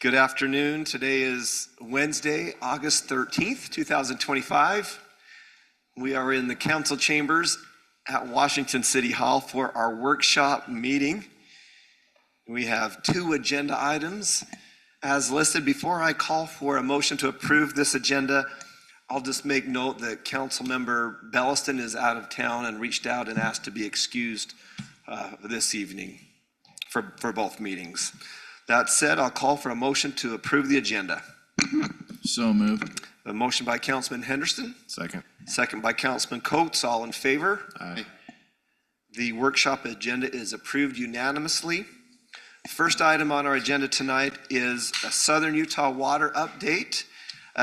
Good afternoon. Today is Wednesday, August 13th, 2025. We are in the council chambers at Washington City Hall for our workshop meeting. We have two agenda items as listed. Before I call for a motion to approve this agenda, I'll just make note that Councilmember Belliston is out of town and reached out and asked to be excused this evening for both meetings. That said, I'll call for a motion to approve the agenda. So moved. A motion by Councilman Henderson. Second. Second by Councilman Coates. All in favor? Aye. The workshop agenda is approved unanimously. The first item on our agenda tonight is a Southern Utah water update.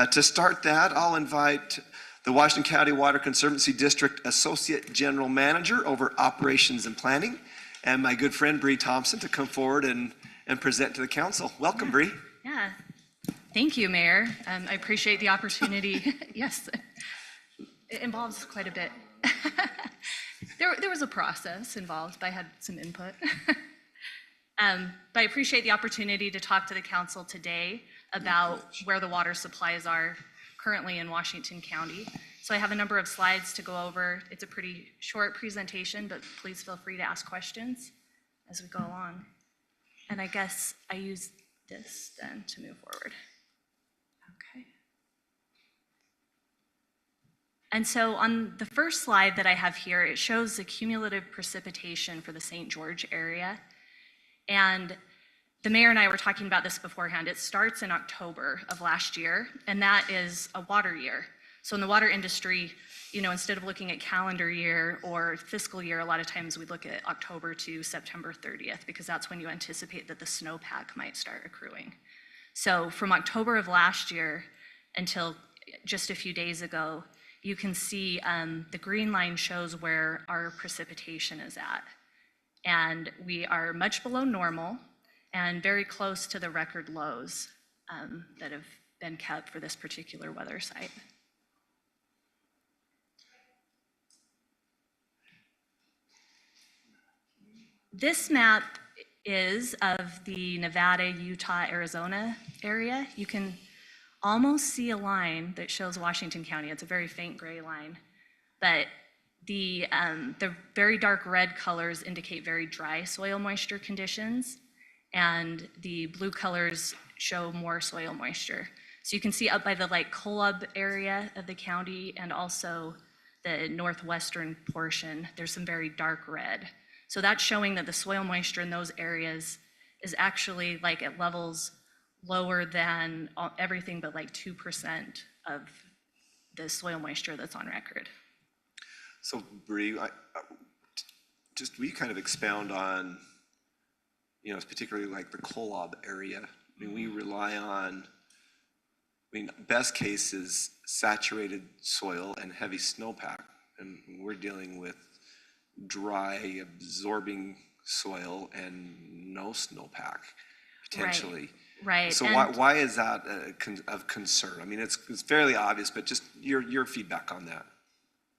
To start that, I'll invite the Washington County Water Conservancy District Associate General Manager over Operations and Planning, and my good friend Bree Thompson to come forward and present to the council. Welcome, Bree. Yeah, thank you, Mayor. I appreciate the opportunity. Yes, it involves quite a bit. There was a process involved, but I had some input. But I appreciate the opportunity to talk to the council today about where the water supplies are currently in Washington County. So I have a number of slides to go over. It's a pretty short presentation, but please feel free to ask questions as we go along. And I guess I use this then to move forward. Okay. And so on the first slide that I have here, it shows the cumulative precipitation for the St. George area. And the mayor and I were talking about this beforehand. It starts in October of last year, and that is a water year. So in the water industry, instead of looking at calendar year or fiscal year, a lot of times we look at October to September 30th, because that's when you anticipate that the snowpack might start accruing. So from October of last year until just a few days ago, you can see the green line shows where our precipitation is at. And we are much below normal and very close to the record lows that have been kept for this particular weather site. This map is of the Nevada, Utah, Arizona area. You can almost see a line that shows Washington County. It's a very faint gray line, but the very dark red colors indicate very dry soil moisture conditions, and the blue colors show more soil moisture. So you can see up by the Kolob area of the county and also the northwestern portion, there's some very dark red. So that's showing that the soil moisture in those areas is actually at levels lower than everything but 2% of the soil moisture that's on record. So Bree, will you kind of expound on, particularly the Kolob area? I mean, we rely on, best case is saturated soil and heavy snowpack, and we're dealing with dry, absorbing soil and no snowpack, potentially. Right. So why is that of concern? I mean, it's fairly obvious, but just your feedback on that.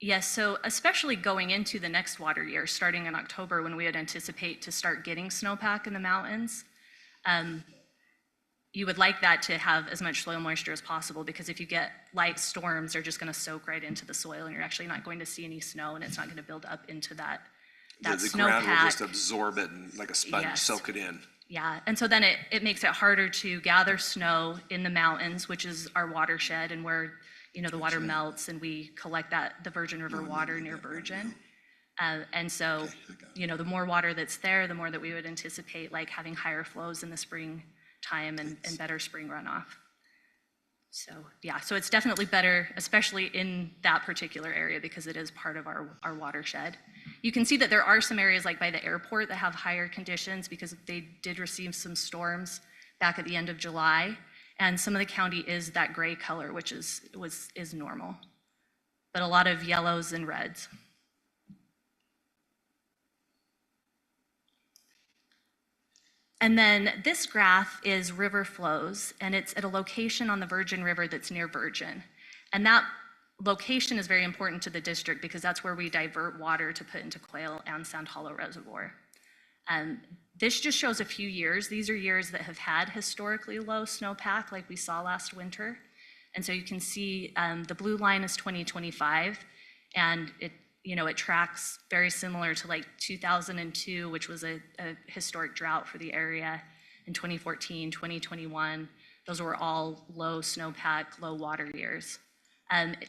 Yes, so especially going into the next water year, starting in October when we would anticipate to start getting snowpack in the mountains, you would like that to have as much soil moisture as possible, because if you get light storms, they're just going to soak right into the soil and you're actually not going to see any snow, and it's not going to build up into that snowpack. The ground will just absorb it and like a sponge, soak it in. Yeah, and so then it makes it harder to gather snow in the mountains, which is our watershed and where the water melts, and we collect the Virgin River water near Virgin. And so, the more water that's there, the more that we would anticipate having higher flows in the spring time and better spring runoff. So yeah, so it's definitely better, especially in that particular area, because it is part of our watershed. You can see that there are some areas by the airport that have higher conditions because they did receive some storms back at the end of July. And some of the county is that gray color, which is normal, but a lot of yellows and reds. And then this graph is river flows, and it's at a location on the Virgin River that's near Virgin. And that location is very important to the district because that's where we divert water to put into Quail and Sand Hollow Reservoir. This just shows a few years. These are years that have had historically low snowpack like we saw last winter. And so you can see the blue line is 2025, and it tracks very similar to like 2002, which was a historic drought for the area, in 2014, 2021. Those were all low snowpack, low water years.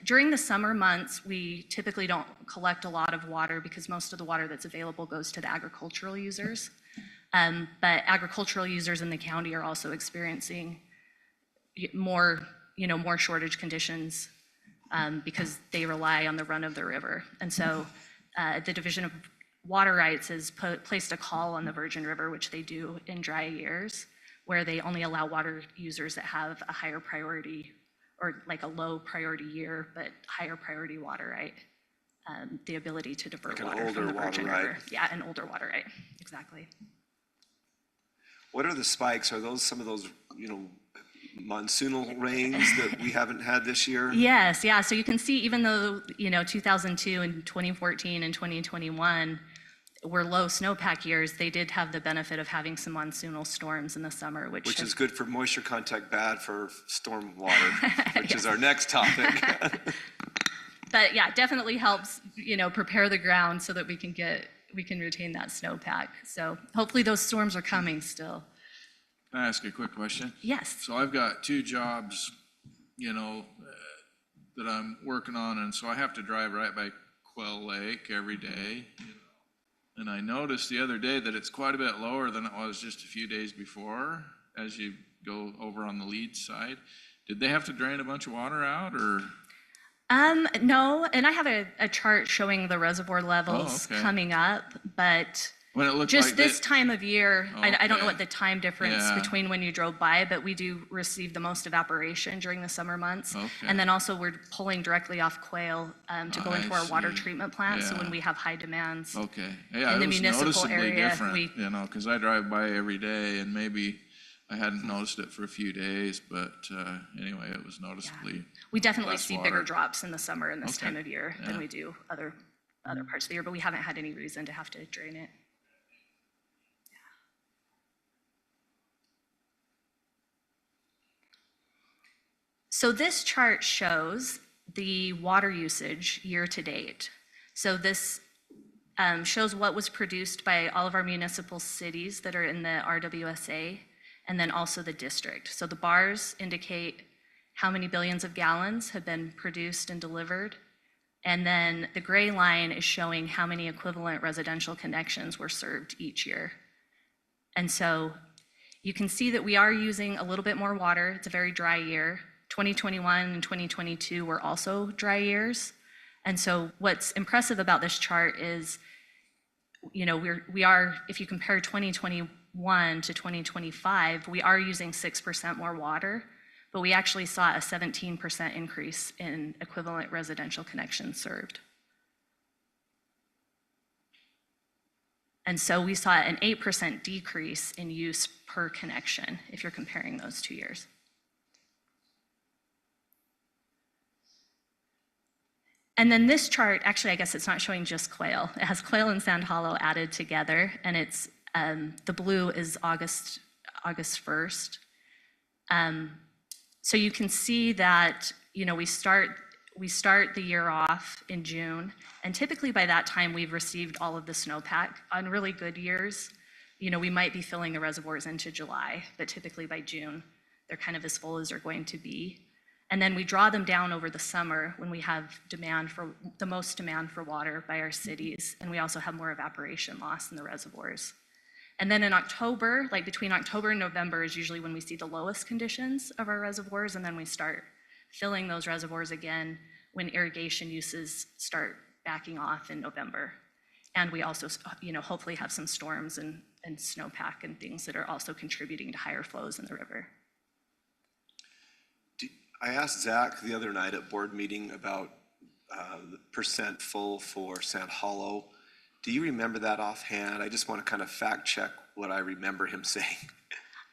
During the summer months, we typically don't collect a lot of water because most of the water that's available goes to the agricultural users. But agricultural users in the county are also experiencing more shortage conditions because they rely on the run of the river. And so the Division of Water Rights has placed a call on the Virgin River, which they do in dry years, where they only allow water users that have a higher priority or like a low priority year, but higher priority water right, the ability to divert Like an water from the older water Virgin right. River. Yeah, an older water right, exactly. What are the spikes? Are those some of those, monsoonal rains that we haven't had this year? Yes, yeah, so you can see even though, 2002 and 2014 and 2021 were low snowpack years, they did have the benefit of having some monsoonal storms in the summer, Which is good for moisture contact, bad for storm water, which is our next topic. But yeah, definitely helps, prepare the ground so that we can retain that snowpack. So hopefully those storms are coming still. Can I ask a quick question? Yes. So I've got 2 jobs, that I'm working on, and so I have to drive right by Quail Lake every day. And I noticed the other day that it's quite a bit lower than it was just a few days before as you go over on the lead side. Did they have to drain a bunch of water out, or? No, and I have a chart showing the reservoir levels okay. coming up, but When it looked just like this time of year, I don't know Okay. what the time difference Yeah. between when you drove by, but we do receive the most evaporation during the summer months. Okay. And then also we're pulling directly off Quail to go into I our water see. treatment plant. So when Yeah. we have high demands. Okay, yeah, In it the was municipal noticeably area, different, we- because I drive by every day, and maybe I hadn't noticed it for a few days, but anyway, it was noticeably. We definitely less see water. bigger drops in the summer in this Okay. time of year than Yeah. we do other parts of the year, but we haven't had any reason to have to drain it. So this chart shows the water usage year to date. So this shows what was produced by all of our municipal cities that are in the RWSA, and then also the district. So the bars indicate how many billions of gallons have been produced and delivered. And then the gray line is showing how many equivalent residential connections were served each year. And so you can see that we are using a little bit more water. It's a very dry year. 2021 and 2022 were also dry years. And so what's impressive about this chart is, we are, if you compare 2021 to 2025, we are using 6% more water, but we actually saw a 17% increase in equivalent residential connections served. And so we saw an 8% decrease in use per connection if you're comparing those 2 years. And then this chart, actually, I guess it's not showing just Quail. It has Quail and Sand Hollow added together, and it's the blue is August 1st. So you can see that we start the year off in June, and typically by that time we've received all of the snowpack. On really good years, we might be filling the reservoirs into July, but typically by June they're kind of as full as they're going to be. And then we draw them down over the summer when we have the most demand for water by our cities, and we also have more evaporation loss in the reservoirs. And then in October, like between October and November is usually when we see the lowest conditions of our reservoirs, and then we start filling those reservoirs again when irrigation uses start backing off in November. And we also, hopefully have some storms and snowpack and things that are also contributing to higher flows in the river. I asked Zach the other night at board meeting about the percent full for Sand Hollow. Do you remember that offhand? I just want to kind of fact check what I remember him saying.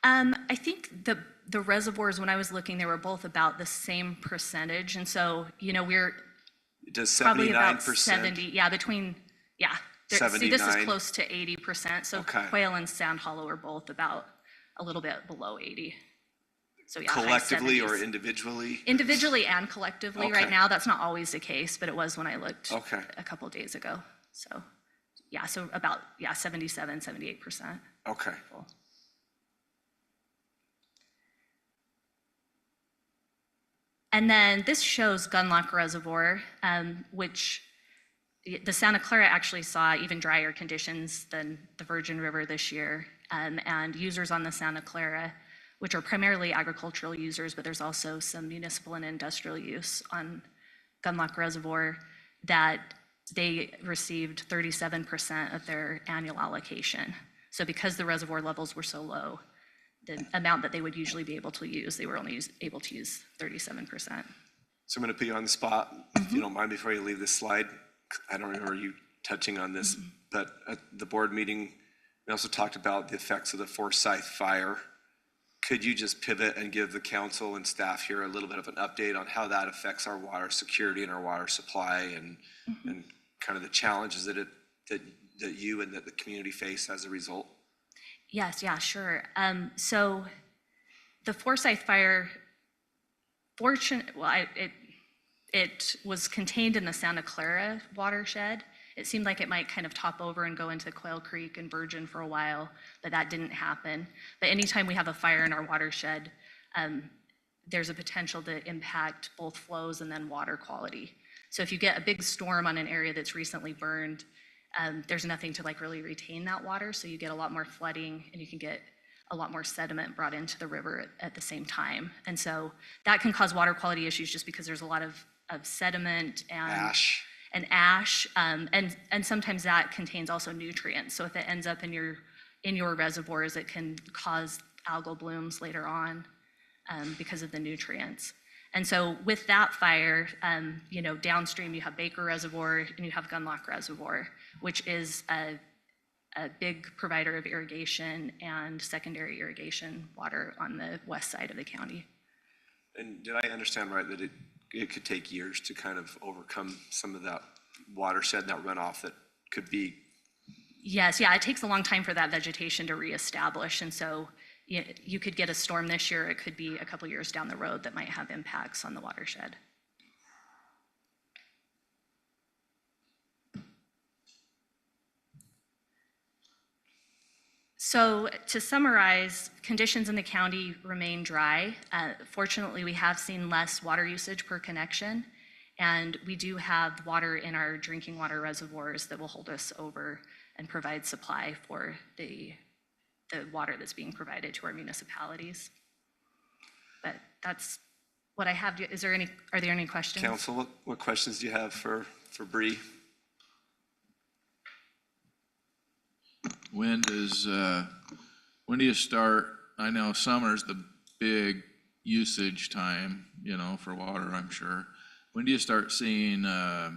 I think the reservoirs, when I was looking, they were both about the same percentage. And so, we're Does probably about 79%? 70, yeah, See, this is 79? close to 80%, so Okay. Quail and Sand Hollow are both about a little bit below 80. So yeah, high Collectively or 70s. individually? Individually and collectively right Okay. now, that's not always the case, but it was when I looked Okay. a couple days ago. So, yeah, so about, 77, 78%. Okay. full. And then this shows Gunlock Reservoir, which the Santa Clara actually saw even drier conditions than the Virgin River this year. And users on the Santa Clara, which are primarily agricultural users, but there's also some municipal and industrial use on Gunlock Reservoir, that they received 37% of their annual allocation. So because the reservoir levels were so low, the amount that they would usually be able to use, they were only able to use 37%. So I'm going to put you on the spot, if you don't mind, before you leave this slide. I don't remember you touching on this, but at the board meeting, we also talked about the effects of the Forsyth fire. Could you just pivot and give the council and staff here a little bit of an update on how that affects our water security and our water supply, and kind of the challenges that you and that the community face as a result? Yes, yeah, sure. So the Forsyth fire, it was contained in the Santa Clara watershed. It seemed like it might kind of top over and go into Quail Creek and Virgin for a while, but that didn't happen. But anytime we have a fire in our watershed, there's a potential to impact both flows and then water quality. So if you get a big storm on an area that's recently burned, there's nothing to like really retain that water, so you get a lot more flooding and you can get a lot more sediment brought into the river at the same time. And so that can cause water quality issues just because there's a lot of sediment and Ash. and sometimes that contains also nutrients. So if it ends up in your reservoirs, it can cause algal blooms later on because of the nutrients. And so with that fire, downstream you have Baker Reservoir and you have Gunlock Reservoir, which is a big provider of irrigation and secondary irrigation water on the west side of the county. And did I understand right that it could take years to kind of overcome some of that watershed, that runoff that could be? Yes, yeah, it takes a long time for that vegetation to reestablish. And so you could get a storm this year, it could be a couple years down the road that might have impacts on the watershed. So to summarize, conditions in the county remain dry. Fortunately, we have seen less water usage per connection, and we do have water in our drinking water reservoirs that will hold us over and provide supply for the water that's being provided to our municipalities. But that's what I have. Are there any questions? Council, what questions do you have for Bree? When do you start? I know summer's the big usage time, for water, I'm sure. When do you start seeing a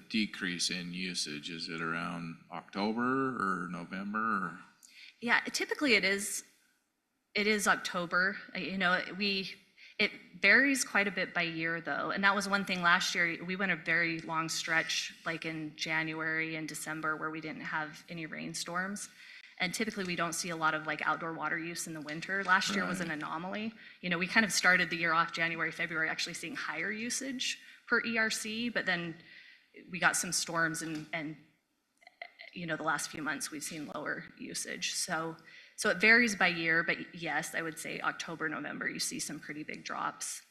decrease in usage? Is it around October or November? Or? Yeah, typically it is October. It varies quite a bit by year though. And that was one thing last year. We went a very long stretch, like in January and December, where we didn't have any rainstorms. And typically we don't see a lot of like outdoor water use in the winter. Last year was an anomaly. We kind of started the year off January, February, actually seeing higher usage per ERC, but then we got some storms and the last few months we've seen lower usage. So it varies by year, but yes, I would say October, November, you see some pretty big drops.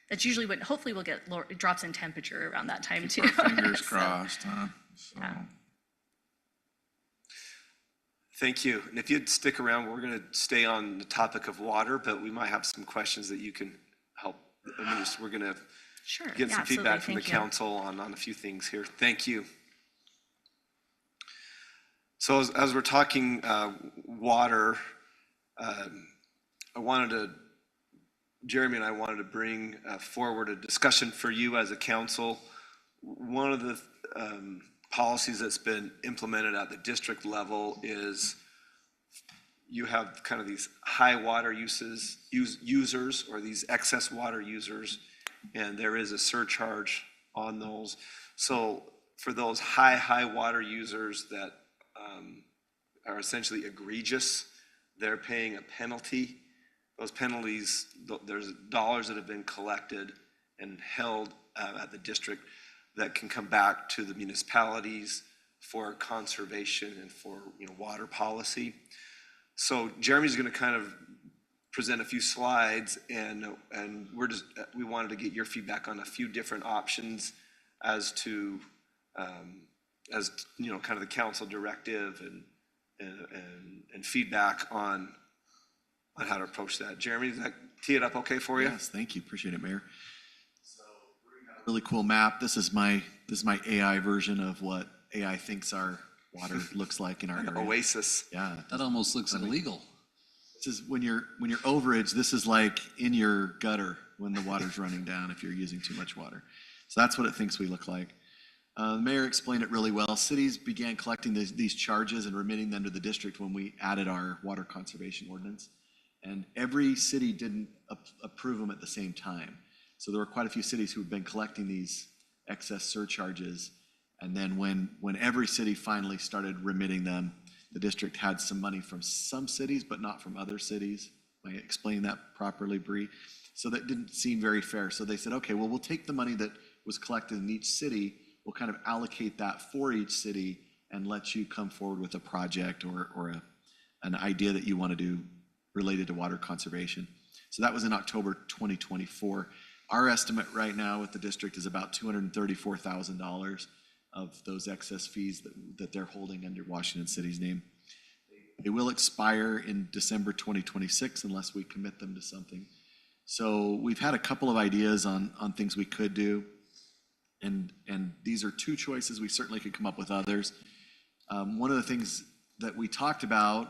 That's usually when, hopefully we'll get lower drops in temperature around that time too. Keep our fingers crossed, huh? So. Yeah. Thank you. And if you'd stick around, we're going to stay on the topic of water, but we might have some questions that you can help. We're going to Sure. get some feedback from the Thank you. council on a few things here. Thank you. So as we're talking water, Jeremy and I wanted to bring forward a discussion for you as a council. One of the policies that's been implemented at the district level is you have kind of these high water users or these excess water users, and there is a surcharge on those. So for those high water users that are essentially egregious, they're paying a penalty. Those penalties, there's dollars that have been collected and held at the district that can come back to the municipalities for conservation and for water policy. So Jeremy's going to kind of present a few slides, and we wanted to get your feedback on a few different options as to kind of the council directive and feedback on how to approach that. Jeremy, does that tee it up okay for you? Yes, thank you. Appreciate it, Mayor. So we got a really cool map. This is my AI version of what AI thinks our water looks like in our area. Oasis. Yeah. That almost looks illegal. This is when you're overage, this is like in your gutter when the water's running down if you're using too much water. So that's what it thinks we look like. The mayor explained it really well. Cities began collecting these charges and remitting them to the district when we added our water conservation ordinance. And every city didn't approve them at the same time. So there were quite a few cities who had been collecting these excess surcharges. And then when every city finally started remitting them, the district had some money from some cities, but not from other cities. Am I explaining that properly, Bree? So that didn't seem very fair. So they said, okay, well, we'll take the money that was collected in each city, we'll kind of allocate that for each city and let you come forward with a project or an idea that you want to do related to water conservation. So that was in October 2024. Our estimate right now with the district is about $234,000 of those excess fees that they're holding under Washington City's name. They will expire in December 2026 unless we commit them to something. So we've had a couple of ideas on things we could do. And these are two choices. We certainly could come up with others. One of the things that we talked about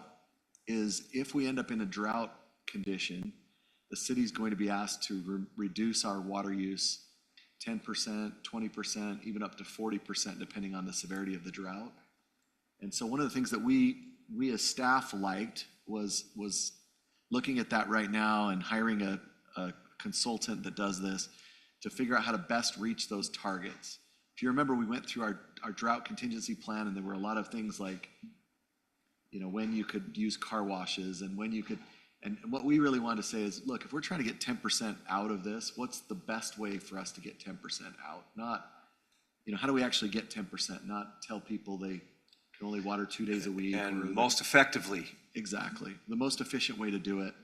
is if we end up in a drought condition, the city's going to be asked to reduce our water use 10%, 20%, even up to 40%, depending on the severity of the drought. And so one of the things that we as staff liked was looking at that right now and hiring a consultant that does this to figure out how to best reach those targets. If you remember, we went through our drought contingency plan, and there were a lot of things like, when you could use car washes and when you could, and what we really wanted to say is, look, if we're trying to get 10% out of this, what's the best way for us to get 10% out? Not, how do we actually get 10%? Not tell people they can only water 2 days a week. And most effectively. Exactly. The most efficient way to do it.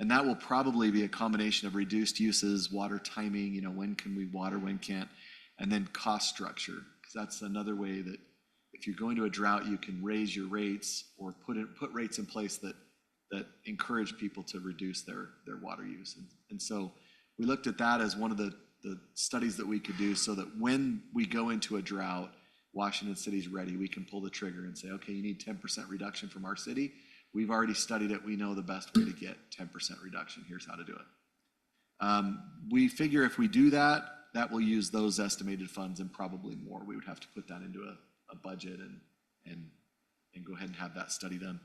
And that will probably be a combination of reduced uses, water timing, when can we water, when can't, and then cost structure. Because that's another way that if you're going to a drought, you can raise your rates or put rates in place that encourage people to reduce their water use. And so we looked at that as one of the studies that we could do so that when we go into a drought, Washington City's ready. We can pull the trigger and say, okay, you need 10% reduction from our city. We've already studied it. We know the best way to get 10% reduction. Here's how to do it. We figure if we do that, that will use those estimated funds and probably more. We would have to put that into a budget and go ahead and have that study done.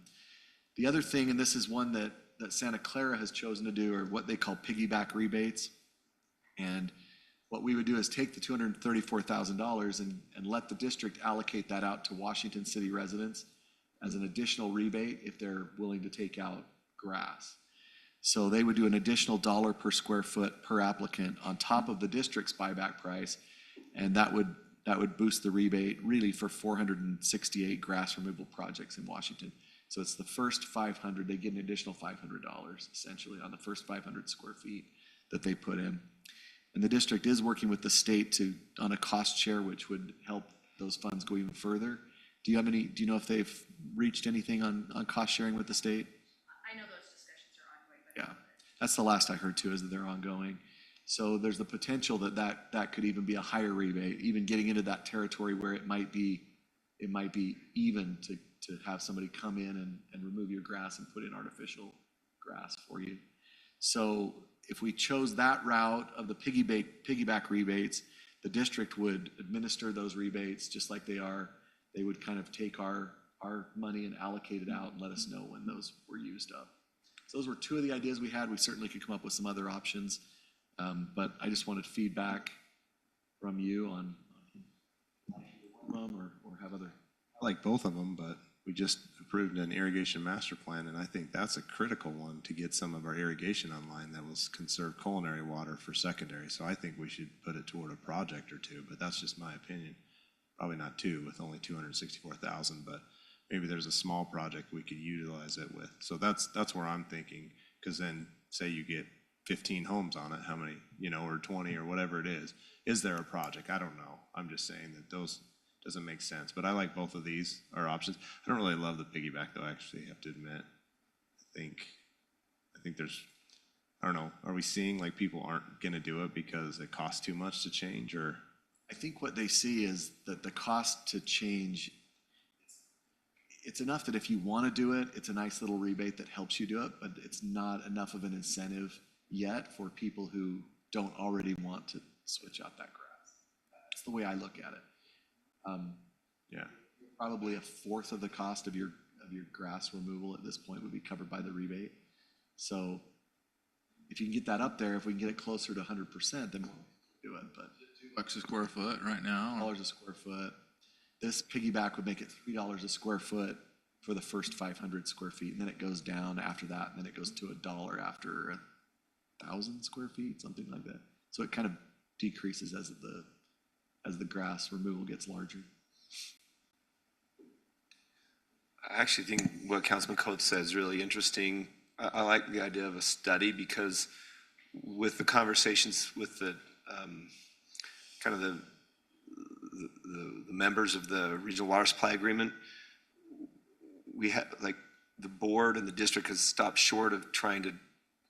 The other thing, and this is one that Santa Clara has chosen to do, are what they call piggyback rebates. And what we would do is take the $234,000 and let the district allocate that out to Washington City residents as an additional rebate if they're willing to take out grass. So they would do an additional $1 per square foot per applicant on top of the district's buyback price, and that would boost the rebate really for 468 grass removal projects in Washington. So it's the first 500, they get an additional $500 essentially on the first 500 square feet that they put in. And the district is working with the state on a cost share, which would help those funds go even further. Do you know if they've reached anything on cost sharing with the state? I know those discussions are ongoing. But Yeah, that's the last I heard too, is that they're ongoing. So there's the potential that could even be a higher rebate, even getting into that territory where it might be even to have somebody come in and remove your grass and put in artificial grass for you. So if we chose that route of the piggyback rebates, the district would administer those rebates just like they are. They would kind of take our money and allocate it out and let us know when those were used up. So those were two of the ideas we had. We certainly could come up with some other options, but I just wanted feedback from you on. or have other? I like both of them, but we just approved an irrigation master plan, and I think that's a critical one to get some of our irrigation online that will conserve culinary water for secondary. So I think we should put it toward a project or two, but that's just my opinion. Probably not two with only 264,000, but maybe there's a small project we could utilize it with. So that's where I'm thinking, because then say you get 15 homes on it, how many, or 20 or whatever it is there a project? I don't know. I'm just saying that those doesn't make sense, but I like both of these are options. I don't really love the piggyback though, actually, I have to admit. I think there's, I don't know, are we seeing like people aren't gonna do it because it costs too much to change, or? I think what they see is that the cost to change, it's enough that if you want to do it, it's a nice little rebate that helps you do it, but it's not enough of an incentive yet for people who don't already want to switch out that grass. That's the way I look at it. Yeah, Probably a fourth of the cost of your grass removal at this point would be covered by the rebate. So if you can get that up there, if we can get it closer to 100%, then we'll do it, but $2 a square foot right now. $2 a square foot. This piggyback would make it $3 a square foot for the first 500 square feet, and then it goes down after that, and then it goes to $1 after 1,000 square feet, something like that. So it kind of decreases as the grass removal gets larger. I actually think what Councilman Coates says is really interesting. I like the idea of a study because with the conversations with the kind of the members of the regional water supply agreement, we have like the board and the district has stopped short of trying to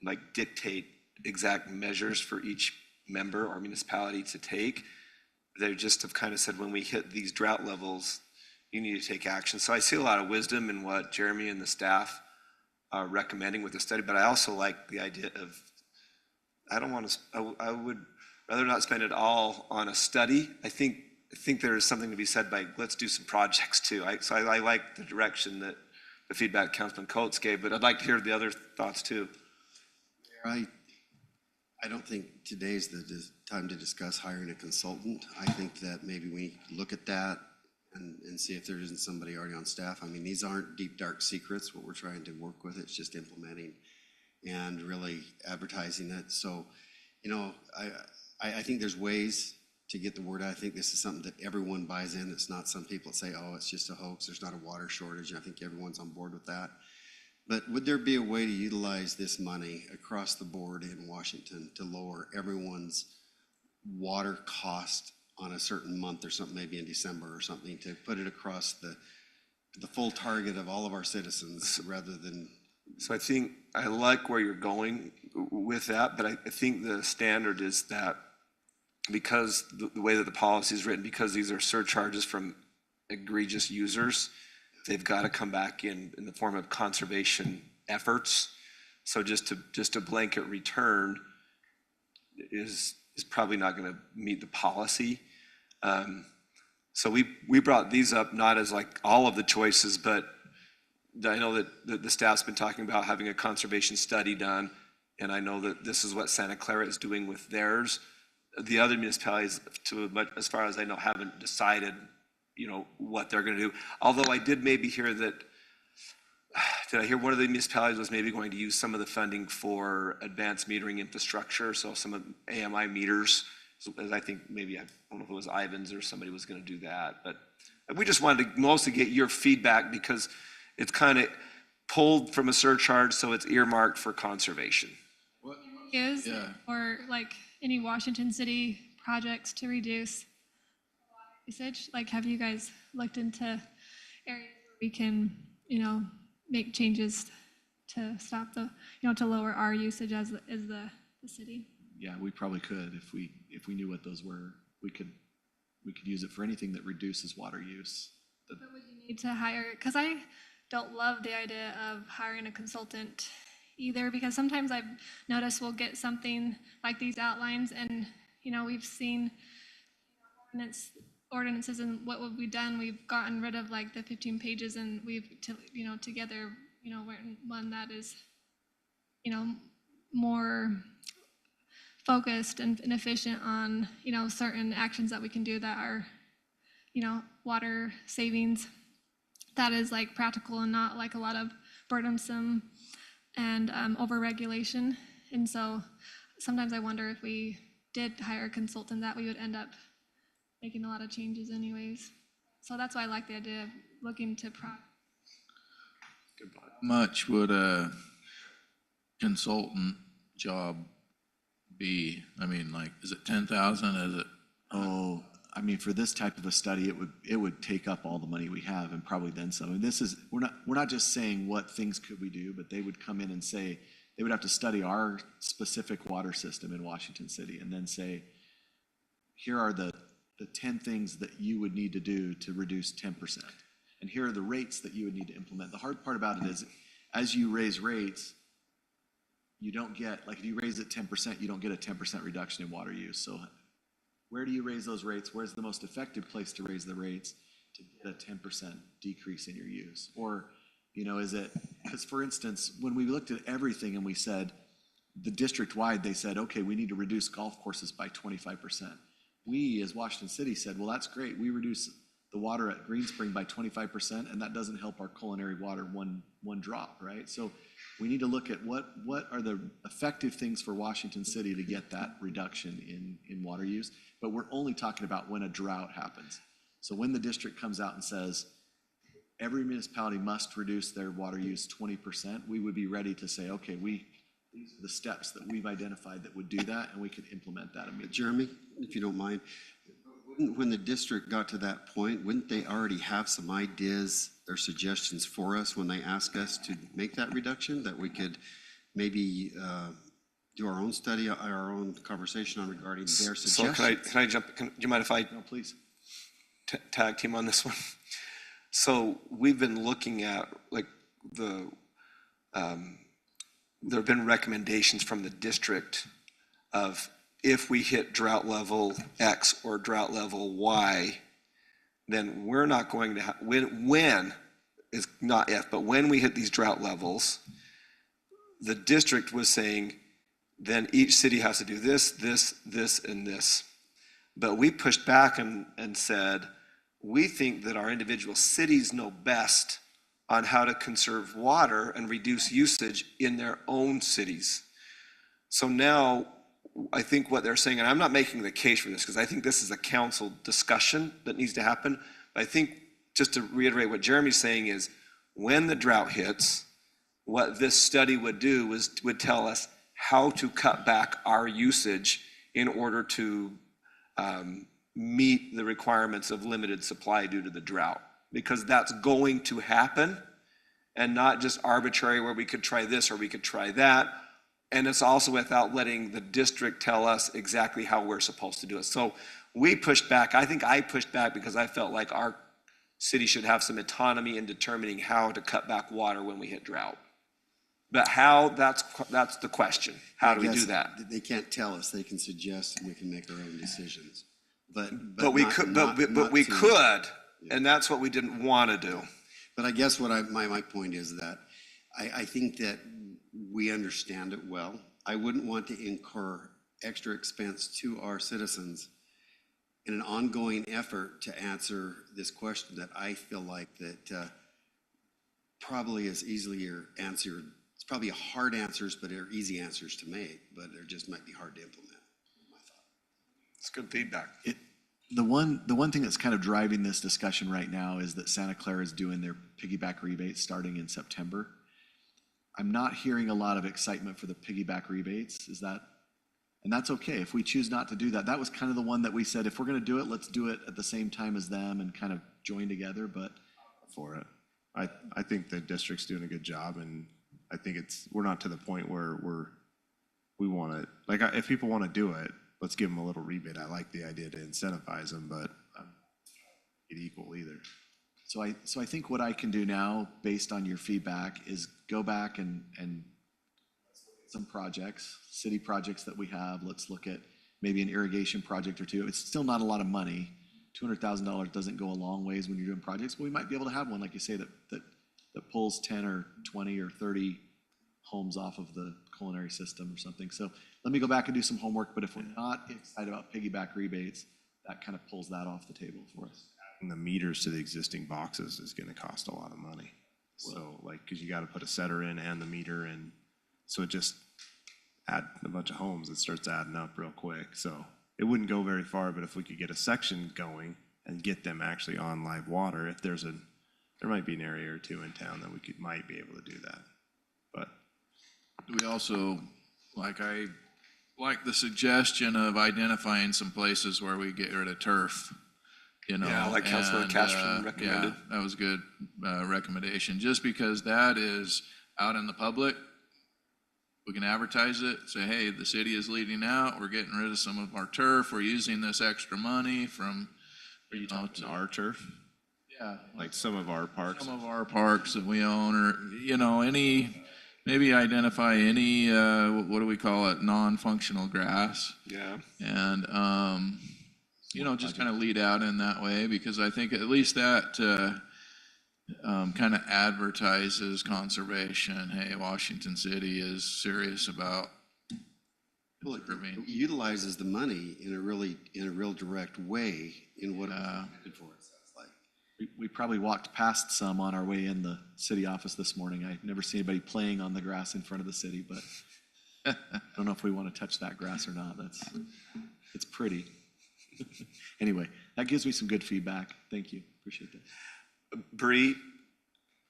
like dictate exact measures for each member or municipality to take. They just have kind of said, when we hit these drought levels, you need to take action. So I see a lot of wisdom in what Jeremy and the staff are recommending with the study, but I also like the idea of, I would rather not spend it all on a study. I think there is something to be said by, let's do some projects too. So I like the direction that the feedback Councilman Coates gave, but I'd like to hear the other thoughts too. I don't think today's the time to discuss hiring a consultant. I think that maybe we look at that and see if there isn't somebody already on staff. I mean, these aren't deep, dark secrets, what we're trying to work with. It's just implementing and really advertising it. So, I think there's ways to get the word out. I think this is something that everyone buys in. It's not some people that say, oh, it's just a hoax. There's not a water shortage. I think everyone's on board with that. But would there be a way to utilize this money across the board in Washington to lower everyone's water cost on a certain month or something, maybe in December or something, to put it across the full target of all of our citizens rather than? So I think I like where you're going with that, but I think the standard is that because the way that the policy is written, because these are surcharges from egregious users, they've got to come back in the form of conservation efforts. So just a blanket return is probably not going to meet the policy. So we brought these up not as like all of the choices, but I know that the staff's been talking about having a conservation study done, and I know that this is what Santa Clara is doing with theirs. The other municipalities, as far as I know, haven't decided what they're going to do. Although I did maybe hear that, did I hear one of the municipalities was maybe going to use some of the funding for advanced metering infrastructure, so some of AMI meters, as I think maybe, I don't know if it was Ivans or somebody was going to do that, but we just wanted to mostly get your feedback because it's kind of pulled from a surcharge, so it's earmarked for conservation. Is Yeah. or like any Washington City projects to reduce usage? Like, have you guys looked into areas where we can, make changes to stop to lower our usage as the city? Yeah, we probably could if we knew what those were. We could use it for anything that reduces water use. But would you need to hire? Because I don't love the idea of hiring a consultant either, because sometimes I've noticed we'll get something like these outlines and, we've seen ordinances and what have we done? We've gotten rid of like the 15 pages and we've, together, one that is, more focused and efficient on, certain actions that we can do that are water savings that is like practical and not like a lot of burdensome and over-regulation. And so sometimes I wonder if we did hire a consultant that we would end up making a lot of changes anyways. So that's why I like the idea of looking to Much would a consultant job be? I mean, like, is it 10,000? Is it? Oh, I mean, for this type of a study, it would take up all the money we have and probably then some. And this is, we're not just saying what things could we do, but they would come in and say, they would have to study our specific water system in Washington City and then say, here are the 10 things that you would need to do to reduce 10%. And here are the rates that you would need to implement. The hard part about it is, as you raise rates, you don't get, like if you raise it 10%, you don't get a 10% reduction in water use. So where do you raise those rates? Where's the most effective place to raise the rates to get a 10% decrease in your use? Or, is it, because for instance, when we looked at everything and we said, the district-wide, they said, okay, we need to reduce golf courses by 25%. We, as Washington City, said, well, that's great. We reduce the water at Green Spring by 25%, and that doesn't help our culinary water one drop, right? So we need to look at what are the effective things for Washington City to get that reduction in water use. But we're only talking about when a drought happens. So when the district comes out and says, every municipality must reduce their water use 20%, we would be ready to say, okay, these are the steps that we've identified that would do that, and we could implement that immediately. Jeremy, if you don't mind, when the district got to that point, wouldn't they already have some ideas or suggestions for us when they ask us to make that reduction, that we could maybe do our own study, our own conversation on regarding their So suggestions? can I jump, do you mind if I No, please. tag team on this one? So we've been looking at like there have been recommendations from the district of if we hit drought level X or drought level Y, then we're not going to when is not if, but when we hit these drought levels, the district was saying, then each city has to do this, and this. But we pushed back and said, we think that our individual cities know best on how to conserve water and reduce usage in their own cities. So now, I think what they're saying, and I'm not making the case for this because I think this is a council discussion that needs to happen, but I think just to reiterate what Jeremy's saying is, when the drought hits, what this study would do would tell us how to cut back our usage in order to meet the requirements of limited supply due to the drought, because that's going to happen, and not just arbitrary where we could try this or we could try that. And it's also without letting the district tell us exactly how we're supposed to do it. So we pushed back. I think I pushed back because I felt like our city should have some autonomy in determining how to cut back water when we hit drought. But how, that's the question. How do we do that? They can't tell us, they can suggest and we can make our own decisions. But we not- could, not- but not we to- could, and that's what we didn't want to do. But I guess my point is that I think that we understand it well. I wouldn't want to incur extra expense to our citizens in an ongoing effort to answer this question that I feel like that probably is easier answered. It's probably hard answers, but they're easy answers to make, but they just might be hard to implement. It's good feedback. The one thing that's kind of driving this discussion right now is that Santa Clara is doing their piggyback rebates starting in September. I'm not hearing a lot of excitement for the piggyback rebates. And that's okay. If we choose not to do that, that was kind of the one that we said, if we're going to do it, let's do it at the same time as them and kind of join together, but. For it. I think the district's doing a good job, and I think we're not to the point where we want to, like, if people want to do it, let's give them a little rebate. I like the idea to incentivize them, but it equal either. So I think what I can do now, based on your feedback, is go back and some projects, city projects that we have. Let's look at maybe an irrigation project or two. It's still not a lot of money. $200,000 doesn't go a long ways when you're doing projects, but we might be able to have one, like you say, that pulls 10 or 20 or 30 homes off of the culinary system or something. So let me go back and do some homework, but if we're not excited about piggyback rebates, that kind of pulls that off the table for us. And the meters to the existing boxes is gonna cost a lot of money. So like, cause you gotta put a setter in and the meter in, so it just add a bunch of homes, it starts adding up real quick. So it wouldn't go very far, but if we could get a section going and get them actually on live water, if there might be an area or two in town that might be able to do that. But We also, I like the suggestion of identifying some places where we get rid of turf, you know. Yeah, like Councilman and, Castro recommended. Yeah, that was a good recommendation, just because that is out in the public. We can advertise it, say, hey, the city is leading out, we're getting rid of some of our turf, we're using this extra money from, you know, to our turf, yeah, like some of our parks. some of our parks that we own, or, you know, maybe identify any, what do we call it, non-functional grass. Yeah. And, you know, just kind of lead out in that way, because I think at least that kind of advertises conservation. Hey, Washington City is serious about Well, it preserving. utilizes the money in a real direct way in what it was Yeah. intended for, it sounds like. We probably walked past some on our way in the city office this morning. I never see anybody playing on the grass in front of the city, but I don't know if we want to touch that grass or not. It's pretty. Anyway, that gives me some good feedback. Thank you. Appreciate that. Bree,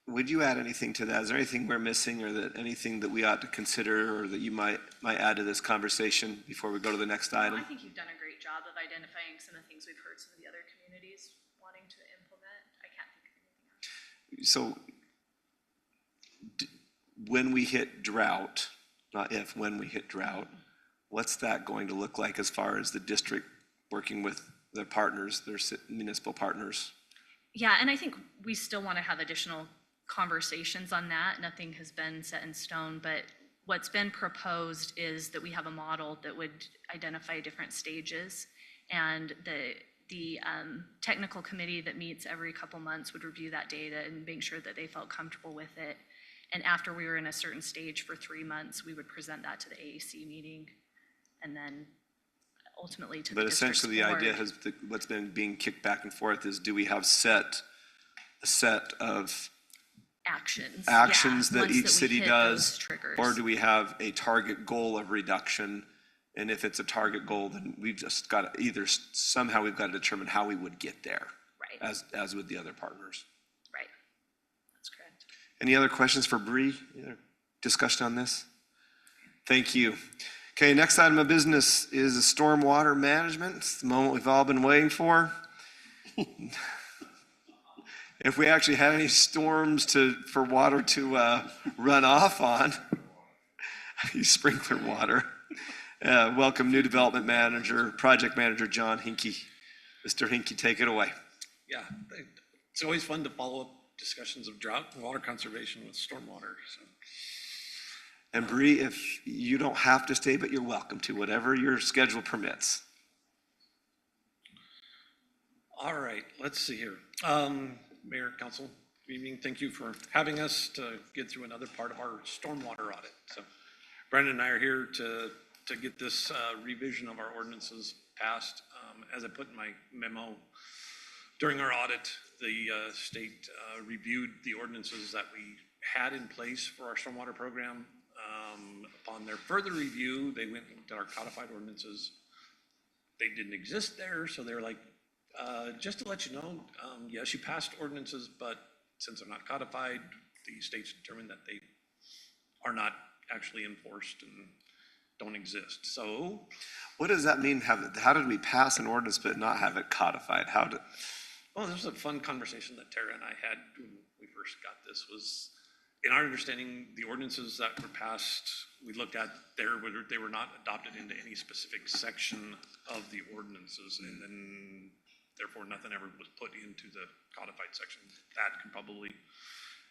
would you add anything to that? Is there anything we're missing, or anything that we ought to consider, or that you might add to this conversation before we go to the next I item? think you've done a great job of identifying some of the things we've heard some of the other communities wanting to implement. I can't think of anything else. So when we hit drought, not if, when we hit drought, what's that going to look like as far as the district working with their partners, their municipal partners? Yeah, and I think we still want to have additional conversations on that. Nothing has been set in stone, but what's been proposed is that we have a model that would identify different stages, and the technical committee that meets every couple months would review that data and make sure that they felt comfortable with it. And after we were in a certain stage for 3 months, we would present that to the AAC meeting, and then ultimately to the But district's essentially, the idea board. what's been being kicked back and forth is, do we have a set of Actions. actions yeah, that once each we city hit does? those triggers. Or do we have a target goal of reduction? And if it's a target goal, then we've just got to somehow we've got to determine how we would get there, Right, as with the other partners. right. That's correct. Any other questions for Bree? Any other discussion on this? Thank you. Okay, next item of business is stormwater management. It's the moment we've all been waiting for. If we actually had any storms for water to run off on, sprinkler water. Welcome new development manager, project manager, John Hinkie. Mr. Hinkie, take it away. Yeah, it's always fun to follow up discussions of drought and water conservation with stormwater, so. And Bree, if you don't have to stay, but you're welcome to, whatever your schedule permits. All right, let's see here. Mayor, council, good evening. Thank you for having us to get through another part of our stormwater audit. So Brandon and I are here to get this revision of our ordinances passed. As I put in my memo, during our audit, the state reviewed the ordinances that we had in place for our stormwater program. Upon their further review, they went and looked at our codified ordinances. They didn't exist there, so they were like, just to let you know, yes, you passed ordinances, but since they're not codified, the state's determined that they are not actually enforced and don't exist. So, What does that mean? How did we pass an ordinance but not have it codified? well, this was a fun conversation that Tara and I had when we first got this. Was in our understanding, the ordinances that were passed, we looked at they were not adopted into any specific section of the ordinances, and then therefore nothing ever was put into the codified section. Thad can probably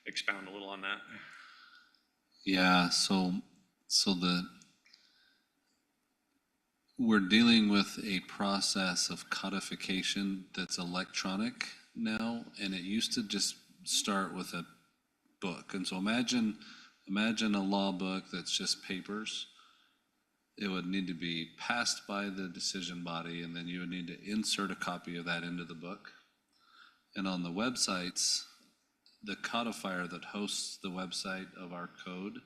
expound a little on that. Yeah, so we're dealing with a process of codification that's electronic now, and it used to just start with a book. And so imagine a law book that's just papers. It would need to be passed by the decision body, and then you would need to insert a copy of that into the book. And on the websites, the codifier that hosts the website of our code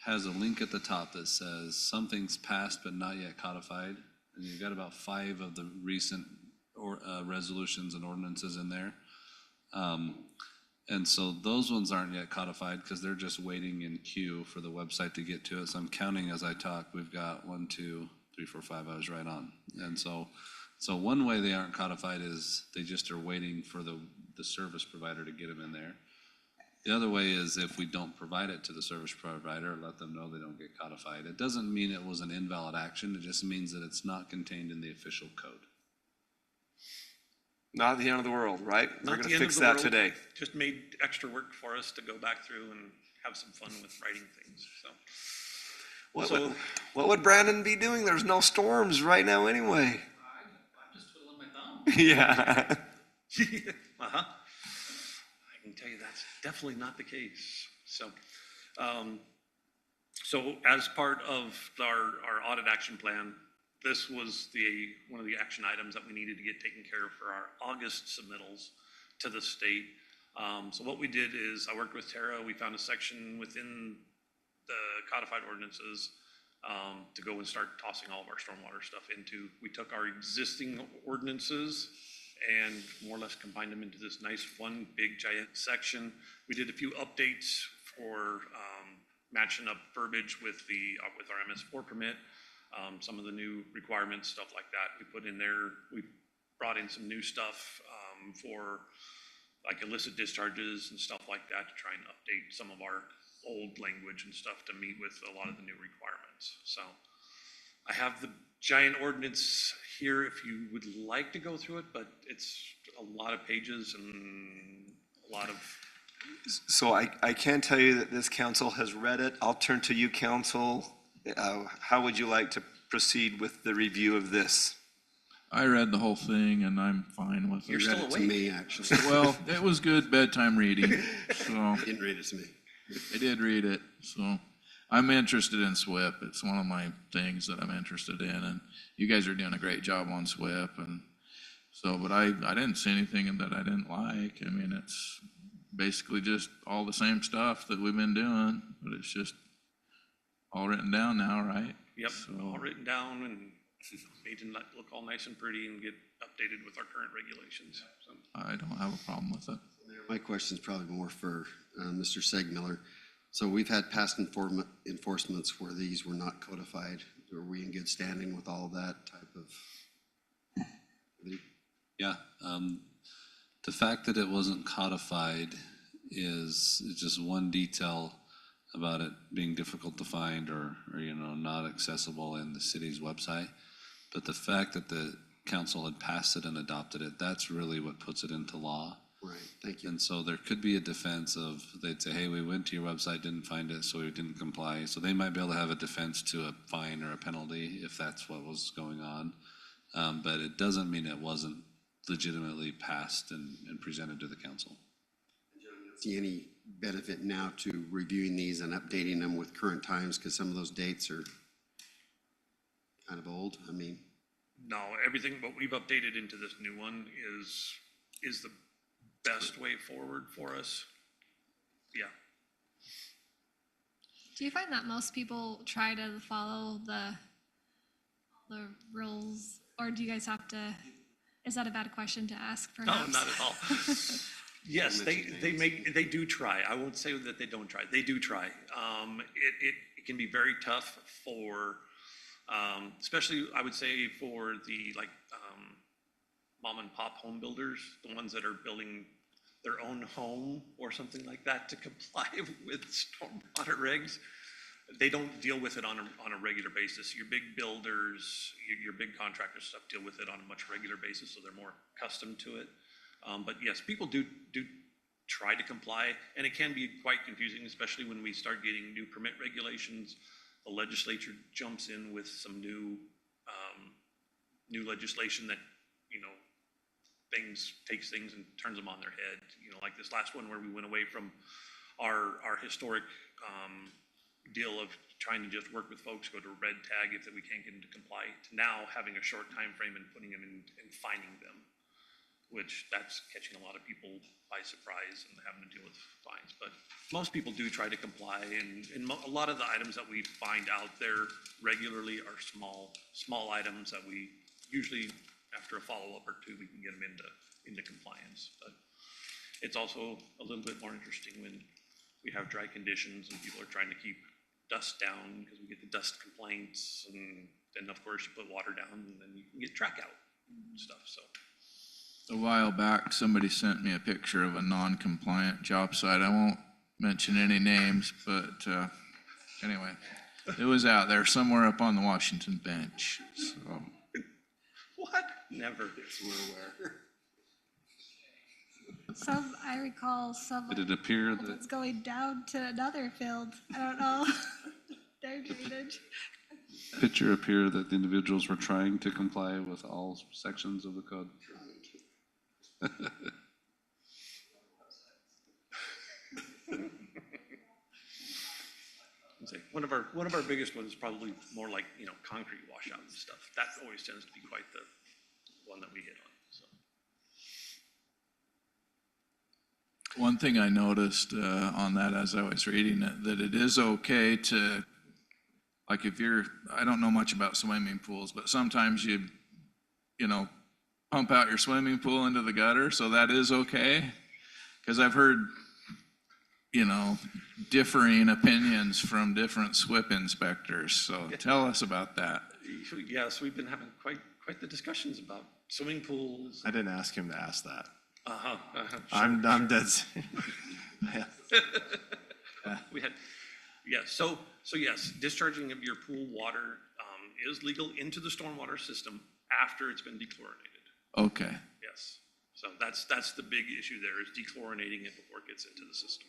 has a link at the top that says something's passed but not yet codified. And you've got about 5 of the recent resolutions and ordinances in there. And so those ones aren't yet codified because they're just waiting in queue for the website to get to it. So I'm counting as I talk. We've got 1, 2, 3, 4, 5. I was right on. And so one way they aren't codified is they just are waiting for the service provider to get them in there. The other way is if we don't provide it to the service provider, let them know they don't get codified. It doesn't mean it was an invalid action. It just means that it's not contained in the official code. Not the end of the world, right? We're Not going the to end of fix the that world. today. Just made extra work for us to go back through and have some fun with writing things, so. What would Brandon be doing? There's no storms right now anyway. I'm just twiddling my thumb. Yeah. Uh-huh. I can tell you that's definitely not the case. So, so as part of our audit action plan, this was one of the action items that we needed to get taken care of for our August submittals to the state. So what we did is I worked with Tara. We found a section within the codified ordinances to go and start tossing all of our stormwater stuff into. We took our existing ordinances and more or less combined them into this nice one big giant section. We did a few updates for matching up verbiage with our MS4 permit. Some of the new requirements, stuff like that, we put in there. We brought in some new stuff for like illicit discharges and stuff like that to try and update some of our old language and stuff to meet with a lot of the new requirements. So I have the giant ordinance here if you would like to go through it, but it's a lot of pages and a lot of. So I can tell you that this council has read it. I'll turn to you, council. How would you like to proceed with the review of this? I read the whole thing and I'm fine with it. You're still To awake. me, actually. Well, it was good bedtime reading, so Didn't read it to me. I did read it, so I'm interested in SWIP. It's one of my things that I'm interested in, and you guys are doing a great job on SWIP, and so, but I didn't see anything that I didn't like. I mean, it's basically just all the same stuff that we've been doing, but it's just all written down now, right? Yep, So- all written down and made to look all nice and pretty and get updated with our current regulations. So, I don't have a problem with it. My question is probably more for Mr. Segmiller. So we've had past enforcements where these were not codified. Are we in good standing with all that type of? Yeah, the fact that it wasn't codified is just one detail about it being difficult to find or not accessible in the city's website. But the fact that the council had passed it and adopted it, that's really what puts it into law. Right, thank you. And so there could be a defense of, they'd say, hey, we went to your website, didn't find it, so we didn't comply. So they might be able to have a defense to a fine or a penalty if that's what was going on. But it doesn't mean it wasn't legitimately passed and presented to the council. See any benefit now to reviewing these and updating them with current times? Because some of those dates are kind of old. I mean, no, everything what we've updated into this new one is the best way forward for us. Yeah. Do you find that most people try to follow the rules, or do you guys have to, is that a bad question to ask No, perhaps? not at all. Yes, they do try. I won't say that they don't try. They do try. It can be very tough for, especially I would say for the mom and pop home builders, the ones that are building their own home or something like that to comply with stormwater regs. They don't deal with it on a regular basis. Your big builders, your big contractor stuff deal with it on a much regular basis, so they're more accustomed to it. But yes, people do try to comply, and it can be quite confusing, especially when we start getting new permit regulations. The legislature jumps in with some new legislation that, takes things and turns them on their head. Like this last one where we went away from our historic deal of trying to just work with folks, go to a red tag if that we can't get them to comply, to now having a short time frame and putting them in and fining them. which that's catching a lot of people by surprise and having to deal with fines. But most people do try to comply, and a lot of the items that we find out there regularly are small items that we usually, after a follow-up or two, we can get them into compliance. But it's also a little bit more interesting when we have dry conditions and people are trying to keep dust down, because we get the dust complaints, and then of course you put water down and then you can get track out and stuff, so. A while back, somebody sent me a picture of a non-compliant job site. I won't mention any names, but anyway, it was out there somewhere up on the Washington bench, so. What? Never. We're aware. I recall some Did it appear that, that's going down to another field. I don't know. Their drainage. picture appear that the individuals were trying to comply with all sections of the code? One of our biggest ones is probably more like, concrete washout and stuff. That always tends to be quite the one that we hit on, so. One thing I noticed on that as I was reading it, that it is okay to, like if you're, I don't know much about swimming pools, but sometimes you pump out your swimming pool into the gutter, so that is okay? Because I've heard, differing opinions from different SWIP inspectors, so tell us about that. Yes, we've been having quite the discussions about swimming pools. I didn't ask him to ask that. Sure. I'm dead. Yeah. We had, yes, so yes, discharging of your pool water is legal into the stormwater system after it's been dechlorinated. Okay. Yes, so that's the big issue there, is dechlorinating it before it gets into the system.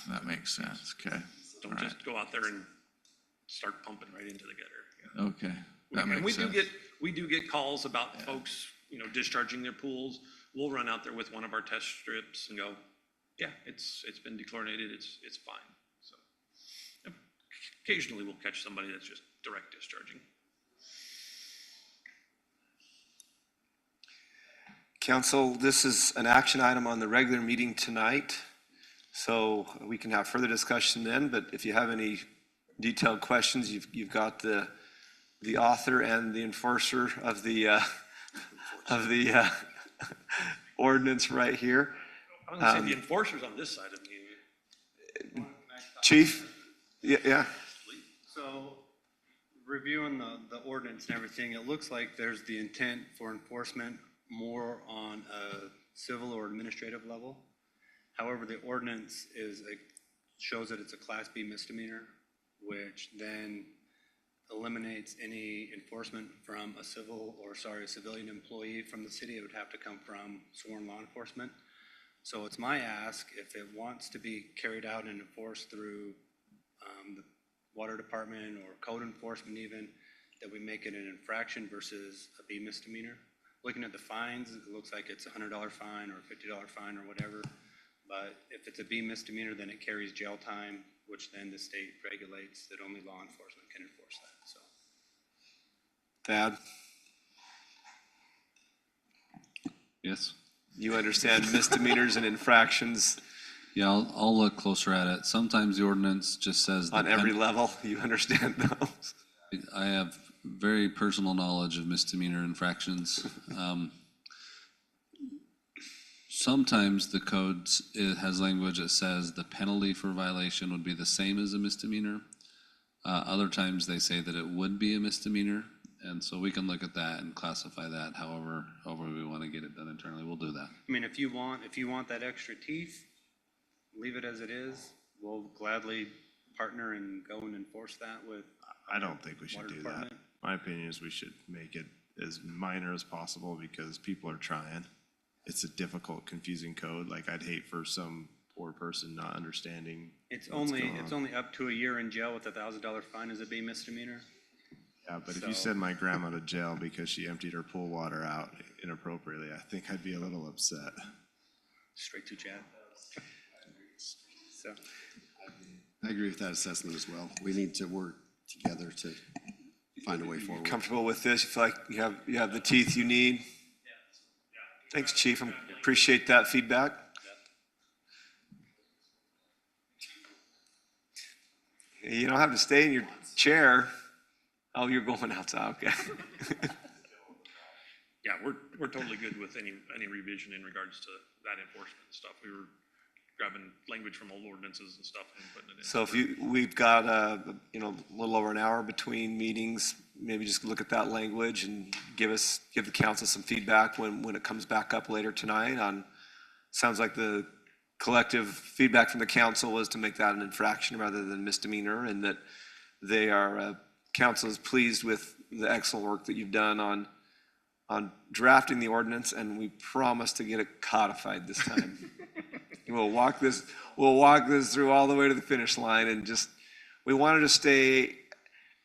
That makes sense, okay. Don't All right. just go out there and start pumping right into the gutter. Okay, that And makes sense. we do get calls about folks, discharging their pools. We'll run out there with one of our test strips and go, yeah, it's been dechlorinated, it's fine. So occasionally we'll catch somebody that's just direct discharging. Council, this is an action item on the regular meeting tonight, so we can have further discussion then, but if you have any detailed questions, you've got the author and the enforcer of the ordinance right here. I'm gonna say the enforcer's on this side of me. Chief? Yeah. So, reviewing the ordinance and everything, it looks like there's the intent for enforcement more on a civil or administrative level. However, the ordinance shows that it's a Class B misdemeanor, which then eliminates any enforcement from a civilian employee from the city. It would have to come from sworn law enforcement. So it's my ask, if it wants to be carried out and enforced through the water department or code enforcement even, that we make it an infraction versus a B misdemeanor. Looking at the fines, it looks like it's a $100 fine or a $50 fine or whatever. But if it's a B misdemeanor, then it carries jail time, which then the state regulates that only law enforcement can enforce that, so. Thad, Yes? you understand misdemeanors and infractions Yeah, I'll look closer at it. Sometimes the ordinance just says. on every level, you understand those? I have very personal knowledge of misdemeanor infractions. Sometimes the code has language that says the penalty for violation would be the same as a misdemeanor. Other times they say that it would be a misdemeanor, and so we can look at that and classify that however we want to get it done internally. We'll do that. I mean, if you want that extra teeth, leave it as it is. We'll gladly partner and go and enforce that with. I don't think we should Water do that. department. My opinion is we should make it as minor as possible because people are trying. It's a difficult, confusing code. Like, I'd hate for some poor person not understanding. It's what's only going on. up to a year in jail with a $1,000 fine as a B misdemeanor. Yeah, but if you So- send my grandma to jail because she emptied her pool water out inappropriately, I think I'd be a little upset. Straight to Chad. So, I agree with that assessment as well. We need to work together to find a way forward. Comfortable with this? You feel like you have the teeth you need? Thanks, Chief. I appreciate that feedback. You don't have to stay in your chair. Oh, you're going outside, okay. Yeah, we're totally good with any revision in regards to that enforcement stuff. We were grabbing language from old ordinances and stuff and putting it in. So if we've got, a little over an hour between meetings, maybe just look at that language and give the council some feedback when it comes back up later tonight on, sounds like the collective feedback from the council was to make that an infraction rather than misdemeanor, and that they are, council is pleased with the excellent work that you've done on drafting the ordinance, and we promise to get it codified this time. We'll walk this through all the way to the finish line, and just, we wanted to stay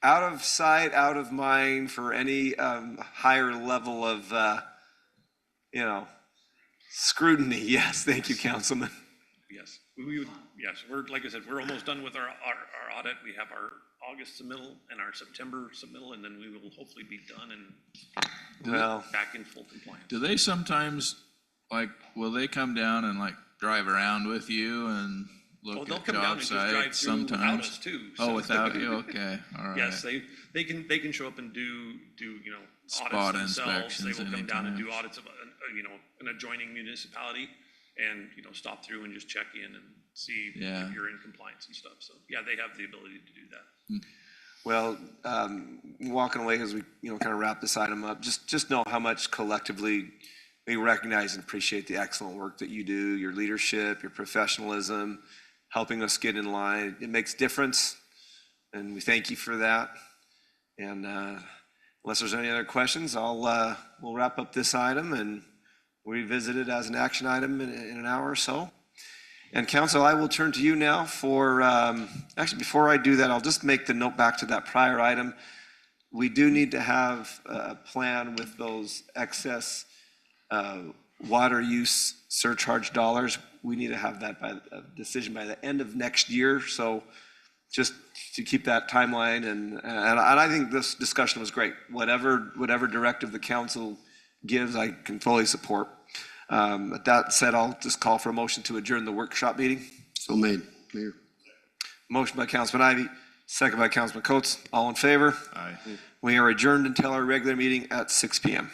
out of sight, out of mind for any higher level of, scrutiny. Yes, thank you, Councilman. Yes, yes, like I said, we're almost done with our audit. We have our August submittal and our September submittal, and then we will hopefully be done and Well, back in full compliance. Do they sometimes, will they come down and drive around with you and Oh, look they'll at come down job and just drive sites through without sometimes? us too. Oh, so- without you? Okay, all right. Yes, they can show up and do, Spot audits themselves. They inspections will come down and do anytime. audits of, an adjoining municipality and, stop through and just check in and see Yeah. if you're in compliance and stuff. So, yeah, they have the ability to do that. well, walking away as we, kind of wrap this item up, just know how much collectively we recognize and appreciate the excellent work that you do, your leadership, your professionalism, helping us get in line. It makes difference, and we thank you for that. And unless there's any other questions, we'll wrap up this item and revisit it as an action item in an hour or so. And council, I will turn to you now for, actually, before I do that, I'll just make the note back to that prior item. We do need to have a plan with those excess water use surcharge dollars. We need to have that a decision by the end of next year. So just to keep that timeline, and I think this discussion was great. Whatever directive the council gives, I can fully support. With that said, I'll just call for a motion to adjourn the workshop meeting. So made, Mayor. Motion by Councilman Ivy, second by Councilman Coates. All in favor? Aye. We are adjourned until our regular meeting at 6 p.m.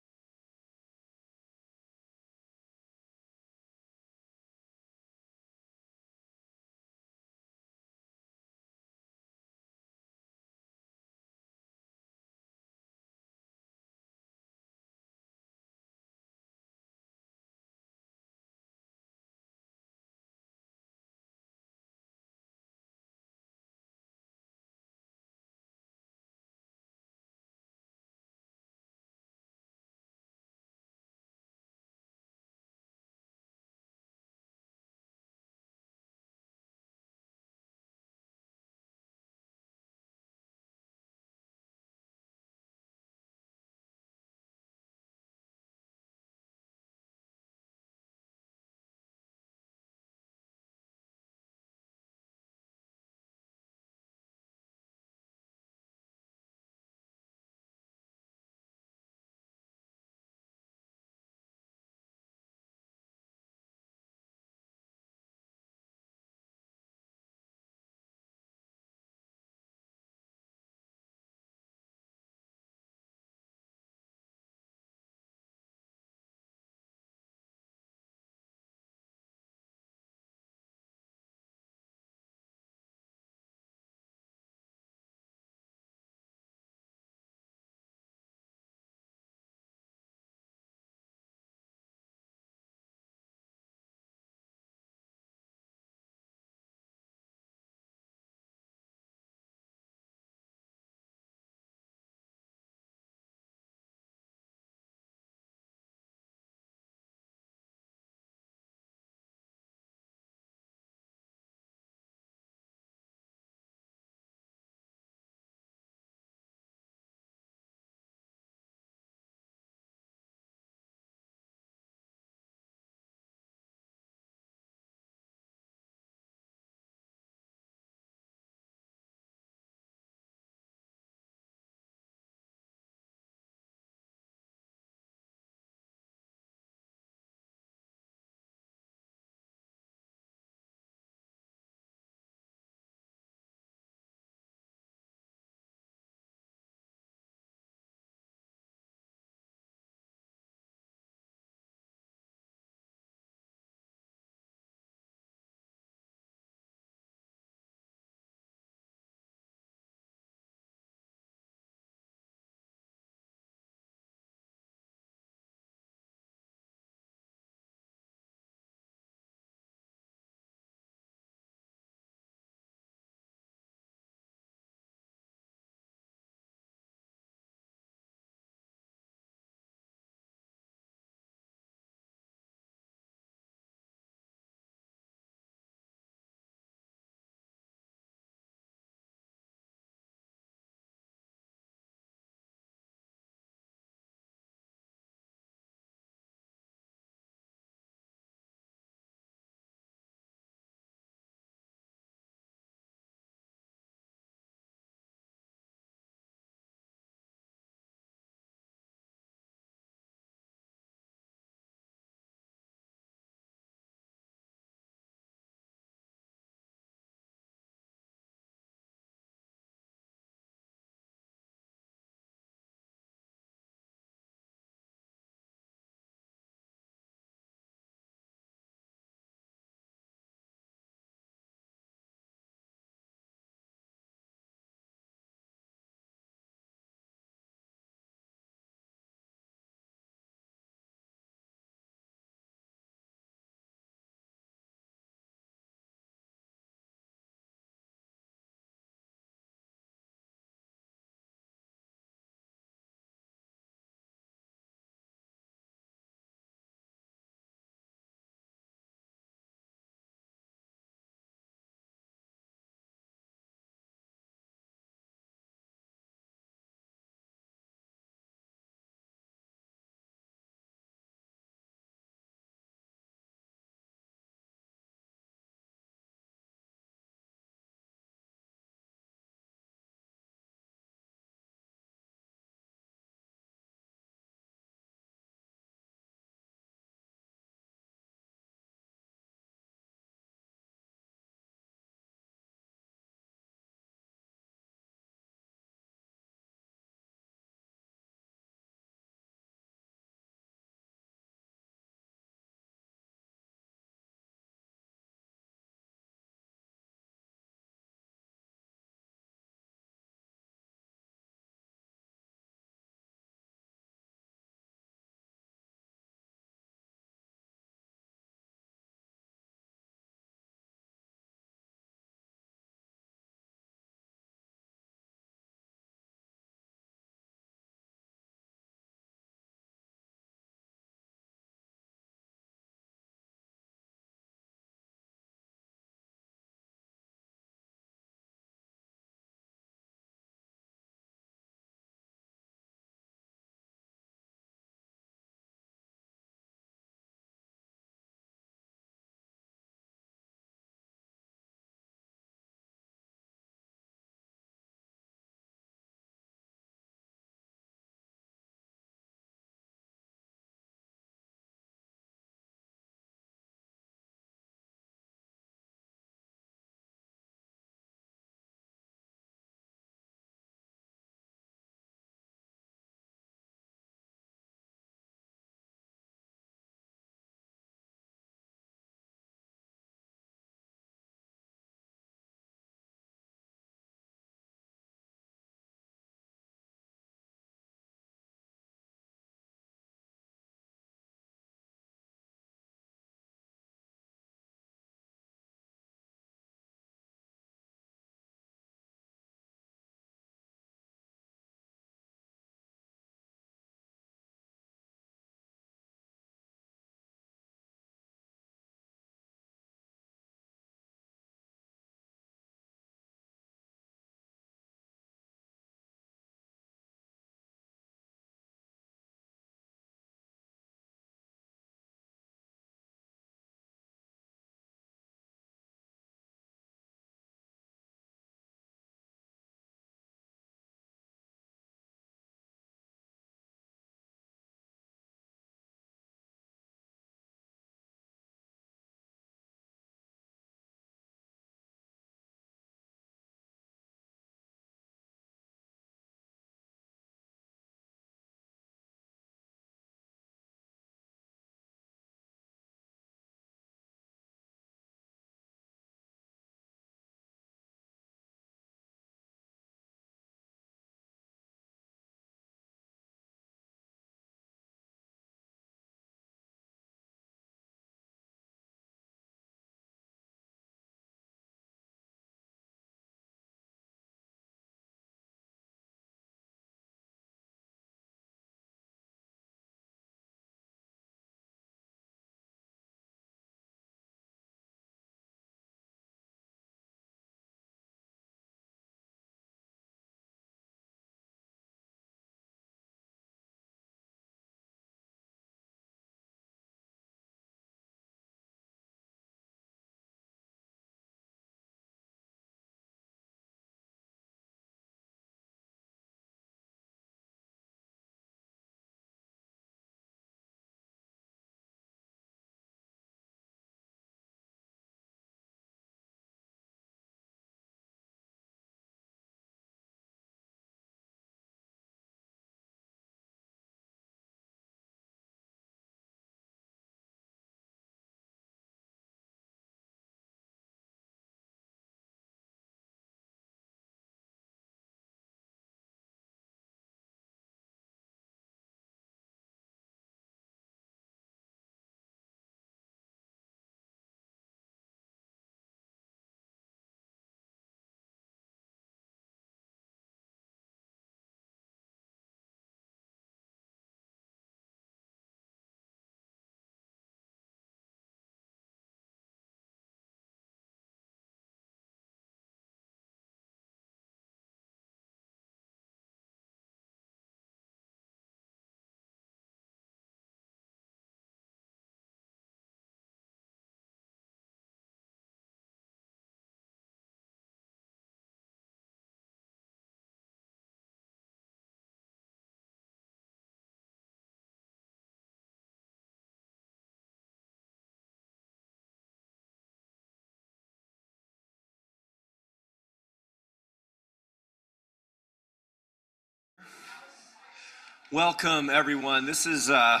Welcome, everyone. These are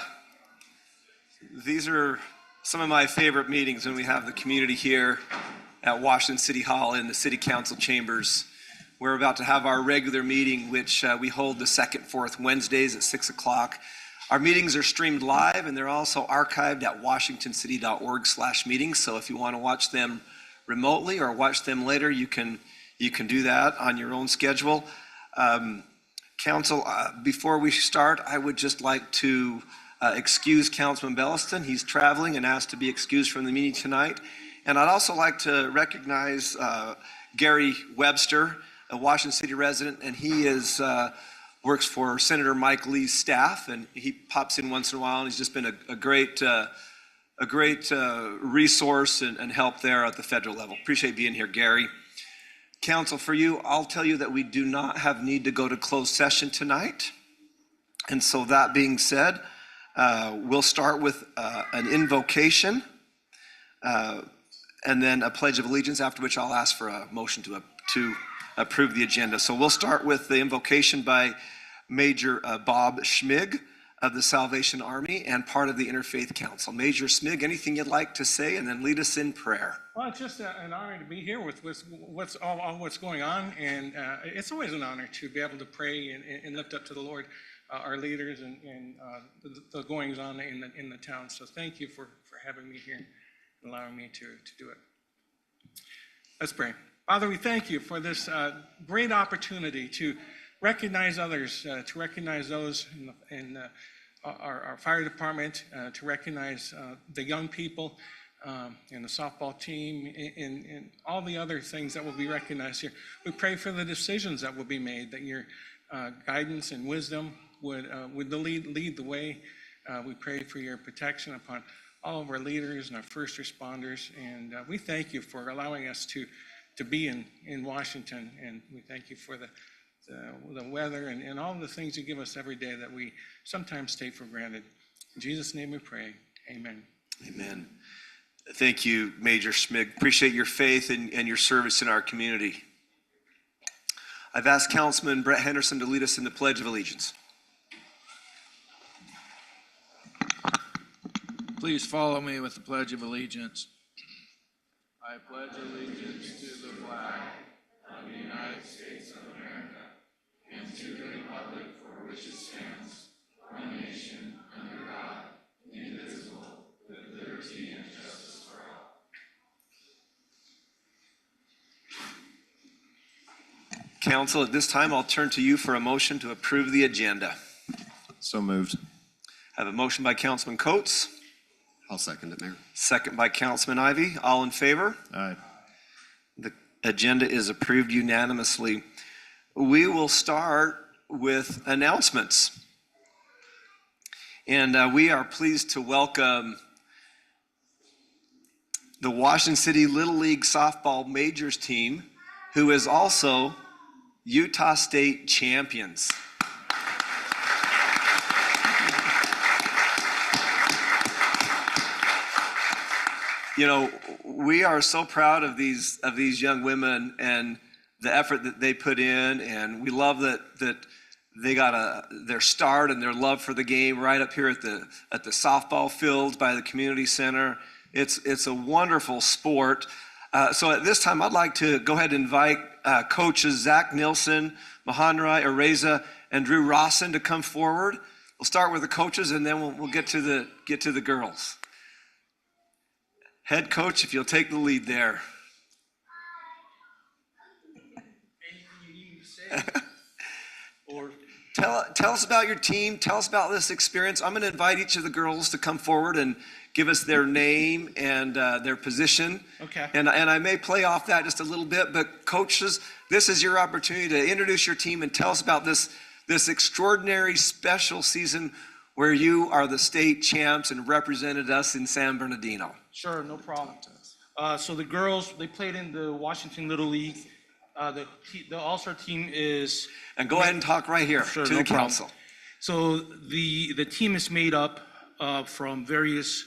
some of my favorite meetings when we have the community here at Washington City Hall in the City Council chambers. We're about to have our regular meeting, which we hold the second, fourth Wednesdays at 6 o'clock. Our meetings are streamed live, and they're also archived at washingtoncity.org/meetings. So if you want to watch them remotely or watch them later, you can do that on your own schedule. Council, before we start, I would just like to excuse Councilman Belliston. He's traveling and asked to be excused from the meeting tonight. And I'd also like to recognize Gary Webster, a Washington City resident, and he works for Senator Mike Lee's staff, and he pops in once in a while, and he's just been a great resource and help there at the federal level. Appreciate being here, Gary. Council, for you, I'll tell you that we do not have need to go to closed session tonight. And so that being said, we'll start with an invocation and then a pledge of allegiance, after which I'll ask for a motion to approve the agenda. So we'll start with the invocation by Major Bob Schmig of the Salvation Army and part of the Interfaith Council. Major Schmig, anything you'd like to say, and then lead us in prayer. Well, it's just an honor to be here with what's going on, and it's always an honor to be able to pray and lift up to the Lord our leaders and the goings on in the town. So thank you for having me here and allowing me to do it. Let's pray. Father, we thank you for this great opportunity to recognize others, to recognize those in our fire department, to recognize the young people and the softball team and all the other things that will be recognized here. We pray for the decisions that will be made, that your guidance and wisdom would lead the way. We pray for your protection upon all of our leaders and our first responders, and we thank you for allowing us to be in Washington, and we thank you for the weather and all the things you give us every day that we sometimes take for granted. In Jesus' name we pray, amen. Amen. Thank you, Major Schmig. Appreciate your faith and your service in our community. I've asked Councilman Brett Henderson to lead us in the Pledge of Allegiance. Please follow me with the Pledge of Allegiance. I pledge allegiance to the flag of the United States of America and to the republic for which it stands, one nation, under God, indivisible, with liberty and justice for all. Council, at this time, I'll turn to you for a motion to approve the agenda. So moved. I have a motion by Councilman Coates, I'll second it, Mayor. second by Councilman Ivy. All in favor? Aye. The agenda is approved unanimously. We will start with announcements. And we are pleased to welcome the Washington City Little League Softball Majors team, who is also Utah State champions. You know, we are so proud of these young women and the effort that they put in, and we love that they got their start and their love for the game right up here at the softball field by the community center. It's a wonderful sport. So at this time, I'd like to go ahead and invite coaches Zach Nilsson, Mahanrai Areza, and Drew Rawson to come forward. We'll start with the coaches, and then we'll get to the girls. Head coach, if you'll take the lead there. Anything you need to say? Or Tell us about your team. Tell us about this experience. I'm going to invite each of the girls to come forward and give us their name and their position. Okay. And I may play off that just a little bit, but coaches, this is your opportunity to introduce your team and tell us about this extraordinary special season where you are the state champs and represented us in San Bernardino. Sure, no problem. So the girls, they played in the Washington Little League. The All-Star team is... And go ahead and talk right here Sure, to no the problem. council. So the team is made up from various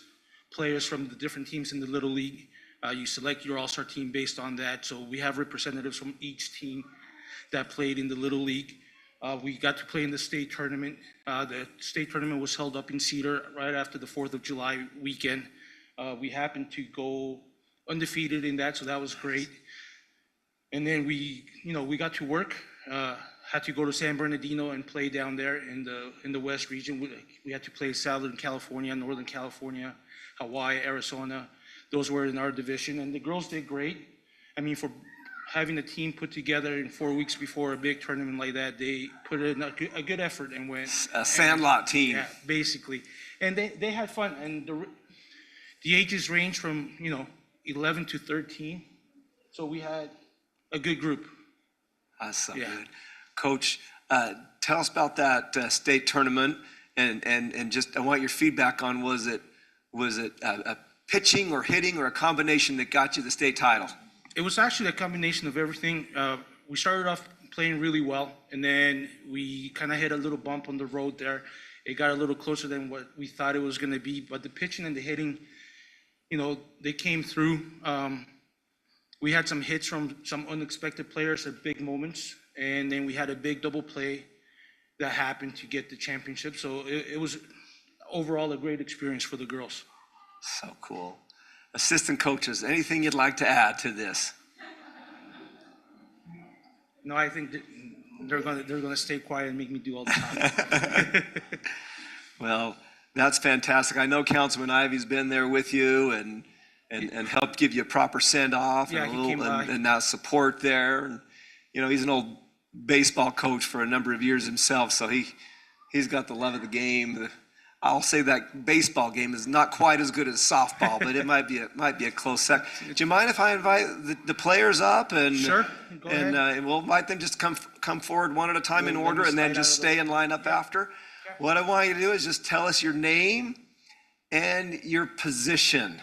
players from the different teams in the Little League. You select your All-Star team based on that. So we have representatives from each team that played in the Little League. We got to play in the state tournament. The state tournament was held up in Cedar right after the 4th of July weekend. We happened to go undefeated in that, so that was great. And then we got to work. Had to go to San Bernardino and play down there in the West region. We had to play Southern California, Northern California, Hawaii, Arizona. Those were in our division, and the girls did great. I mean, for having a team put together in 4 weeks before a big tournament like that, they put in a good effort and went. A Sandlot team. Yeah, basically. And they had fun, and the ages range from, 11 to 13. So we had a good group. That's so Yeah. good. Coach, tell us about that state tournament, and just I want your feedback on was it a pitching or hitting or a combination that got you the state title? It was actually a combination of everything. We started off playing really well, and then we kind of hit a little bump on the road there. It got a little closer than what we thought it was going to be, but the pitching and the hitting, they came through. We had some hits from some unexpected players at big moments, and then we had a big double play that happened to get the championship. So it was overall a great experience for the girls. So cool. Assistant coaches, anything you'd like to add to this? No, I think they're gonna stay quiet and make me do all the time. Well, that's fantastic. I know Councilman Ivy's been there with you and helped give you a proper send off Yeah, he came by. and that support there. And, he's an old baseball coach for a number of years himself, so he's got the love of the game. I'll say that baseball game is not quite as good as softball, but it might be a close second. Do you mind if I invite the players up and Sure, go ahead. and we'll invite them just come forward one at a time in Let order, me and then slide just out of stay in line up after. What I want you to do is just tell us your name and your position.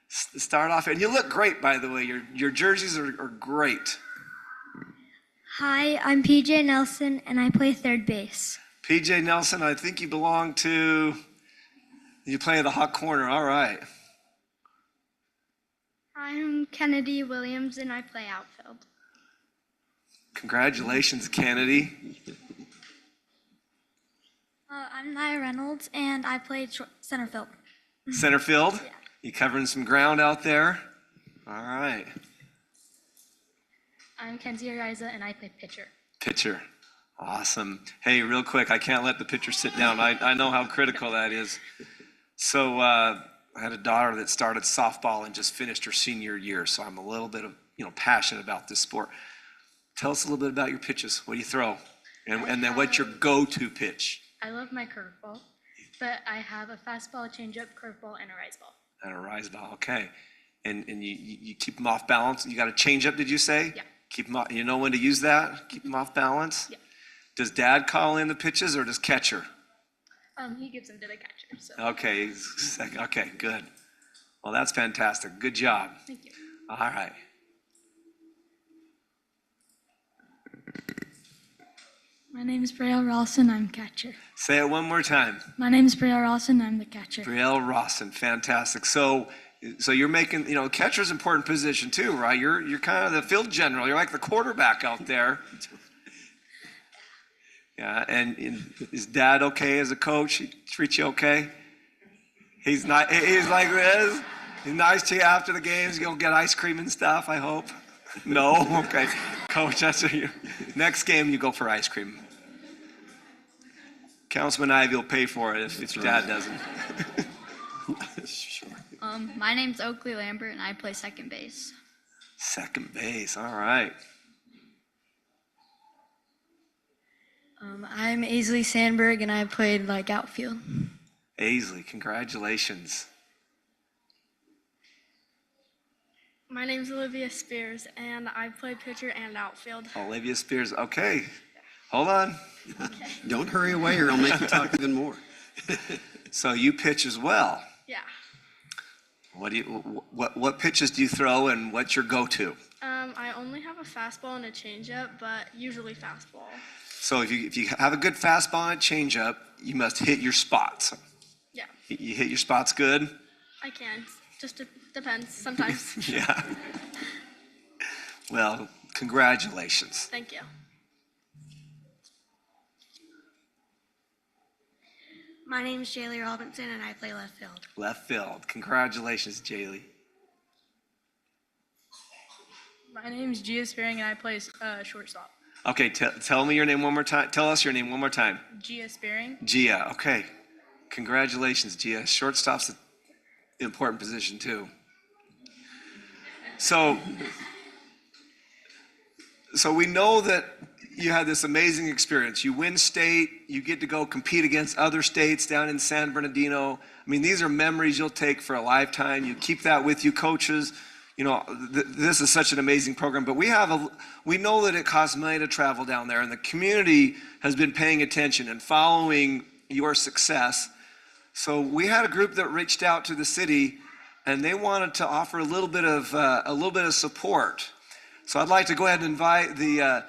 Start off, and you look great, by the way. Your jerseys are great. Hi, I'm PJ Nelson, and I play third base. PJ Nelson, I think you play the hot corner. All right. I'm Kennedy Williams, and I play outfield. Congratulations, Kennedy. I'm Nia Reynolds, and I play center field. Center field? Yeah. You covering some ground out there? All right. I'm Kenzie Ariza, and I play pitcher. Pitcher. Awesome. Hey, real quick, I can't let the pitcher sit down. I know how critical that is. So I had a daughter that started softball and just finished her senior year, so I'm a little bit of passionate about this sport. Tell us a little bit about your pitches. What do you throw? And then what's your go-to pitch? I love my curveball, but I have a fastball, a changeup, curveball, and a rise ball. And a rise ball, okay. And you keep them off balance. You got a changeup, did you say? Yeah. Keep them off, you know when to use that? Keep them off balance? Yeah. Does dad call in the pitches or does catcher? He gives them to the catcher, so. Okay, okay, good. Well, that's fantastic. Good job. Thank you. All right. My name is Brielle Rawson, I'm catcher. Say it one more time. My name is Brielle Rawson, I'm the catcher. Brielle Rawson, fantastic. So you're making, catcher's an important position too, right? You're kind of the field general. You're like the quarterback out there. Yeah, and is dad okay as a coach? He treats you okay? He's not. He's like this. He's nice to you after the games. You'll get ice cream and stuff, I hope. No? Okay. Coach, that's what you. Next game, you go for ice cream. Councilman Ivy will pay for it if your dad doesn't. Sure. My name's Oakley Lambert, and I play second base. Second base, all right. I'm Aisley Sandberg, and I played outfield. Aisley, congratulations. My name's Olivia Spears, and I play pitcher and outfield. Olivia Spears, okay. Hold on. Don't hurry away or I'll make you talk even more. So you pitch as well. Yeah. What pitches do you throw and what's your go-to? I only have a fastball and a changeup, but usually fastball. So if you have a good fastball and a changeup, you must hit your spots. Yeah, You hit your spots good? I can. Just depends sometimes. Yeah. Well, congratulations. Thank you. My name is Jaylee Robinson, and I play left field. Left field. Congratulations, Jaylee. My name is Gia Spearing, and I play shortstop. Okay, tell me your name one more time. Tell us your name one more time. Gia Spearing. Gia. Okay. Congratulations, Gia. Shortstop's an important position too. So we know that you had this amazing experience. You win state, you get to go compete against other states down in San Bernardino. I mean, these are memories you'll take for a lifetime. You keep that with you, coaches. You know, this is such an amazing program, but we know that it costs money to travel down there, and the community has been paying attention and following your success. So we had a group that reached out to the city, and they wanted to offer a little bit of support. So I'd like to go ahead and invite the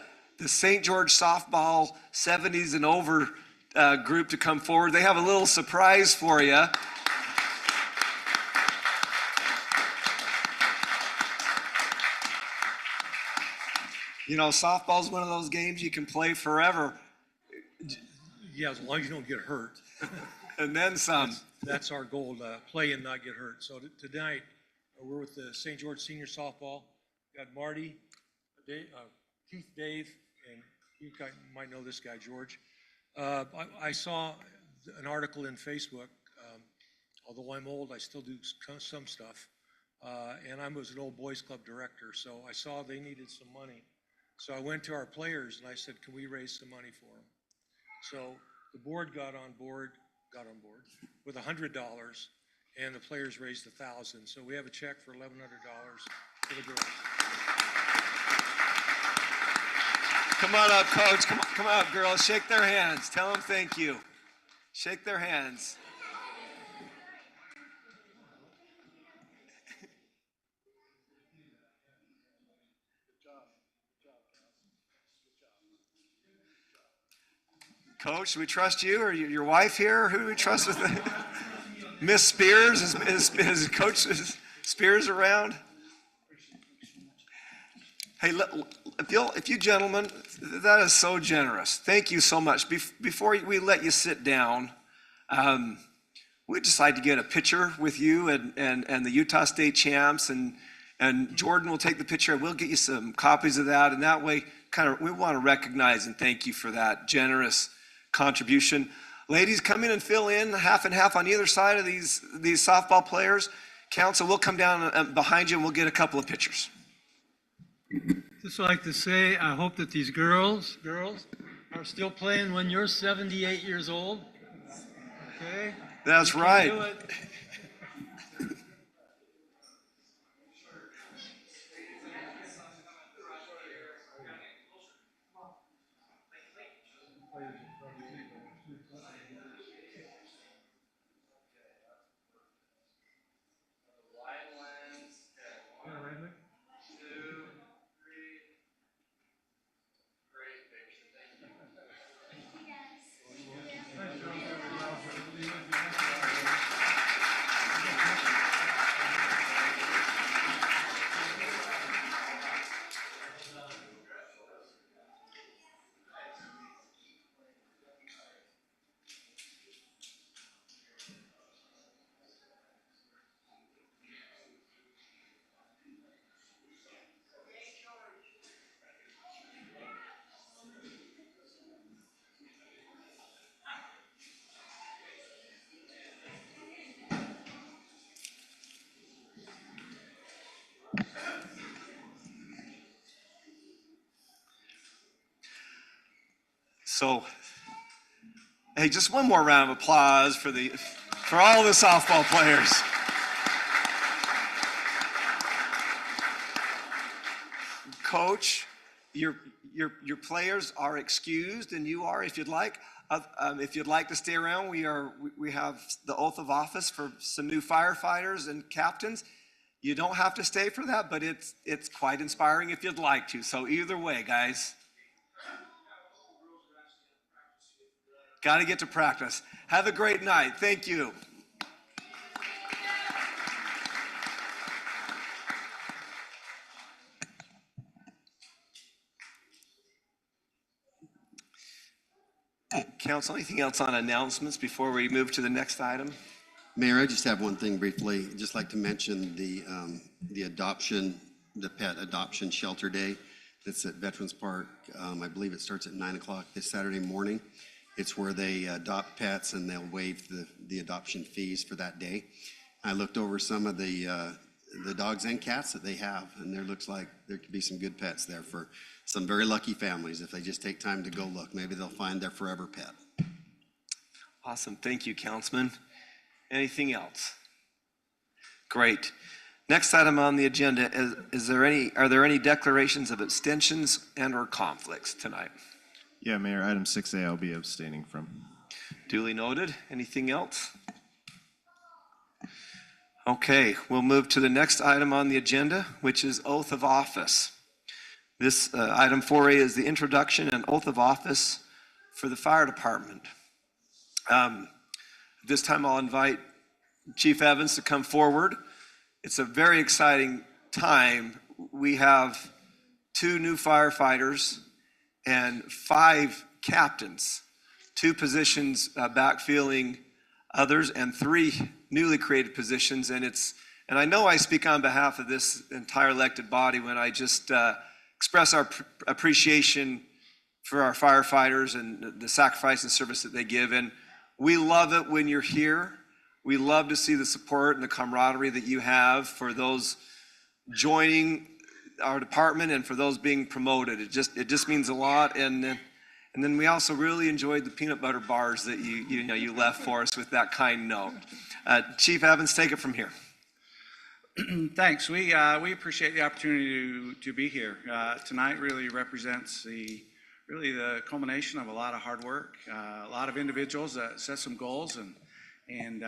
St. George softball 70s and over group to come forward. They have a little surprise for you. You know, softball's one of those games you can play forever. Yeah, as long as you don't get hurt. And then some. That's our goal, to play and not get hurt. So tonight, we're with the St. George Senior Softball. Got Marty, Keith, Dave, and you might know this guy, George. I saw an article in Facebook. Although I'm old, I still do some stuff. And I was an old boys club director, so I saw they needed some money. So I went to our players and I said, can we raise some money for them? So the board got on board with $100, and the players raised $1,000. So we have a check for $1,100 for the girls. Come on up, coach. Come on up, girls. Shake their hands. Tell them thank you. Shake their hands. Coach, do we trust you or your wife here? Who do we trust with it? Miss Spears? Is Coach Spears around? Hey, if you gentlemen, that is so generous. Thank you so much. Before we let you sit down, we'd just like to get a picture with you and the Utah State champs, and Jordan will take the picture. We'll get you some copies of that, and that way, we want to recognize and thank you for that generous contribution. Ladies, come in and fill in half and half on either side of these softball players. Council, we'll come down behind you and we'll get a couple of pictures. Just like to say, I hope that these girls are still playing when you're 78 years old. Okay? That's right. So, hey, just one more round of applause for all the softball players. Coach, your players are excused, and you are, if you'd like. If you'd like to stay around, we have the oath of office for some new firefighters and captains. You don't have to stay for that, but it's quite inspiring if you'd like to. So either way, guys. Got to get to practice. Have a great night. Thank you. Council, anything else on announcements before we move to the next item? Mayor, I just have one thing briefly. I'd just like to mention the pet adoption shelter day that's at Veterans Park. I believe it starts at 9 o'clock this Saturday morning. It's where they adopt pets and they'll waive the adoption fees for that day. I looked over some of the dogs and cats that they have, and there looks like there could be some good pets there for some very lucky families if they just take time to go look. Maybe they'll find their forever pet. Awesome. Thank you, Councilman. Anything else? Great. Next item on the agenda are there any declarations of abstentions and or conflicts tonight? Yeah, Mayor, item 6A I'll be abstaining from. Duly noted. Anything else? Okay, we'll move to the next item on the agenda, which is oath of office. This item 4A is the introduction and oath of office for the fire department. This time I'll invite Chief Evans to come forward. It's a very exciting time. We have 2 new firefighters and 5 captains, 2 positions backfilling others, and 3 newly created positions. And I know I speak on behalf of this entire elected body when I just express our appreciation for our firefighters and the sacrifice and service that they give. And we love it when you're here. We love to see the support and the camaraderie that you have for those joining our department and for those being promoted. It just means a lot. And then we also really enjoyed the peanut butter bars that you left for us with that kind note. Chief Evans, take it from here. Thanks. We appreciate the opportunity to be here. Tonight really represents the culmination of a lot of hard work, a lot of individuals that set some goals, and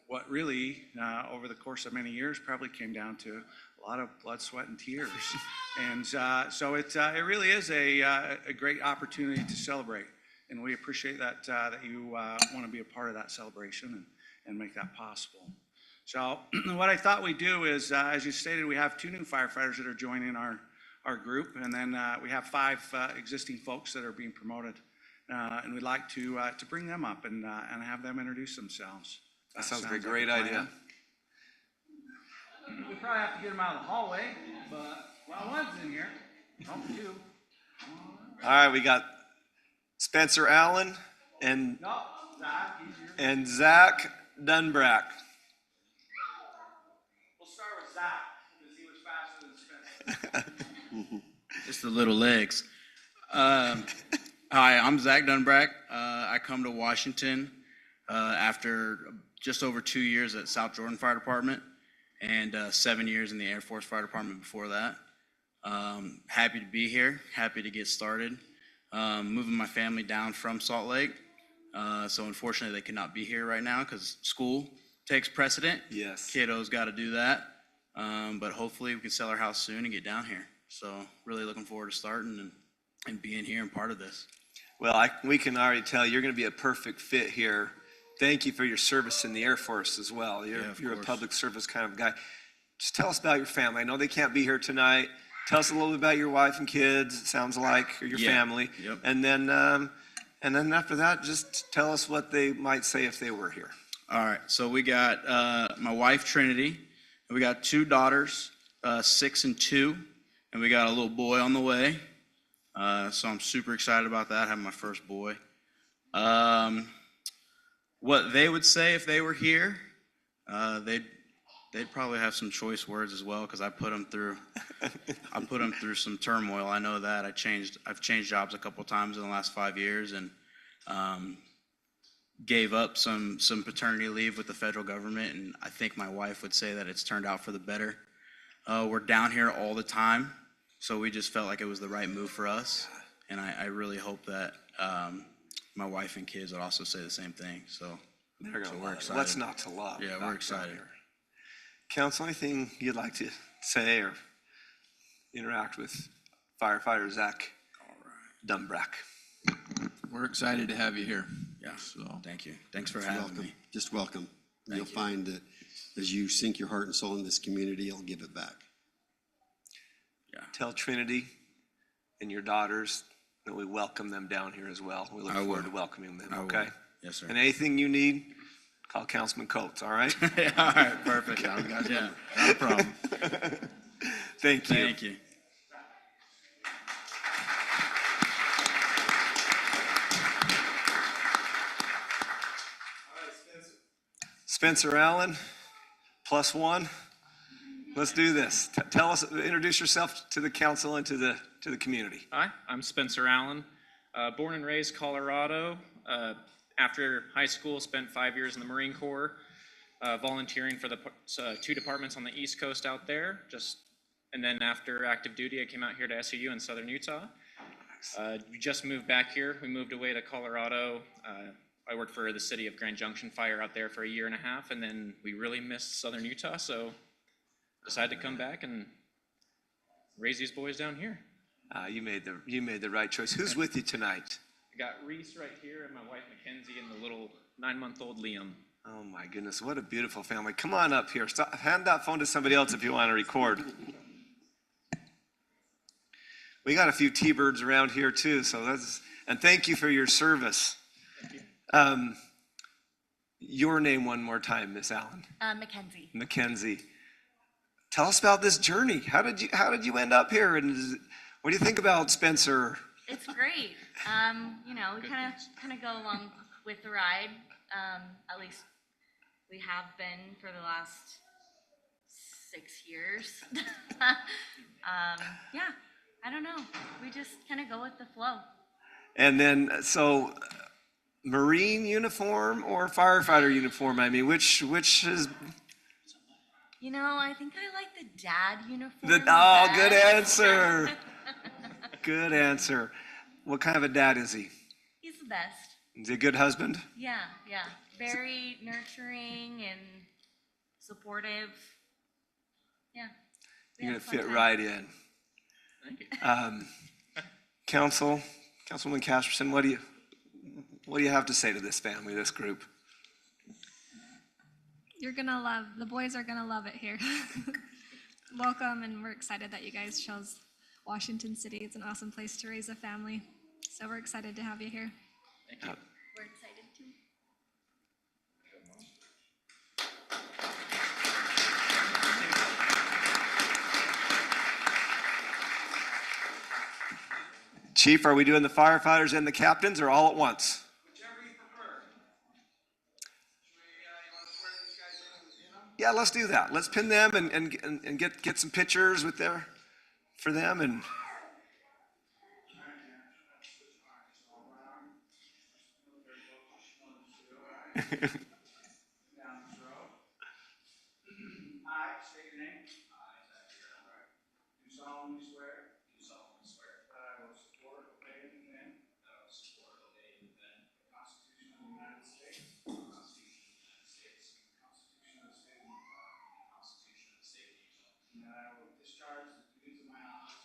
what really over the course of many years probably came down to a lot of blood, sweat, and tears. And so it really is a great opportunity to celebrate, and we appreciate that you want to be a part of that celebration and make that possible. So what I thought we'd do is, as you stated, we have 2 new firefighters that are joining our group, and then we have 5 existing folks that are being promoted, and we'd like to bring them up and have them introduce themselves. That sounds like a great idea. We probably have to get them out of the hallway, but one's in here. Oh, 2. All right, we got Spencer Allen and Zach Dunbrack. We'll start with Zach because he was faster than Spencer. Just the little legs. Hi, I'm Zach Dunbrack. I come to Washington after just over 2 years at South Jordan Fire Department and 7 years in the Air Force Fire Department before that. Happy to be here, happy to get started. Moving my family down from Salt Lake. So unfortunately they cannot be here right now because school takes precedent. Yes. Kiddos got to do that. But hopefully we can sell our house soon and get down here. So really looking forward to starting and being here and part of this. Well, we can already tell you're going to be a perfect fit here. Thank you for your service in the Air Force as well. You're a public service kind of guy. Just tell us about your family. I know they can't be here tonight. Tell us a little bit about your wife and kids, it sounds like, or your family. Yep. And then after that, just tell us what they might say if they were here. All right, so we got my wife, Trinity, and we got 2 daughters, 6 and 2, and we got a little boy on the way. So I'm super excited about that, having my first boy. What they would say if they were here, they'd probably have some choice words as well because I put them through some turmoil. I know that I've changed jobs a couple times in the last 5 years and gave up some paternity leave with the federal government, and I think my wife would say that it's turned out for the better. We're down here all the time, so we just felt like it was the right move for us, and I really hope that my wife and kids would also say the same thing. So we're excited. What's not to love? Yeah, we're excited. Council, anything you'd like to say or interact with firefighter Zach Dunbrack? We're excited to have you here. Yeah, so thank you. Thanks for having me. Just welcome. You'll find that as you sink your heart and soul in this community, you'll give it back. Yeah. Tell Trinity and your daughters that we welcome them down here as well. We look I will. forward to welcoming them, I will. okay? Yes, sir. And anything you need, call Councilman Coates, all right? All right, perfect. Okay. Yeah, not a problem. Thank you. Thank you. Spencer Allen, +1. Let's do this. Tell us, introduce yourself to the council and to the community. Hi, I'm Spencer Allen, born and raised Colorado. After high school, spent 5 years in the Marine Corps, volunteering for the 2 departments on the East Coast out there. And then after active duty, I came out here to SUU in Southern Utah. We just moved back here. We moved away to Colorado. I worked for the city of Grand Junction Fire out there for 1.5 years, and then we really missed Southern Utah, so decided to come back and raise these boys down here. You made the right choice. Who's with you tonight? I got Reese right here, and my wife Mackenzie, and the little 9-month-old Liam. Oh my goodness, what a beautiful family. Come on up here. Hand that phone to somebody else if you want to record. We got a few T-birds around here too, and thank you for your service. Your name one more time, Miss Allen. Mackenzie. Mackenzie. Tell us about this journey. How did you end up here? And what do you think about Spencer? It's great. We kind of go along with the ride. At least we have been for the last 6 years. Yeah, I don't know. We just kind of go with the flow. And then, so Marine uniform or firefighter uniform? I mean, which is? I think I like the dad uniform. Good answer. Good answer. What kind of a dad is he? He's the best. Is he a good husband? Yeah. Very nurturing and supportive. Yeah. You're gonna fit right in. Thank you. Councilwoman Casperson, what do you have to say to this family, this group? The boys are gonna love it here. Welcome, and we're excited that you guys chose Washington City. It's an awesome place to raise a family. So we're excited to have you here. Thank you. We're excited too. Chief, are we doing the firefighters and the captains or all at once? Whichever you prefer. You want to swear these guys in? Yeah, let's do that. Let's pin them and get some pictures for them and. I state your name. Do solemnly swear. That I will support, obey, and defend. The Constitution of the United States. The Constitution of the State of Utah. And that I will discharge the duties of my office.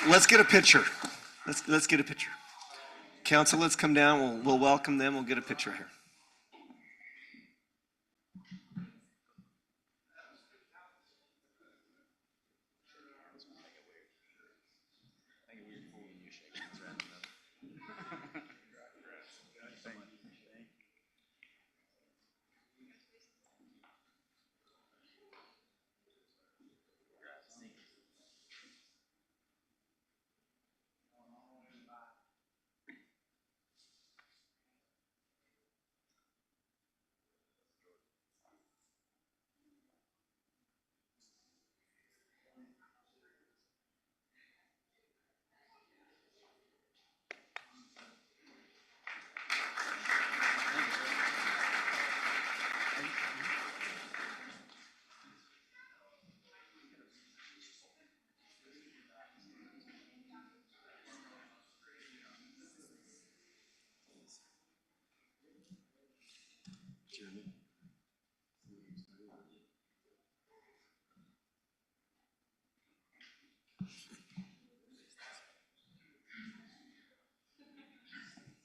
Let's get a picture. Let's get a picture. Council, let's come down. We'll welcome them. We'll get a picture here.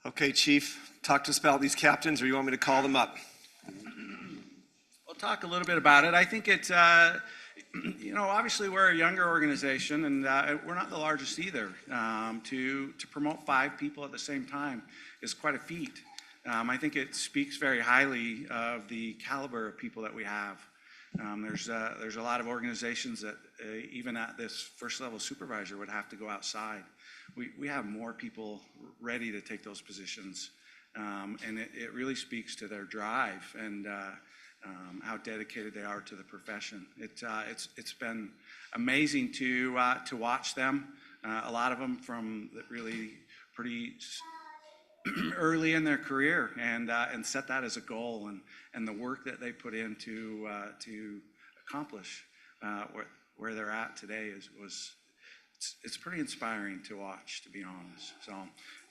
Okay, Chief, talk to us about these captains, or you want me to call them up? We'll talk a little bit about it. I think it's, obviously we're a younger organization and we're not the largest either. To promote 5 people at the same time is quite a feat. I think it speaks very highly of the caliber of people that we have. There's a lot of organizations that even at this first level supervisor would have to go outside. We have more people ready to take those positions. And it really speaks to their drive and how dedicated they are to the profession. It's been amazing to watch them. A lot of them from really pretty early in their career and set that as a goal, and the work that they put in to accomplish where they're at today it's pretty inspiring to watch, to be honest. So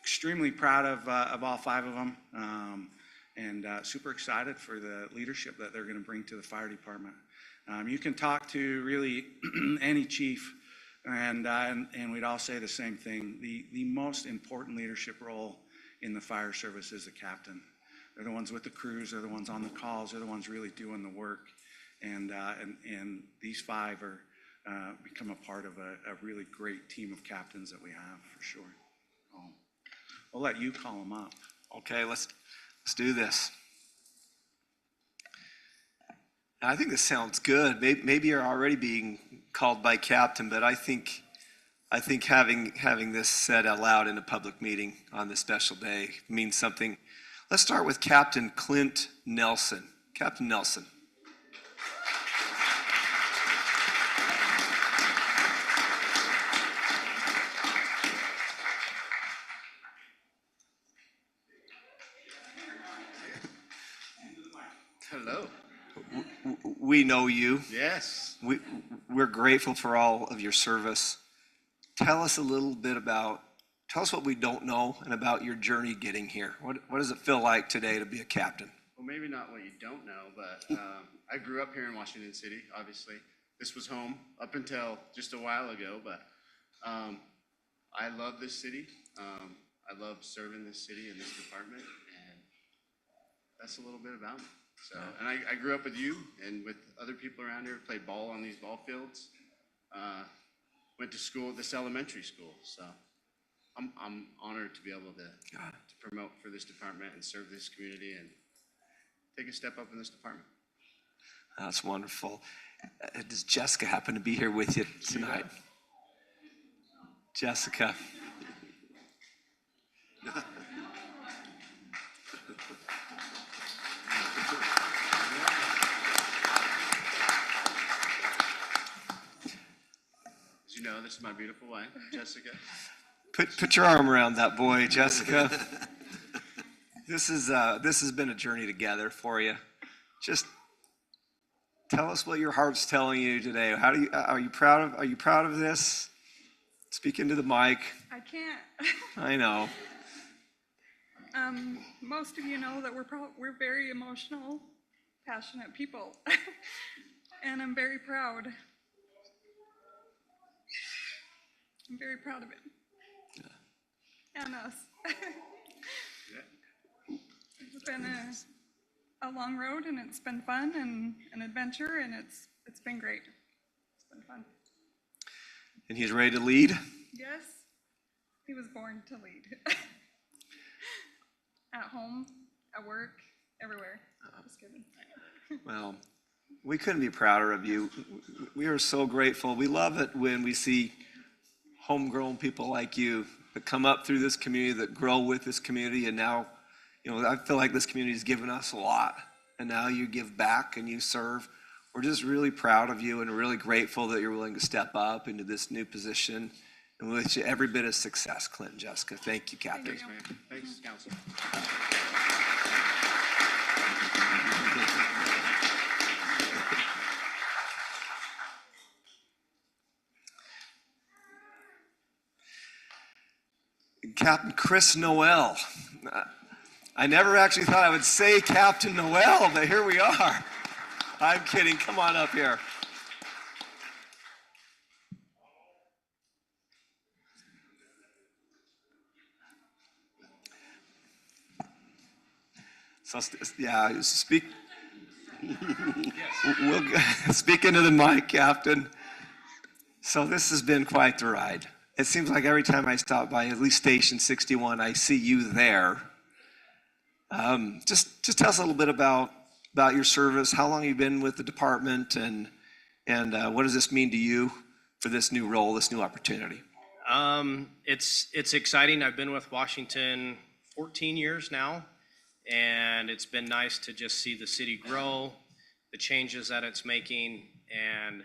extremely proud of all 5 of them, and super excited for the leadership that they're going to bring to the fire department. You can talk to really any chief, and we'd all say the same thing. The most important leadership role in the fire service is the captain. They're the ones with the crews, they're the ones on the calls, they're the ones really doing the work. And these 5 are become a part of a really great team of captains that we have, for sure. I'll let you call them up. Okay, let's do this. I think this sounds good. Maybe you're already being called by captain, but I think having this said out loud in a public meeting on this special day means something. Let's start with Captain Clint Nelson. Captain Nelson. Hello. We know you. Yes. We're grateful for all of your service. Tell us what we don't know and about your journey getting here. What does it feel like today to be a captain? Well, maybe not what you don't know, but I grew up here in Washington City, obviously. This was home up until just a while ago, but I love this city. I love serving this city and this department, and that's a little bit about me. So, and I grew up with you and with other people around here, played ball on these ball fields. Went to school at this elementary school, so I'm honored to be able to promote for this department and serve this community and take a step up in this department. That's wonderful. Does Jessica happen to be here with you tonight? Jessica. As you know, this is my beautiful wife, Jessica. Put your arm around that boy, Jessica. This has been a journey together for you. Just tell us what your heart's telling you today. Are you proud of this? Speak into the mic. I can't. I know. Most of you know that we're very emotional, passionate people, and I'm very proud. I'm very proud of it. And us. It's been a long road, and it's been fun and an adventure, and it's been great. It's been fun. And he's ready to lead? Yes, he was born to lead. At home, at work, everywhere. Just kidding. Well, we couldn't be prouder of you. We are so grateful. We love it when we see homegrown people like you that come up through this community, that grow with this community, and now, I feel like this community has given us a lot, and now you give back and you serve. We're just really proud of you and really grateful that you're willing to step up into this new position, and we wish you every bit of success, Clint and Jessica. Thank you, Captain. Thanks, man. Thanks, Council. Captain Chris Noel. I never actually thought I would say Captain Noel, but here we are. I'm kidding. Come on up here. So, yeah, speak. We'll speak into the mic, Captain. So this has been quite the ride. It seems like every time I stop by, at least Station 61, I see you there. Just tell us a little bit about your service, how long you've been with the department, and what does this mean to you for this new role, this new opportunity? It's exciting. I've been with Washington 14 years now, and it's been nice to just see the city grow, the changes that it's making, and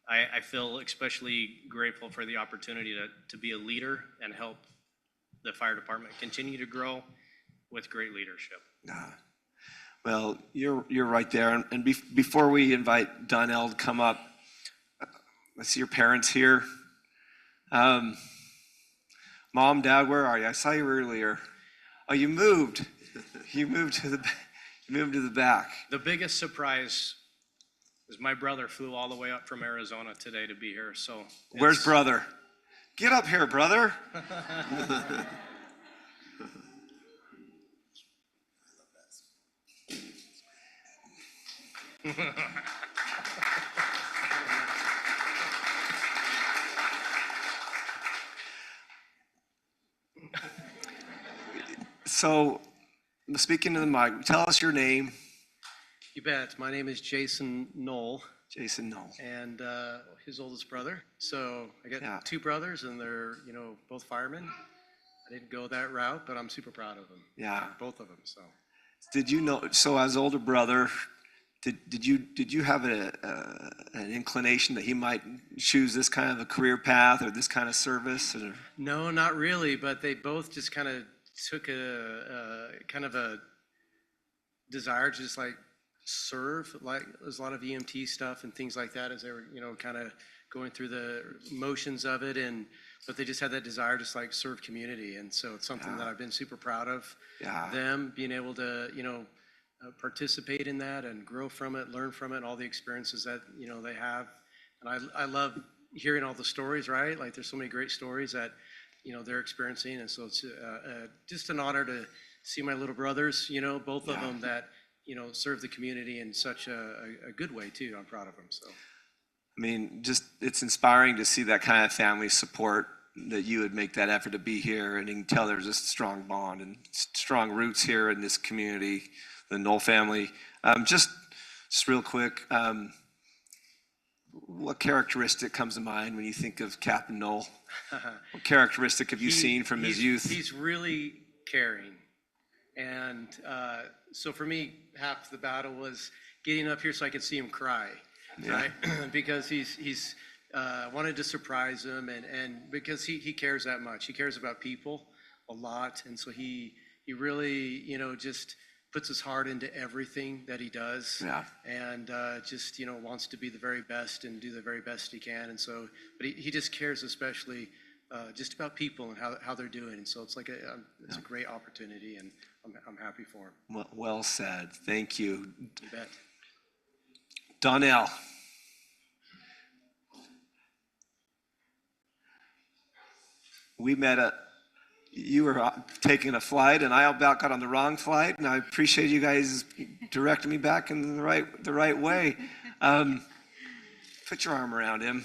I feel especially grateful for the opportunity to be a leader and help the fire department continue to grow with great leadership. Well, you're right there. And before we invite Donnell to come up, I see your parents here. Mom, Dad, where are you? I saw you earlier. Oh, you moved. You moved to the back. The biggest surprise is my brother flew all the way up from Arizona today to be here. So where's brother? Get up here, brother. So, speaking to the mic, tell us your name. You bet. My name is Jason Knoll. Jason Knoll. And his oldest brother. So I got two brothers, and they're both firemen. I didn't go that route, but I'm super proud of them. Yeah. Both of them. So. Did you know? So as older brother, did you have an inclination that he might choose this kind of a career path or this kind of service? Or? No, not really. But they both just kind of took a kind of a desire to just like serve. Like there's a lot of EMT stuff and things like that as they were kind of going through the motions of it, but they just had that desire to just like serve community, and so it's something that I've been super proud of. Them being able to participate in that and grow from it, learn from it, all the experiences that they have, and I love hearing all the stories. Right, like there's so many great stories that they're experiencing, and so it's just an honor to see my little brothers, both of them that serve the community in such a good way too. I'm proud of them. So. I mean, just it's inspiring to see that kind of family support, that you would make that effort to be here, and you can tell there's a strong bond and strong roots here in this community, the Knoll family. Just real quick, what characteristic comes to mind when you think of Captain Knoll? What characteristic have you seen from his youth? He's really caring, and so for me, half the battle was getting up here so I could see him cry. Right? Because he's wanted to surprise him, and because he cares that much. He cares about people a lot, and so he really just puts his heart into everything that he does. And just wants to be the very best and do the very best he can. And so, but he just cares especially just about people and how they're doing. And so it's like it's a great opportunity, and I'm happy for him. Well said. Thank you. You bet. Donnell. We met you were taking a flight, and I about got on the wrong flight, and I appreciate you guys directing me back in the right way. Put your arm around him.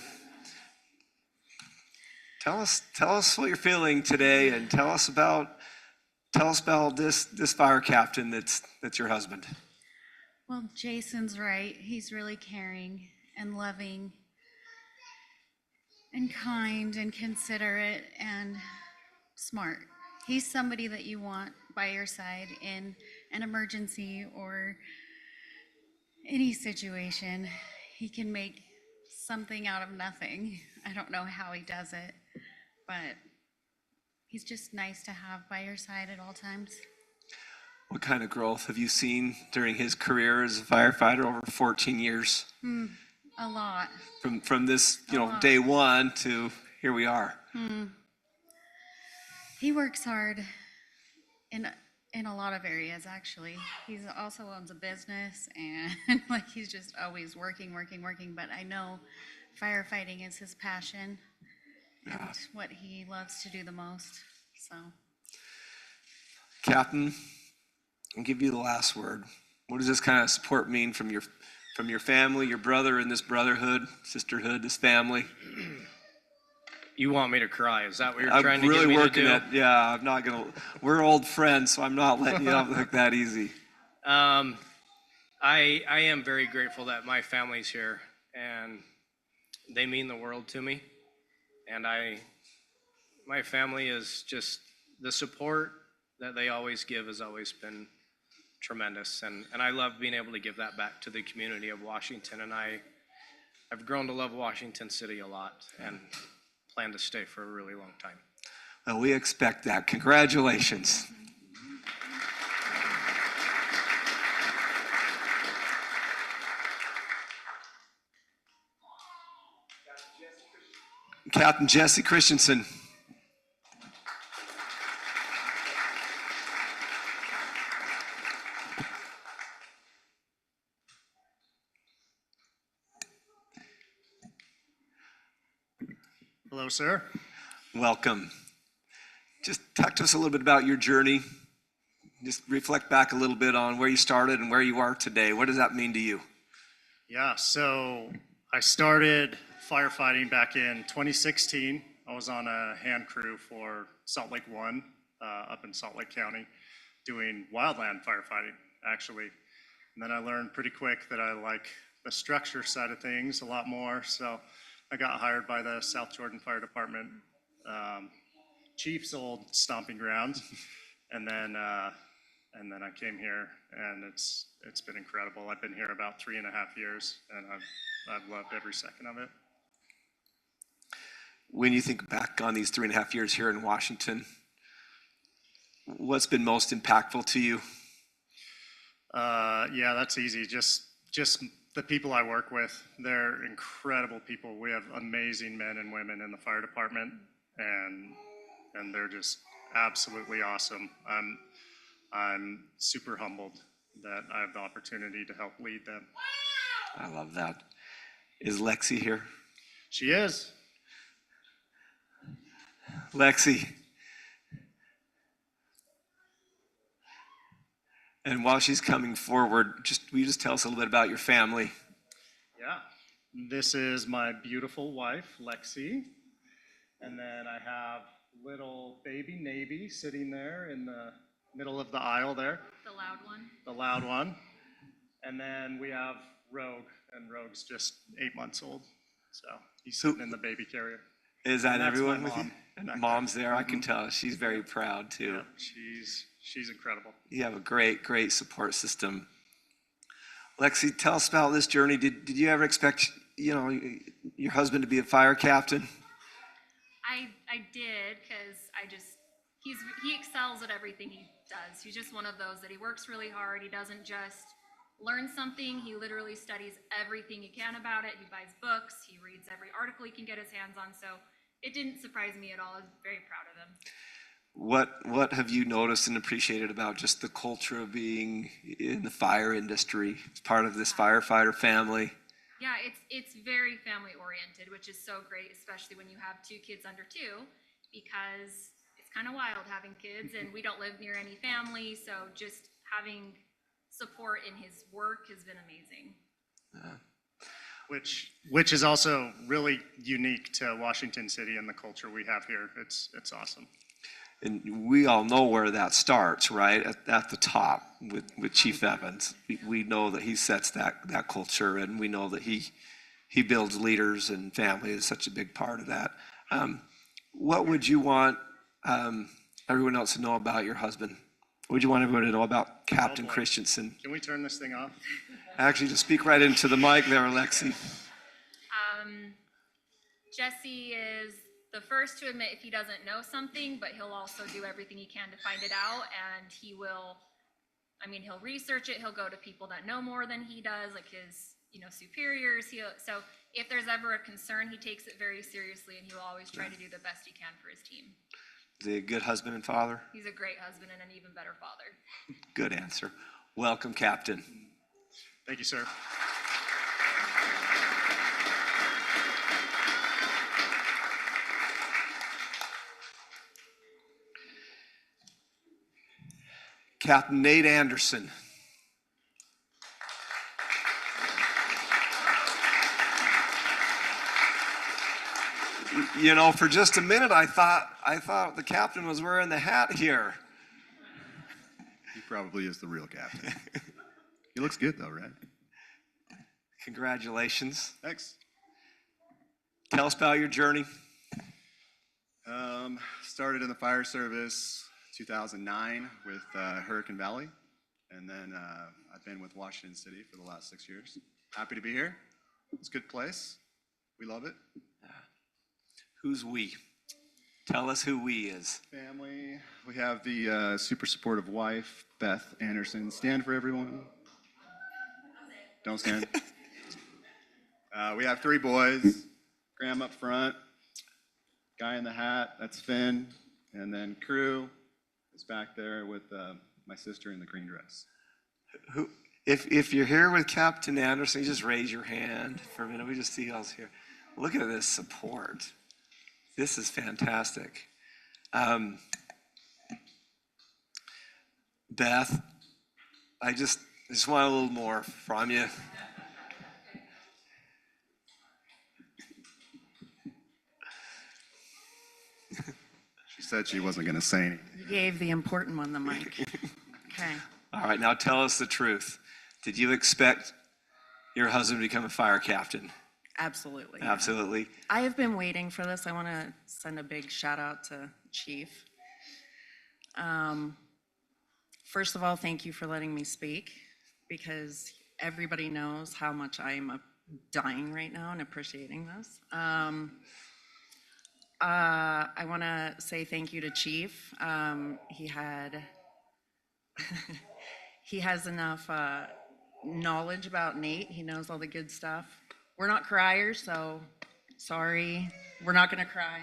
Tell us what you're feeling today, and tell us about this fire captain that's your husband. Well, Jason's right. He's really caring and loving and kind and considerate and smart. He's somebody that you want by your side in an emergency or any situation. He can make something out of nothing. I don't know how he does it, but he's just nice to have by your side at all times. What kind of growth have you seen during his career as a firefighter over 14 years? A lot. From this, day one to here we are. He works hard in a lot of areas, actually. He also owns a business, and like he's just always working. But I know firefighting is his passion and what he loves to do the most. So, Captain, I'll give you the last word. What does this kind of support mean from your family, your brother in this brotherhood, sisterhood, this family? You want me to cry? Is that what you're I'm trying to really get me to working do? yeah, I'm not gonna, we're old friends, so I'm not letting you off like that easy. I am very grateful that my family's here, and they mean the world to me. And my family is just, the support that they always give has always been tremendous. And I love being able to give that back to the community of Washington. And I've grown to love Washington City a lot and plan to stay for a really long time. Well, we expect that. Congratulations. Captain Jesse Christensen. Hello, sir. Welcome. Just talk to us a little bit about your journey. Just reflect back a little bit on where you started and where you are today. What does that mean to you? Yeah, so I started firefighting back in 2016. I was on a hand crew for Salt Lake One up in Salt Lake County doing wildland firefighting, actually. And then I learned pretty quick that I like the structure side of things a lot more. So I got hired by the South Jordan Fire Department, Chief's old stomping ground. And then I came here, and it's been incredible. I've been here about 3.5 years, and I've loved every second of it. When you think back on these 3.5 years here in Washington, what's been most impactful to you? Yeah, that's easy. Just the people I work with, they're incredible people. We have amazing men and women in the fire department, and they're just absolutely awesome. I'm super humbled that I have the opportunity to help lead them. I love that. Is Lexi here? She is. Lexi. And while she's coming forward, will you just tell us a little bit about your family? Yeah. This is my beautiful wife, Lexi. And then I have little baby Navy sitting there in the middle of the aisle there. The loud one. The loud one. And then we have Rogue, and Rogue's just 8 months old. So he's sitting in the baby carrier. Is that And that's everyone my with you? mom. And Mom's there. I can tell. She's very proud too. Yeah, she's incredible. You have a great support system. Lexi, tell us about this journey. Did you ever expect, your husband to be a fire captain? I did, because he excels at everything he does. He's just one of those that he works really hard. He doesn't just learn something. He literally studies everything he can about it. He buys books. He reads every article he can get his hands on. So it didn't surprise me at all. I was very proud of him. What have you noticed and appreciated about just the culture of being in the fire industry as part of this firefighter family? Yeah, it's very family oriented, which is so great, especially when you have 2 kids under 2, because it's kind of wild having kids, and we don't live near any family, so just having support in his work has been amazing. Which is also really unique to Washington City and the culture we have here. It's awesome. And we all know where that starts, right? At the top with Chief Evans. We know that he sets that culture, and we know that he builds leaders, and family is such a big part of that. What would you want everyone else to know about your husband? What would you want everyone to know about Captain Christensen? Can we turn this thing off? Actually, just speak right into the mic there, Alexi. Jesse is the first to admit if he doesn't know something, but he'll also do everything he can to find it out, and he'll research it. He'll go to people that know more than he does, like his, superiors. So if there's ever a concern, he takes it very seriously, and he will always try to do the best he can for his team. Is he a good husband and father? He's a great husband and an even better father. Good answer. Welcome, Captain. Thank you, sir. Captain Nate Anderson. You know, for just a minute, I thought the captain was wearing the hat here. He probably is the real captain. He looks good though, right? Congratulations. Thanks. Tell us about your journey. Started in the fire service 2009 with Hurricane Valley, and then I've been with Washington City for the last 6 years. Happy to be here. It's a good place. We love it. Who's we? Tell us who we is. Family. We have the super supportive wife, Beth Anderson. Stand for everyone. Don't stand. We have 3 boys. Graham up front. Guy in the hat, that's Finn. And then crew is back there with my sister in the green dress. Who? If you're here with Captain Anderson, you just raise your hand for a minute. We just see you all here. Look at this support. This is fantastic. Beth, I just want a little more from you. She said she wasn't going to say anything. You gave the important one the mic. Okay. All right, now tell us the truth. Did you expect your husband to become a fire captain? Absolutely. Absolutely. I have been waiting for this. I want to send a big shout out to Chief. First of all, thank you for letting me speak, because everybody knows how much I'm dying right now and appreciating this. I want to say thank you to Chief. He has enough knowledge about Nate. He knows all the good stuff. We're not criers, so sorry. We're not going to cry.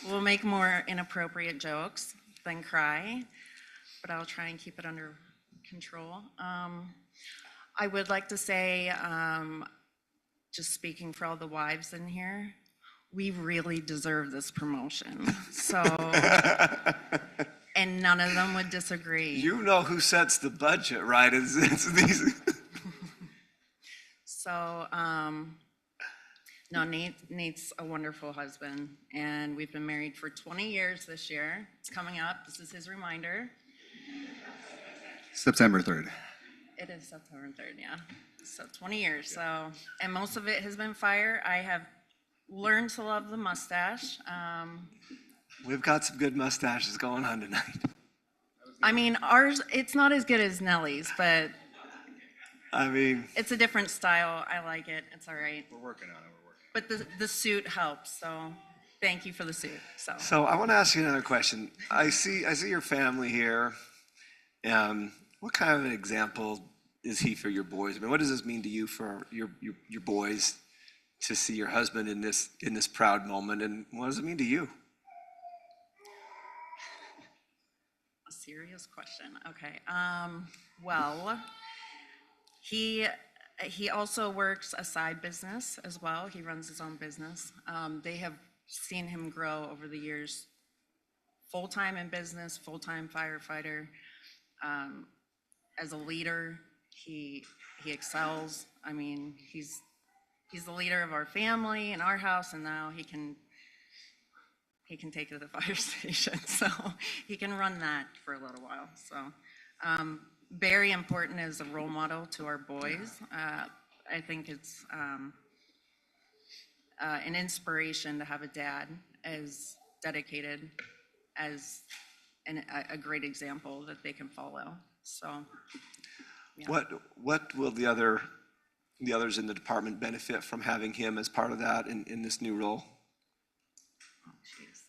We'll make more inappropriate jokes than cry, but I'll try and keep it under control. I would like to say, just speaking for all the wives in here, we really deserve this promotion. So, and none of them would disagree. You know who sets the budget, right? It's these. So, no, Nate's a wonderful husband, and we've been married for 20 years this year. It's coming up. This is his reminder. September 3rd. It is September 3rd, yeah. So 20 years. So, and most of it has been fire. I have learned to love the mustache. We've got some good mustaches going on tonight. I mean, ours, it's not as good as Nellie's, but I mean, it's a different style. I like it. It's all right. We're working on it. But the suit helps, so thank you for the suit. So I want to ask you another question. I see your family here. What kind of an example is he for your boys? I mean, what does this mean to you for your boys to see your husband in this proud moment, and what does it mean to you? A serious question. Okay. Well, he also works a side business as well. He runs his own business. They have seen him grow over the years, full-time in business, full-time firefighter. As a leader, he excels. I mean, he's the leader of our family and our house, and now he can take it to the fire station. So he can run that for a little while. So very important as a role model to our boys. I think it's an inspiration to have a dad as dedicated as a great example that they can follow. So, yeah. What will the others in the department benefit from having him as part of that in this new role? Oh, jeez.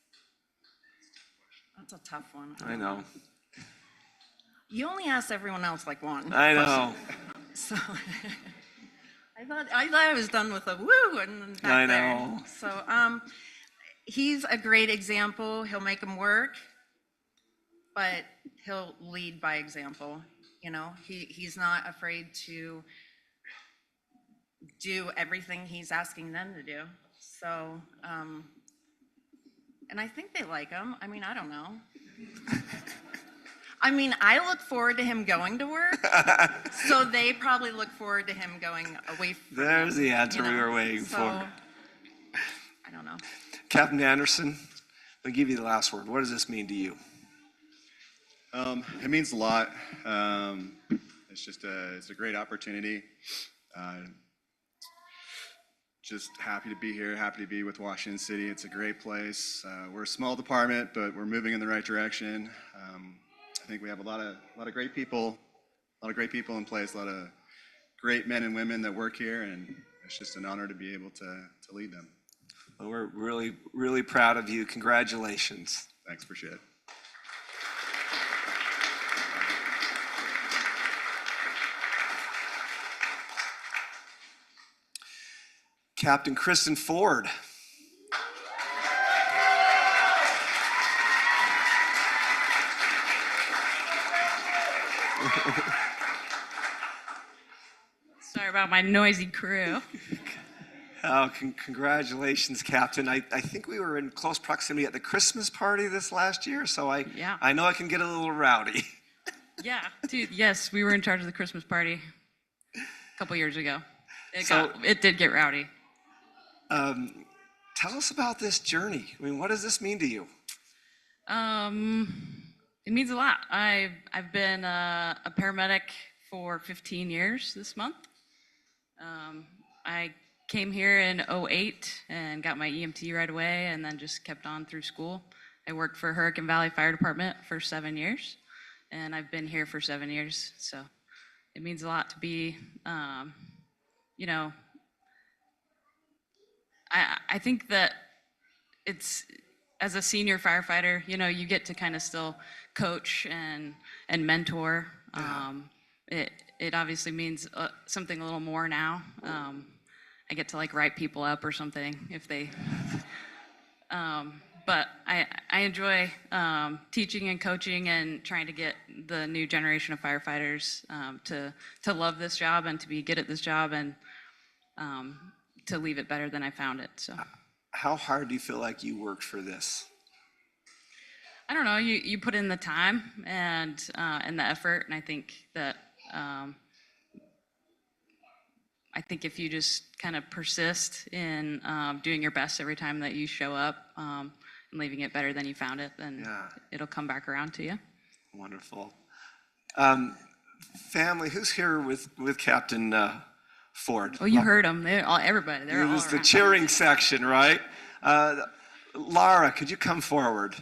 That's a tough one. I know. You only asked everyone else like one. I know. So I thought I was done with a woo and back I there. know. So he's a great example. He'll make them work, but he'll lead by example. You know, he's not afraid to do everything he's asking them to do. So, and I think they like him. I mean, I don't know. I mean, I look forward to him going to work, so they probably look forward to him going away from There's the them, answer you we know? were waiting So, for. I don't know. Captain Anderson, I'll give you the last word. What does this mean to you? It means a lot. It's a great opportunity. Just happy to be here, happy to be with Washington City. It's a great place. We're a small department, but we're moving in the right direction. I think we have a lot of great people, in place, a lot of great men and women that work here, and it's just an honor to be able to lead them. Well, we're really, really proud of you. Congratulations. Thanks, appreciate it. Captain Kristen Ford. Sorry about my noisy crew. Oh, congratulations, Captain. I think we were in close proximity at the Christmas party this last year, so I know I can get a little rowdy. Yeah, dude, yes, we were in charge of the Christmas party a couple years ago. It did get rowdy. Tell us about this journey. I mean, what does this mean to you? It means a lot. I've been a paramedic for 15 years this month. I came here in 2008 and got my EMT right away, and then just kept on through school. I worked for Hurricane Valley Fire Department for 7 years, and I've been here for 7 years. So it means a lot to be, you know, I think that it's, as a senior firefighter, you know, you get to kind of still coach and mentor. It obviously means something a little more now. I get to like write people up or something if they, but I enjoy teaching and coaching and trying to get the new generation of firefighters to love this job and to be good at this job and to leave it better than I found it. So, how hard do you feel like you worked for this? I don't know. You put in the time and the effort, and I think that if you just kind of persist in doing your best every time that you show up and leaving it better than you found it, then it'll come back around to you. Wonderful. Family, who's here with Captain Ford? Oh, you heard them. Everybody. They're all It was the around. cheering section, right? Lara, could you come forward?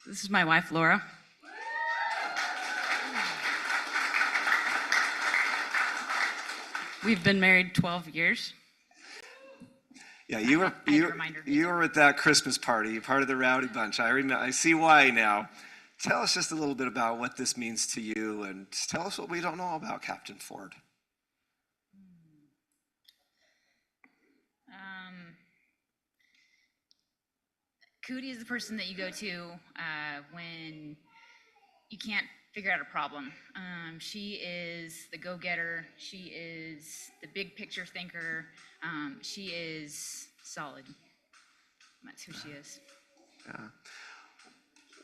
This is my wife, Laura. We've been married 12 years. Yeah, you were at that Christmas party. You're part of the rowdy bunch. I remember. I see why now. Tell us just a little bit about what this means to you, and just tell us what we don't know about Captain Ford. Cootie is the person that you go to when you can't figure out a problem. She is the go-getter. She is the big picture thinker. She is solid. That's who she is. Yeah.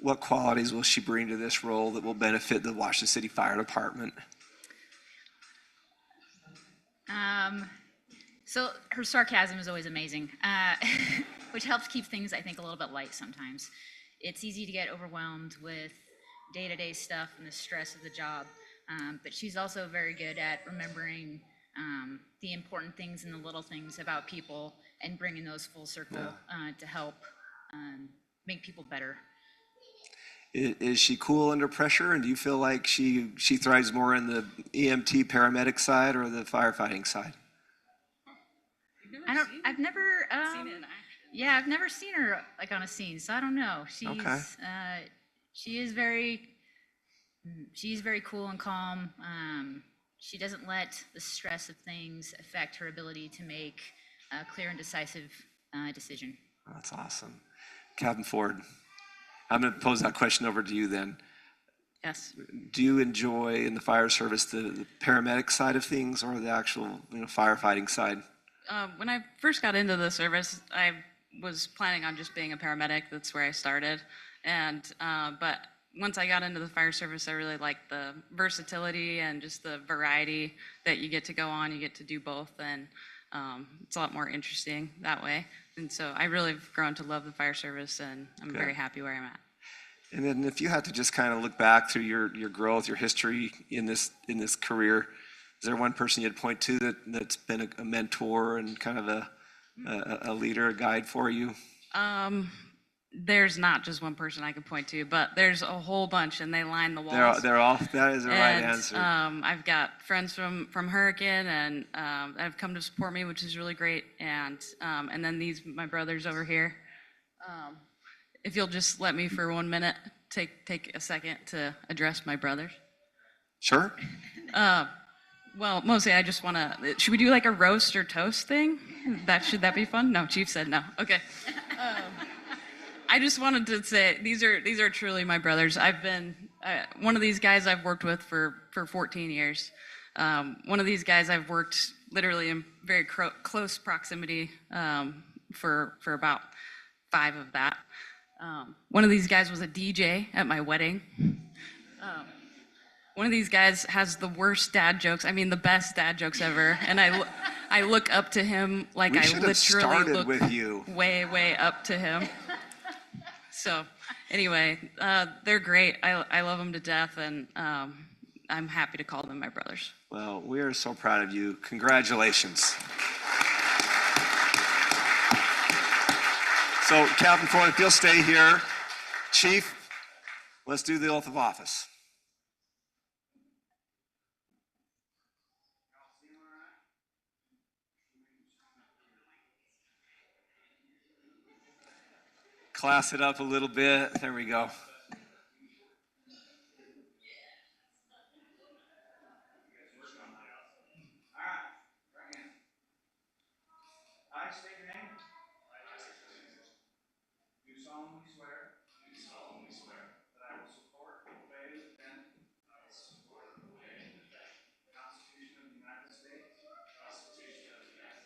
What qualities will she bring to this role that will benefit the Washington City Fire Department? So her sarcasm is always amazing, which helps keep things, I think, a little bit light sometimes. It's easy to get overwhelmed with day-to-day stuff and the stress of the job, but she's also very good at remembering the important things and the little things about people and bringing those full circle to help make people better. Is she cool under pressure, and do you feel like she thrives more in the EMT paramedic side or the firefighting side? I've never seen it in action. Yeah, I've never seen her like on a scene, so I don't know. She's very cool and calm. She doesn't let the stress of things affect her ability to make a clear and decisive decision. That's awesome. Captain Ford, I'm going to pose that question over to you then. Yes. Do you enjoy in the fire service the paramedic side of things or the actual firefighting side? When I first got into the service, I was planning on just being a paramedic. That's where I started. And but once I got into the fire service, I really liked the versatility and just the variety that you get to go on. You get to do both, and it's a lot more interesting that way. And so I really have grown to love the fire service, and I'm Good. very happy where I'm at. And then if you had to just kind of look back through your growth, your history in this career, is there one person you'd point to that's been a mentor and kind of a leader, a guide for you? There's not just one person I can point to, but there's a whole bunch, and they line the walls. They're all, that is the right And, answer. I've got friends from Hurricane and that have come to support me, which is really great. And then my brothers over here. If you'll just let me for 1 minute, take a second to address my brothers. Sure. Well, mostly I just want to, should we do like a roast or toast thing? Should that be fun? No, Chief said no. Okay. I just wanted to say, these are truly my brothers. I've been, one of these guys I've worked with for 14 years. One of these guys I've worked literally in very close proximity for about 5 of that. One of these guys was a DJ at my wedding. One of these guys has the worst dad jokes, I mean the best dad jokes ever, and I look up to him like I literally look with you. way up to him. So anyway, they're great. I love them to death, and I'm happy to call them my brothers. Well, we are so proud of you. Congratulations. So, Captain Ford, if you'll stay here. Chief, let's do the oath of office. Class it up a little bit. There we go. I state your name. Do solemnly swear. That I will support, obey, and defend. The Constitution of the United States. And the Constitution of the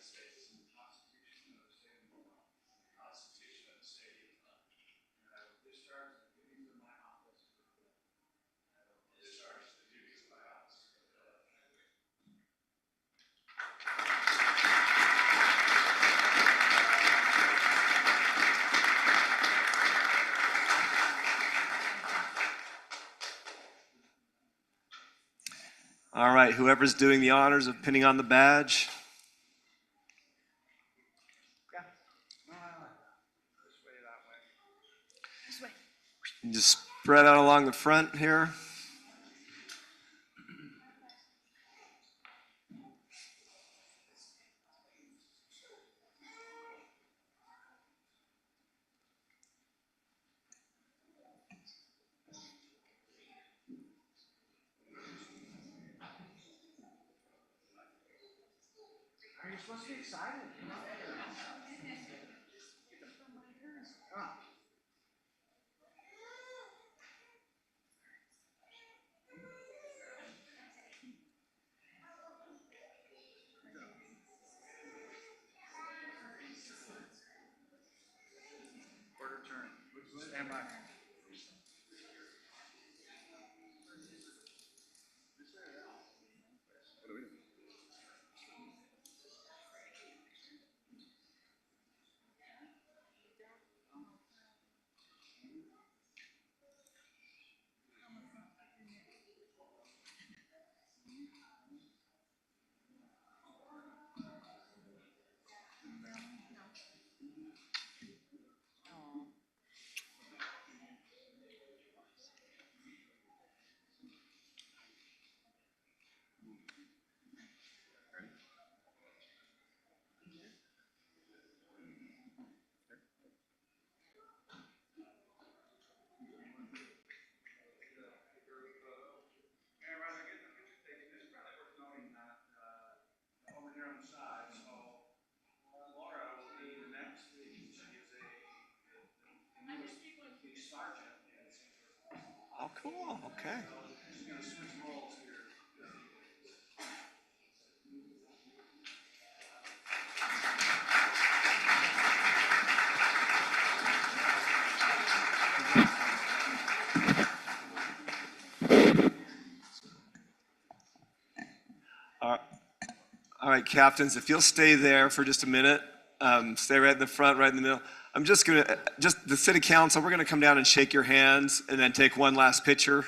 State of Illinois. And I will discharge the duties of my office. All right, whoever's doing the honors of pinning on the badge. And just spread out along the front here. Are you supposed to be excited? Come on. Quarter turn. Stand by. What do we do? Oh, cool. Okay. right, captains, if you'll stay there for just a minute, stay right in the front, right in the middle. I'm just the city council, we're gonna come down and shake your hands and then take one last picture.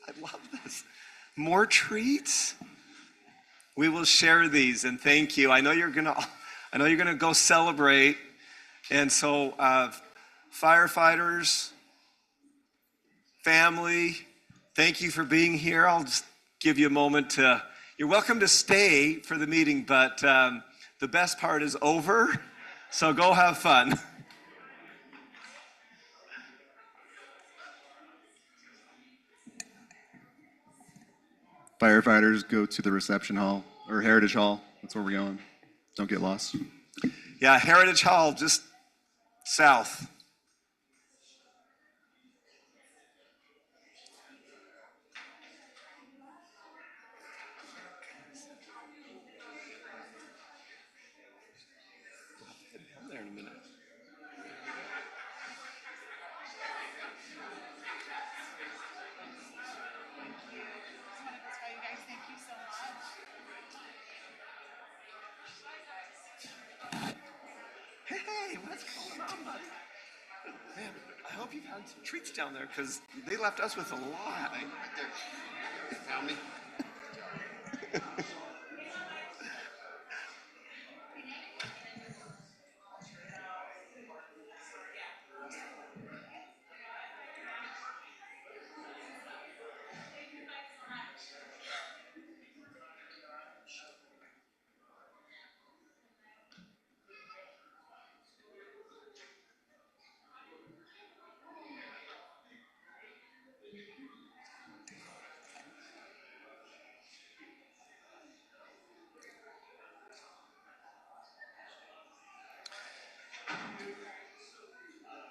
I love this. More treats? We will share these, and thank you. I know you're gonna go celebrate. And so firefighters, family, thank you for being here. I'll just give you a moment to, you're welcome to stay for the meeting, but the best part is over, so go have fun. Firefighters, go to the reception hall or Heritage Hall. That's where we're going. Don't get lost. Yeah, Heritage Hall, just south. There in a minute. Hey, what's going on, buddy? Man, I hope you've had some treats down there because they left us with a lot. Right there. You found me?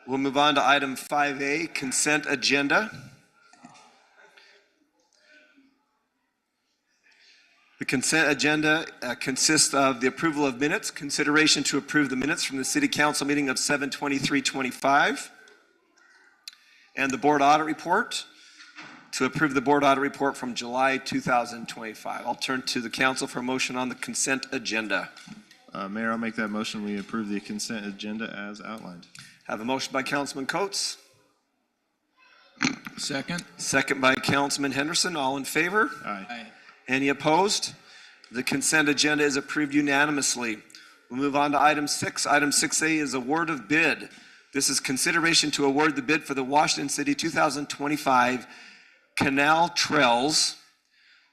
We'll move on to item 5A, consent agenda. The consent agenda consists of the approval of minutes, consideration to approve the minutes from the City Council meeting of 7/23/25, and the board audit report, to approve the board audit report from July 2025. I'll turn to the council for a motion on the consent agenda. Mayor, I'll make that motion. We approve the consent agenda as outlined. Have a motion by Councilman Coates. Second. Second by Councilman Henderson. All in favor? Aye. Any opposed? The consent agenda is approved unanimously. We'll move on to item 6. Item 6A is award of bid. This is consideration to award the bid for the Washington City 2025 Canal Trails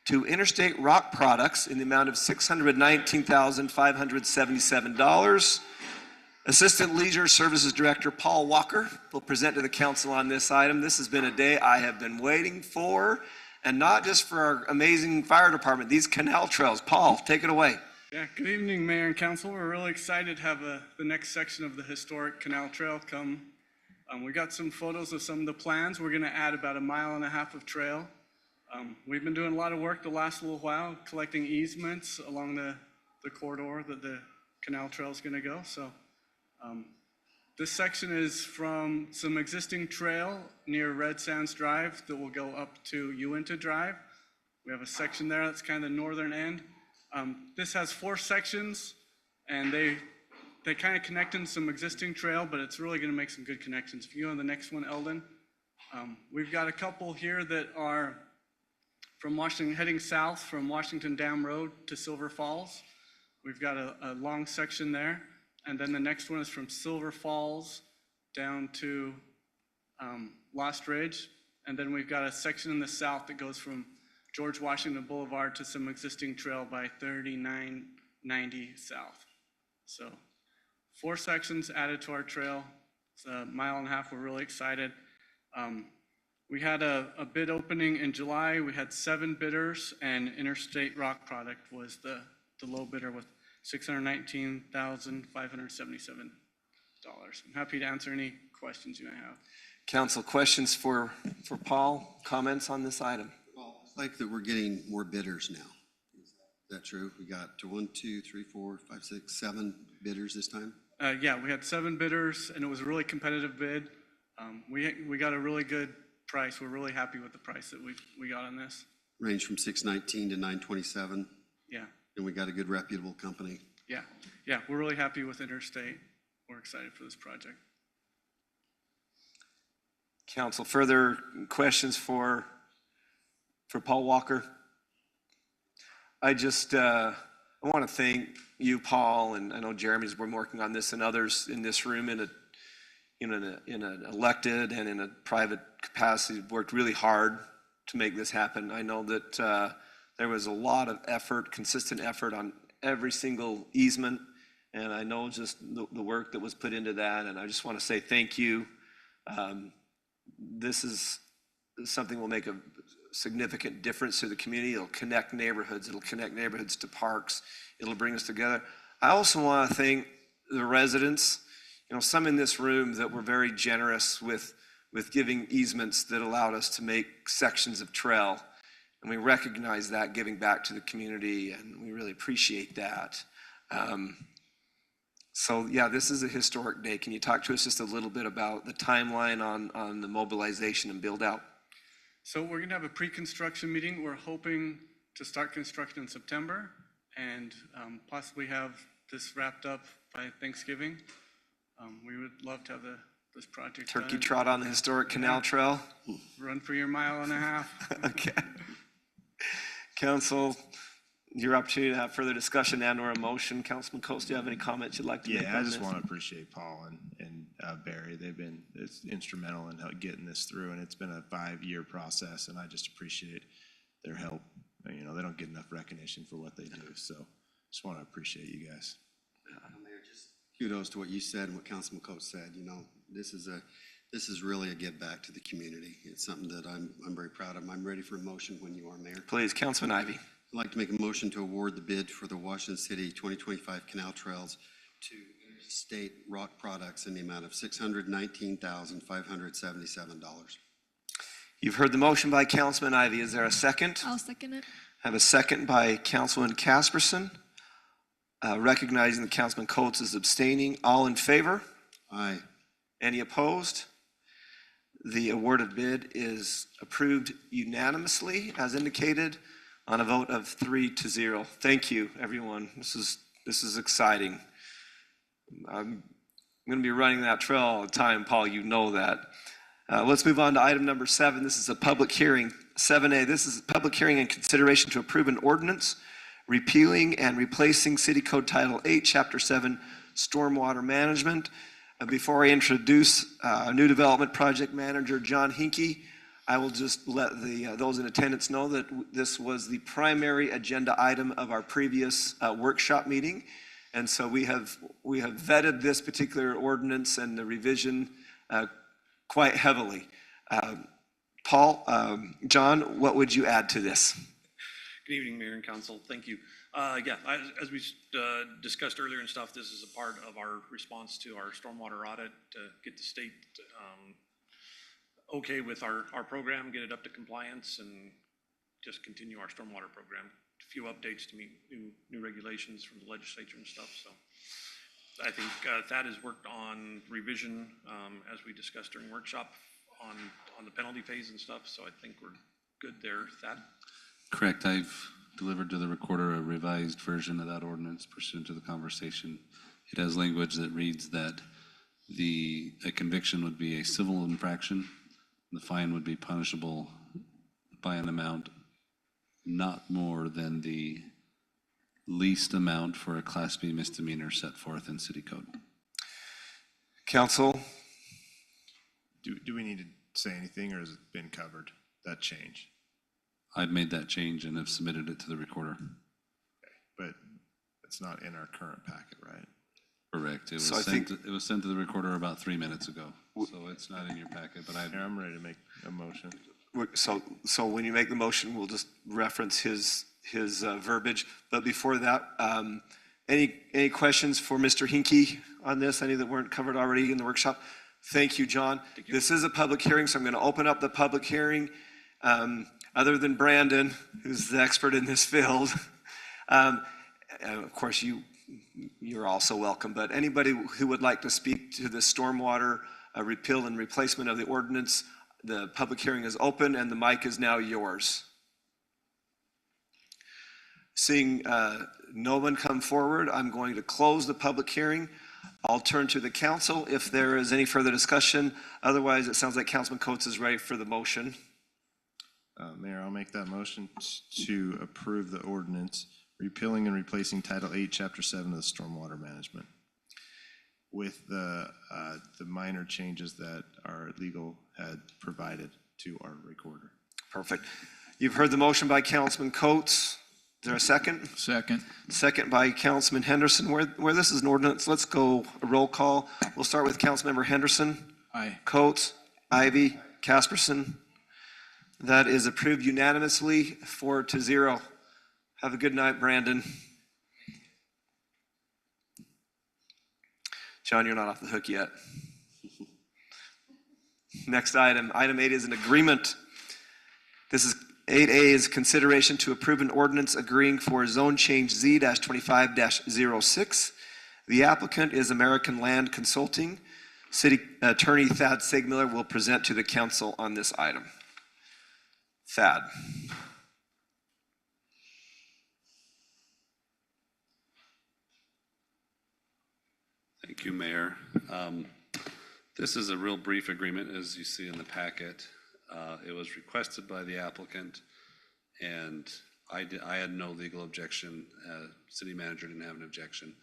to Interstate Rock Products in the amount of $619,577. Assistant Leisure Services Director Paul Walker will present to the council on this item. This has been a day I have been waiting for, and not just for our amazing fire department, these canal trails. Paul, take it away. Yeah, good evening, Mayor and Council. We're really excited to have the next section of the historic canal trail come We got some photos of some of the plans. We're gonna add about 1.5 miles of trail. We've been doing a lot of work the last little while, collecting easements along the corridor that the canal trail is gonna go. So this section is from some existing trail near Red Sands Drive that will go up to Uinta Drive. We have a section there, that's kind of the northern end. This has 4 sections, and they kind of connect in some existing trail, but it's really gonna make some good connections. If you go on the next one, Eldon. We've got a couple here that are from Washington, heading south from Washington Dam Road to Silver Falls. We've got a long section there. And then the next one is from Silver Falls down to Lost Ridge. And then we've got a section in the south that goes from George Washington Boulevard to some existing trail by 3990 South. So 4 sections added to our trail. It's 1.5 miles. We're really excited. We had a bid opening in July. We had 7 bidders, and Interstate Rock Product was the low bidder with $619,577. I'm happy to answer any questions you may have. Council, questions for Paul? Comments on this item? Well, it's like that we're getting more bidders now. Is that true? We got 1, 2, 3, 4, 5, 6, 7 bidders this time? Yeah, we had 7 bidders, and it was a really competitive bid. We got a really good price. We're really happy with the price that we got on this. Range from 619 to 927. Yeah. And we got a good reputable company. Yeah, we're really happy with Interstate. We're excited for this project. Council, further questions for Paul Walker? I want to thank you, Paul, and I know Jeremy's been working on this and others in this room in an elected and in a private capacity, worked really hard to make this happen. I know that there was a lot of effort, consistent effort on every single easement, and I know just the work that was put into that, and I just want to say thank you. This is something that will make a significant difference to the community. It'll connect neighborhoods. It'll connect neighborhoods to parks. It'll bring us together. I also want to thank the residents, some in this room that were very generous with giving easements that allowed us to make sections of trail. And we recognize that giving back to the community, and we really appreciate that. So yeah, this is a historic day. Can you talk to us just a little bit about the timeline on the mobilization and build out? So we're gonna have a pre-construction meeting. We're hoping to start construction in September and possibly have this wrapped up by Thanksgiving. We would love to have this project Turkey done. trot on the historic canal trail? Run for your 1.5 miles. Okay. Council, your opportunity to have further discussion and/or a motion. Councilman Coates, do you have any comments you'd like to make on Yeah, I this? just want to appreciate Paul and Barry. It's instrumental in getting this through, and it's been a 5-year process, and I just appreciate their help. They don't get enough recognition for what they do, so just want to appreciate you guys. Mayor, just kudos to what you said and what Councilman Coates said. This is really a give back to the community. It's something that I'm very proud of. I'm ready for a motion when you are, Mayor. Please, Councilman Ivey. I'd like to make a motion to award the bid for the Washington City 2025 Canal Trails to Interstate Rock Products in the amount of $619,577. You've heard the motion by Councilman Ivey. Is there a second? I'll second it. I have a second by Councilman Casperson. Recognizing that Councilman Coates is abstaining. All in favor? Aye. Any opposed? The awarded bid is approved unanimously as indicated on a vote of 3-0. Thank you, everyone. This is exciting. I'm going to be running that trail all the time, Paul. You know that. Let's move on to item number 7. This is a public hearing. 7A. This is a public hearing in consideration to approve an ordinance repealing and replacing City Code Title 8, Chapter 7, Stormwater Management. Before I introduce new development project manager John Hinkie, I will just let those in attendance know that this was the primary agenda item of our previous workshop meeting. And so we have vetted this particular ordinance and the revision quite heavily. Paul, John, what would you add to this? Good evening, Mayor and Council. Thank you. As we discussed earlier and stuff, this is a part of our response to our stormwater audit to get the state okay with our program, get it up to compliance, and just continue our stormwater program. A few updates to meet new regulations from the legislature and stuff. So I think Thad has worked on revision, as we discussed during workshop, on the penalty phase and stuff. So I think we're good there, Thad. Correct. I've delivered to the recorder a revised version of that ordinance pursuant to the conversation. It has language that reads that a conviction would be a civil infraction. The fine would be punishable by an amount not more than the least amount for a Class B misdemeanor set forth in city code. Council? Do we need to say anything, or has it been covered, that change? I've made that change and have submitted it to the recorder. But it's not in our current packet, right? Correct. It was So I sent. think- It was sent to the recorder about 3 minutes ago, so it's not in your packet. But I'm ready to make a motion. So when you make the motion, we'll just reference his verbiage. But before that, any questions for Mr. Hinkie on this? Any that weren't covered already in the workshop? Thank you, John. This is a public hearing, so I'm going to open up the public hearing. Other than Brandon, who's the expert in this field, and of course you're also welcome. But anybody who would like to speak to the stormwater repeal and replacement of the ordinance, the public hearing is open and the mic is now yours. Seeing no one come forward, I'm going to close the public hearing. I'll turn to the council if there is any further discussion. Otherwise, it sounds like Councilman Coates is ready for the motion. Mayor, I'll make that motion to approve the ordinance repealing and replacing Title 8, Chapter 7 of the Stormwater Management with the minor changes that our legal had provided to our recorder. Perfect. You've heard the motion by Councilman Coates. Is there a second? Second. Second by Councilman Henderson. Where this is an ordinance, let's go a roll call. We'll start with Councilmember Henderson. Aye. Coates, Ivy, Casperson. That is approved unanimously, 4-0. Have a good night, Brandon. John, you're not off the hook yet. Next item, item 8 is an agreement. This is 8A is consideration to approve an ordinance agreeing for zone change Z-25-06. The applicant is American Land Consulting. City Attorney Thad Sigmiller will present to the council on this item. Thad. Thank you, Mayor. This is a real brief agreement, as you see in the packet. It was requested by the applicant, and I had no legal objection. City manager didn't have an objection.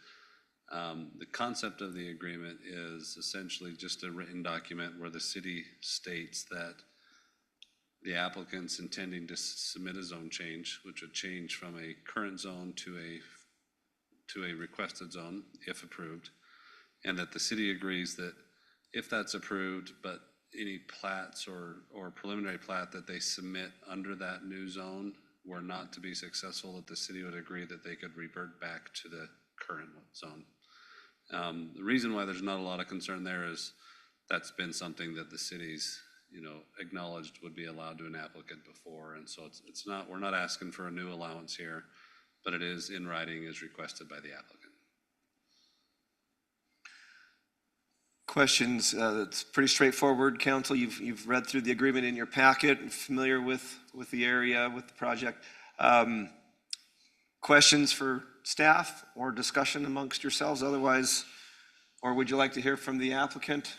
The concept of the agreement is essentially just a written document where the city states that the applicant's intending to submit a zone change, which would change from a current zone to a requested zone, if approved, and that the city agrees that if that's approved, but any plats or preliminary plat that they submit under that new zone were not to be successful, that the city would agree that they could revert back to the current zone. The reason why there's not a lot of concern there is that's been something that the city's acknowledged would be allowed to an applicant before, and so it's not, we're not asking for a new allowance here, but it is in writing as requested by the applicant. Questions? It's pretty straightforward, council. You've read through the agreement in your packet, and familiar with the area, with the project. Questions for staff or discussion amongst yourselves otherwise, or would you like to hear from the applicant?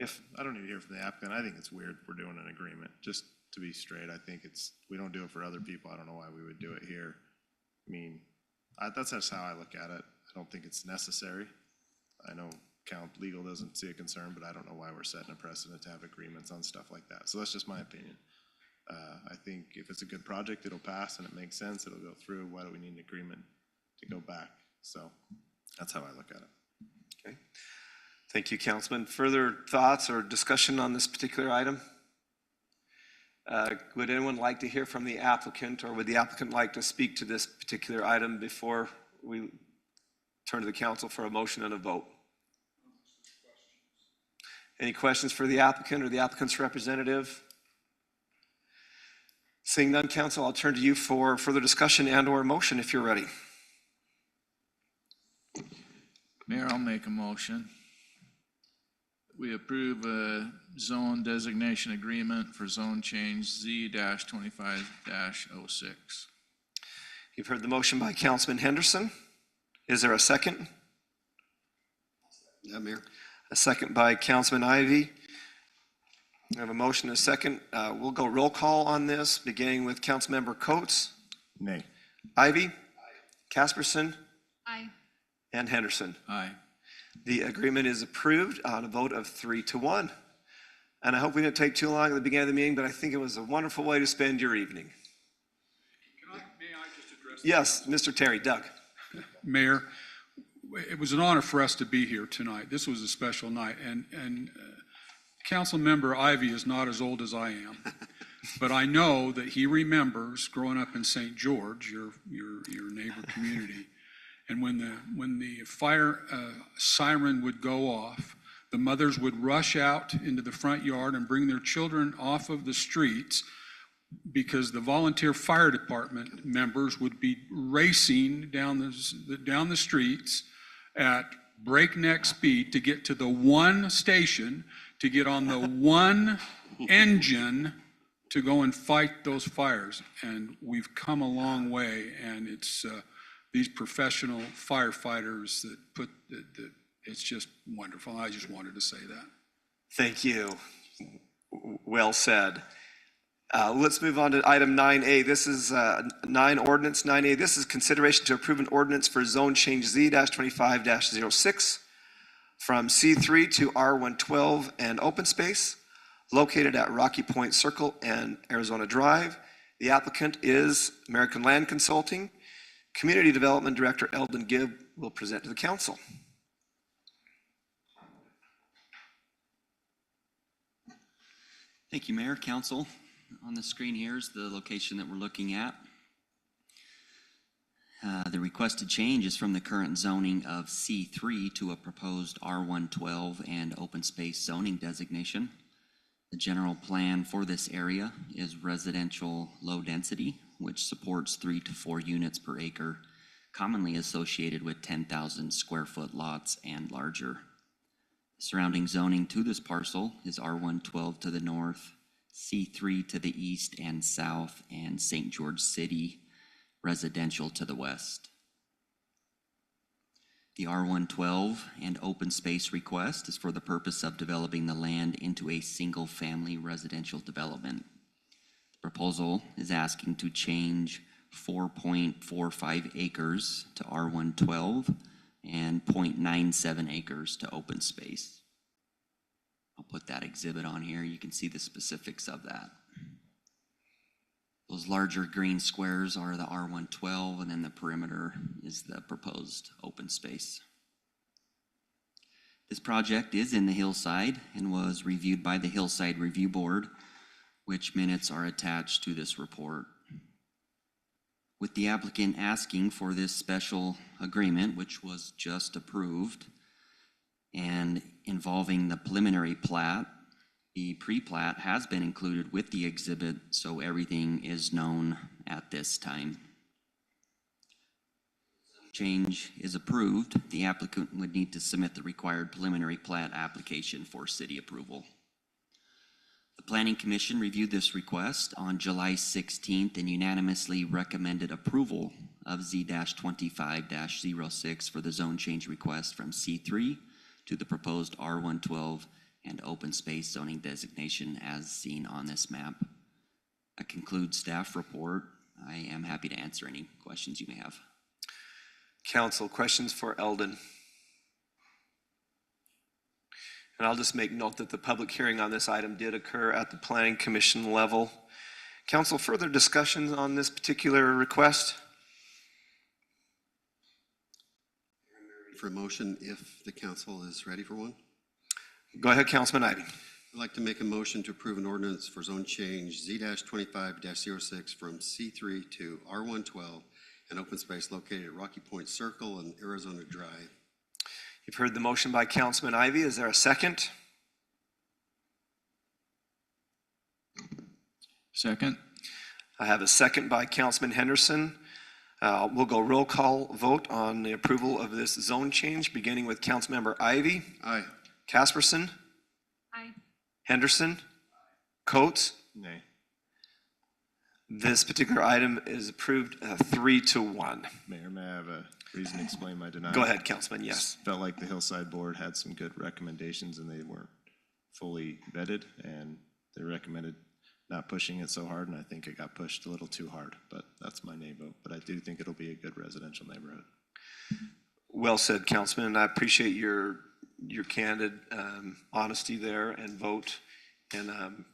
I don't need to hear from the applicant. I think it's weird we're doing an agreement. Just to be straight, I think we don't do it for other people. I don't know why we would do it here. I mean, that's just how I look at it. I don't think it's necessary. I know legal doesn't see a concern, but I don't know why we're setting a precedent to have agreements on stuff like that. So that's just my opinion. I think if it's a good project, it'll pass and it makes sense. It'll go through. Why do we need an agreement to go back? So that's how I look at it. Okay. Thank you, Councilman. Further thoughts or discussion on this particular item? Would anyone like to hear from the applicant, or would the applicant like to speak to this particular item before we turn to the council for a motion and a vote? Any questions for the applicant or the applicant's representative? Seeing none, council, I'll turn to you for further discussion and/or motion if you're ready. Mayor, I'll make a motion. We approve a zone designation agreement for zone change Z-25-06. You've heard the motion by Councilman Henderson. Is there a second? Yeah, Mayor. A second by Councilman Ivy. I have a motion and a second. We'll go roll call on this, beginning with Councilmember Coates. Nay. Ivy. Casperson. Aye. And Henderson. Aye. The agreement is approved on a vote of 3-1. And I hope we didn't take too long at the beginning of the meeting, but I think it was a wonderful way to spend your evening. May I just address? Yes, Mr. Terry. Doug. Mayor, it was an honor for us to be here tonight. This was a special night, and Council Member Ivy is not as old as I am, but I know that he remembers growing up in St. George, your neighbor community, and when the fire siren would go off, the mothers would rush out into the front yard and bring their children off of the streets, because the volunteer fire department members would be racing down the streets at breakneck speed to get to the one station, to get on the one engine to go and fight those fires. And we've come a long way, and it's these professional firefighters that it's just wonderful. I just wanted to say that. Thank you. Well said. Let's move on to item 9A. This is ordinance 9A. This is consideration to approve an ordinance for zone change Z-25-06 from C3 to R112 and open space located at Rocky Point Circle and Arizona Drive. The applicant is American Land Consulting. Community Development Director Eldon Gibb will present to the council. Thank you, Mayor, Council. On the screen here is the location that we're looking at. The requested change is from the current zoning of C3 to a proposed R112 and open space zoning designation. The general plan for this area is residential low density, which supports 3 to 4 units per acre, commonly associated with 10,000 square foot lots and larger. Surrounding zoning to this parcel is R112 to the north, C3 to the east and south, and St. George City residential to the west. The R112 and open space request is for the purpose of developing the land into a single-family residential development. The proposal is asking to change 4.45 acres to R112 and 0.97 acres to open space. I'll put that exhibit on here. You can see the specifics of that. Those larger green squares are the R112, and then the perimeter is the proposed open space. This project is in the Hillside and was reviewed by the Hillside Review Board, which minutes are attached to this report. With the applicant asking for this special agreement, which was just approved, and involving the preliminary plat, the pre-plat has been included with the exhibit, so everything is known at this time. Change is approved, the applicant would need to submit the required preliminary plat application for city approval. The Planning Commission reviewed this request on July 16th and unanimously recommended approval of Z-25-06 for the zone change request from C3 to the proposed R112 and open space zoning designation as seen on this map. That concludes staff report. I am happy to answer any questions you may have. Council, questions for Eldon? And I'll just make note that the public hearing on this item did occur at the Planning Commission level. Council, further discussions on this particular request? For a motion if the council is ready for one. Go ahead, Councilman Ivy. I'd like to make a motion to approve an ordinance for zone change Z-25-06 from C3 to R112 and open space located at Rocky Point Circle and Arizona Drive. You've heard the motion by Councilman Ivy. Is there a second? Second. I have a second by Councilman Henderson. We'll go roll call vote on the approval of this zone change, beginning with Councilmember Ivy. Aye. Casperson. Aye. Henderson. Coates. Nay. This particular item is approved 3-1. Mayor, may I have a reason to explain my denial? Go ahead, Councilman, yes. Just felt like the Hillside Board had some good recommendations and they weren't fully vetted, and they recommended not pushing it so hard, and I think it got pushed a little too hard, but that's my nay vote. But I do think it'll be a good residential neighborhood. Well said, Councilman. I appreciate your candid honesty there and vote, and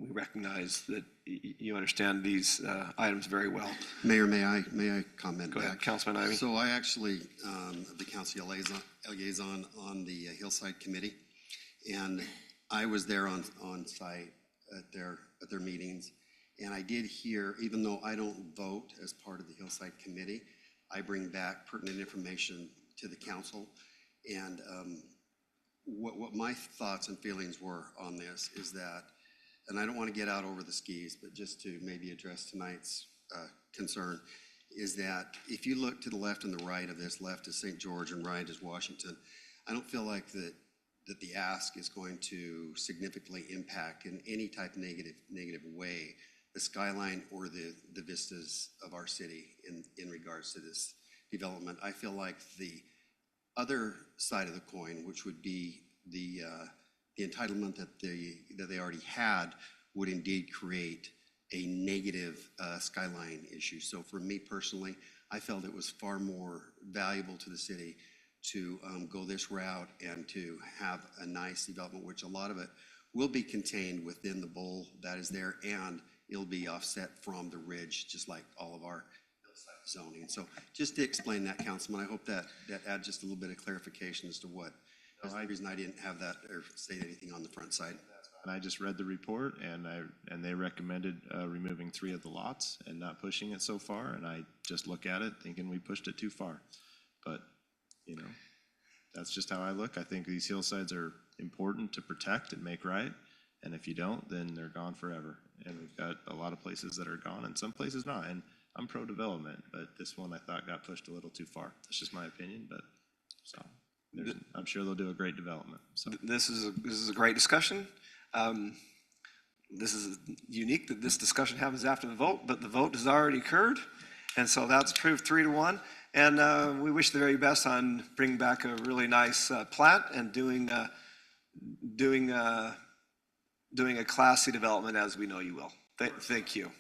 we recognize that you understand these items very well. Mayor, may I comment? Go ahead, Councilman Ivy. So I actually, the council liaison on the Hillside Committee, and I was there on site at their meetings, and I did hear, even though I don't vote as part of the Hillside Committee, I bring back pertinent information to the council. And what my thoughts and feelings were on this is that, and I don't want to get out over the skis, but just to maybe address tonight's concern, is that if you look to the left and the right of this, left is St. George and right is Washington, I don't feel like that the ask is going to significantly impact in any type of negative way the skyline or the vistas of our city in regards to this development. I feel like the other side of the coin, which would be the entitlement that they already had, would indeed create a negative skyline issue. So for me personally, I felt it was far more valuable to the city to go this route and to have a nice development, which a lot of it will be contained within the bowl that is there, and it'll be offset from the ridge, just like all of our zoning. So just to explain that, Councilman, I hope that adds just a little bit of clarification as to what, that's the reason I didn't have that or say anything on the front side. And I just read the report, and they recommended removing 3 of the lots and not pushing it so far, and I just look at it thinking we pushed it too far. But you know, that's just how I look. I think these hillsides are important to protect and make right. And if you don't, then they're gone forever. And we've got a lot of places that are gone and some places not. And I'm pro-development, but this one I thought got pushed a little too far. That's just my opinion, but so I'm sure they'll do a great development. So This is a great discussion. This is unique that this discussion happens after the vote, but the vote has already occurred. And so that's approved 3-1. And we wish the very best on bringing back a really nice plat and doing a classy development as we know you will. Thank you.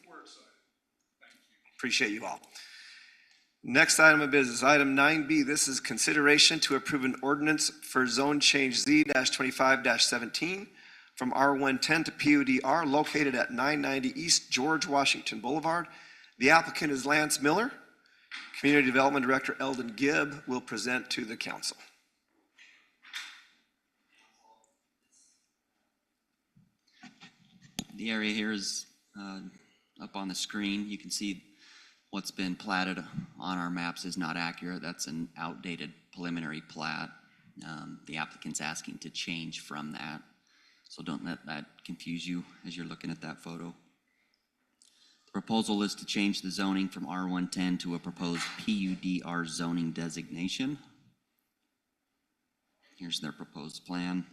Appreciate you all. Next item of business, item 9B. This is consideration to approve an ordinance for zone change Z-25-17 from R110 to PUDR located at 990 East George Washington Boulevard. The applicant is Lance Miller. Community Development Director Eldon Gibb will present to the council. The area here is up on the screen. You can see what's been platted on our maps is not accurate. That's an outdated preliminary plat. The applicant's asking to change from that. So don't let that confuse you as you're looking at that photo. The proposal is to change the zoning from R110 to a proposed PUDR zoning designation. Here's their proposed plan.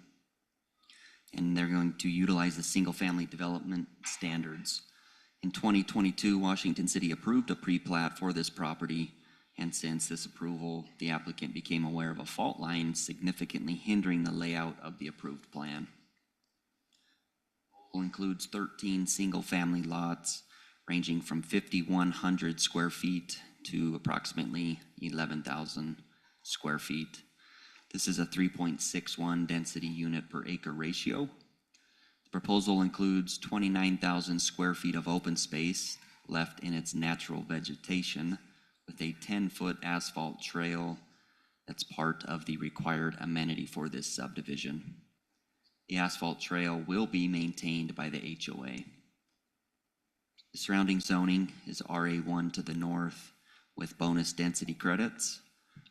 And they're going to utilize the single-family development standards. In 2022, Washington City approved a pre-plat for this property, and since this approval, the applicant became aware of a fault line significantly hindering the layout of the approved plan. It includes 13 single-family lots ranging from 5,100 square feet to approximately 11,000 square feet. This is a 3.61 density unit per acre ratio. The proposal includes 29,000 square feet of open space left in its natural vegetation with a 10-foot asphalt trail that's part of the required amenity for this subdivision. The asphalt trail will be maintained by the HOA. The surrounding zoning is RA1 to the north with bonus density credits,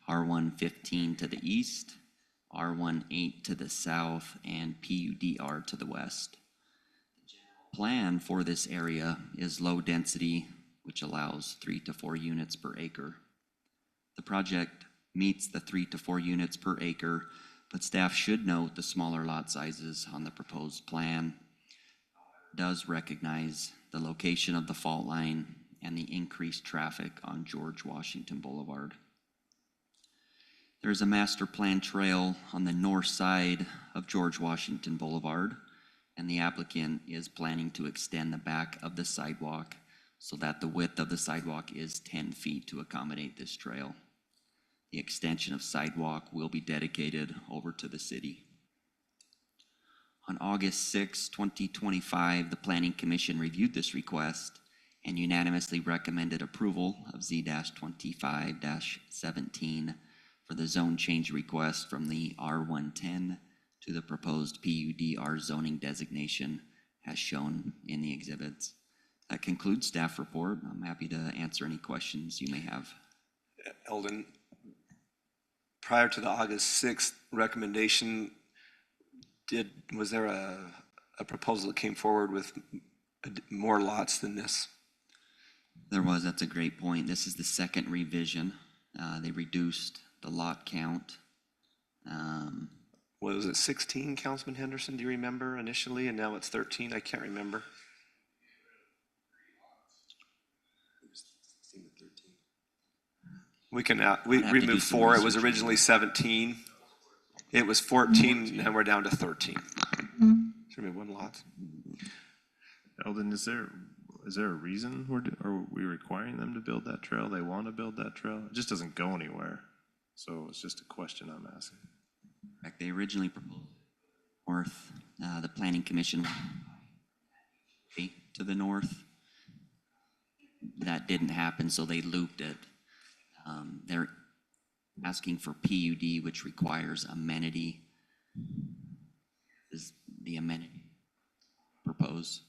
R115 to the east, R18 to the south, and PUDR to the west. The plan for this area is low density, which allows 3 to 4 units per acre. The project meets the 3 to 4 units per acre, but staff should note the smaller lot sizes on the proposed plan. Does recognize the location of the fault line and the increased traffic on George Washington Boulevard. There's a master plan trail on the north side of George Washington Boulevard, and the applicant is planning to extend the back of the sidewalk so that the width of the sidewalk is 10 feet to accommodate this trail. The extension of sidewalk will be dedicated over to the city. On August 6, 2025, the Planning Commission reviewed this request and unanimously recommended approval of Z-25-17 for the zone change request from the R110 to the proposed PUDR zoning designation as shown in the exhibits. That concludes staff report. I'm happy to answer any questions you may have. Eldon, prior to the August 6th recommendation, was there a proposal that came forward with more lots than this? There was. That's a great point. This is the second revision. They reduced the lot count. Was it 16, Councilman Henderson? Do you remember initially? And now it's 13? I can't remember. We can we removed 4. It was originally 17. It was 14, and we're down to 13. So remove 1 lot. Eldon, is there a reason are we requiring them to build that trail? They want to build that trail? It just doesn't go anywhere. So it's just a question I'm asking. In fact, they originally proposed north. The Planning Commission to the north. That didn't happen, so they looped it. They're asking for PUD, which requires amenity. Is the amenity proposed?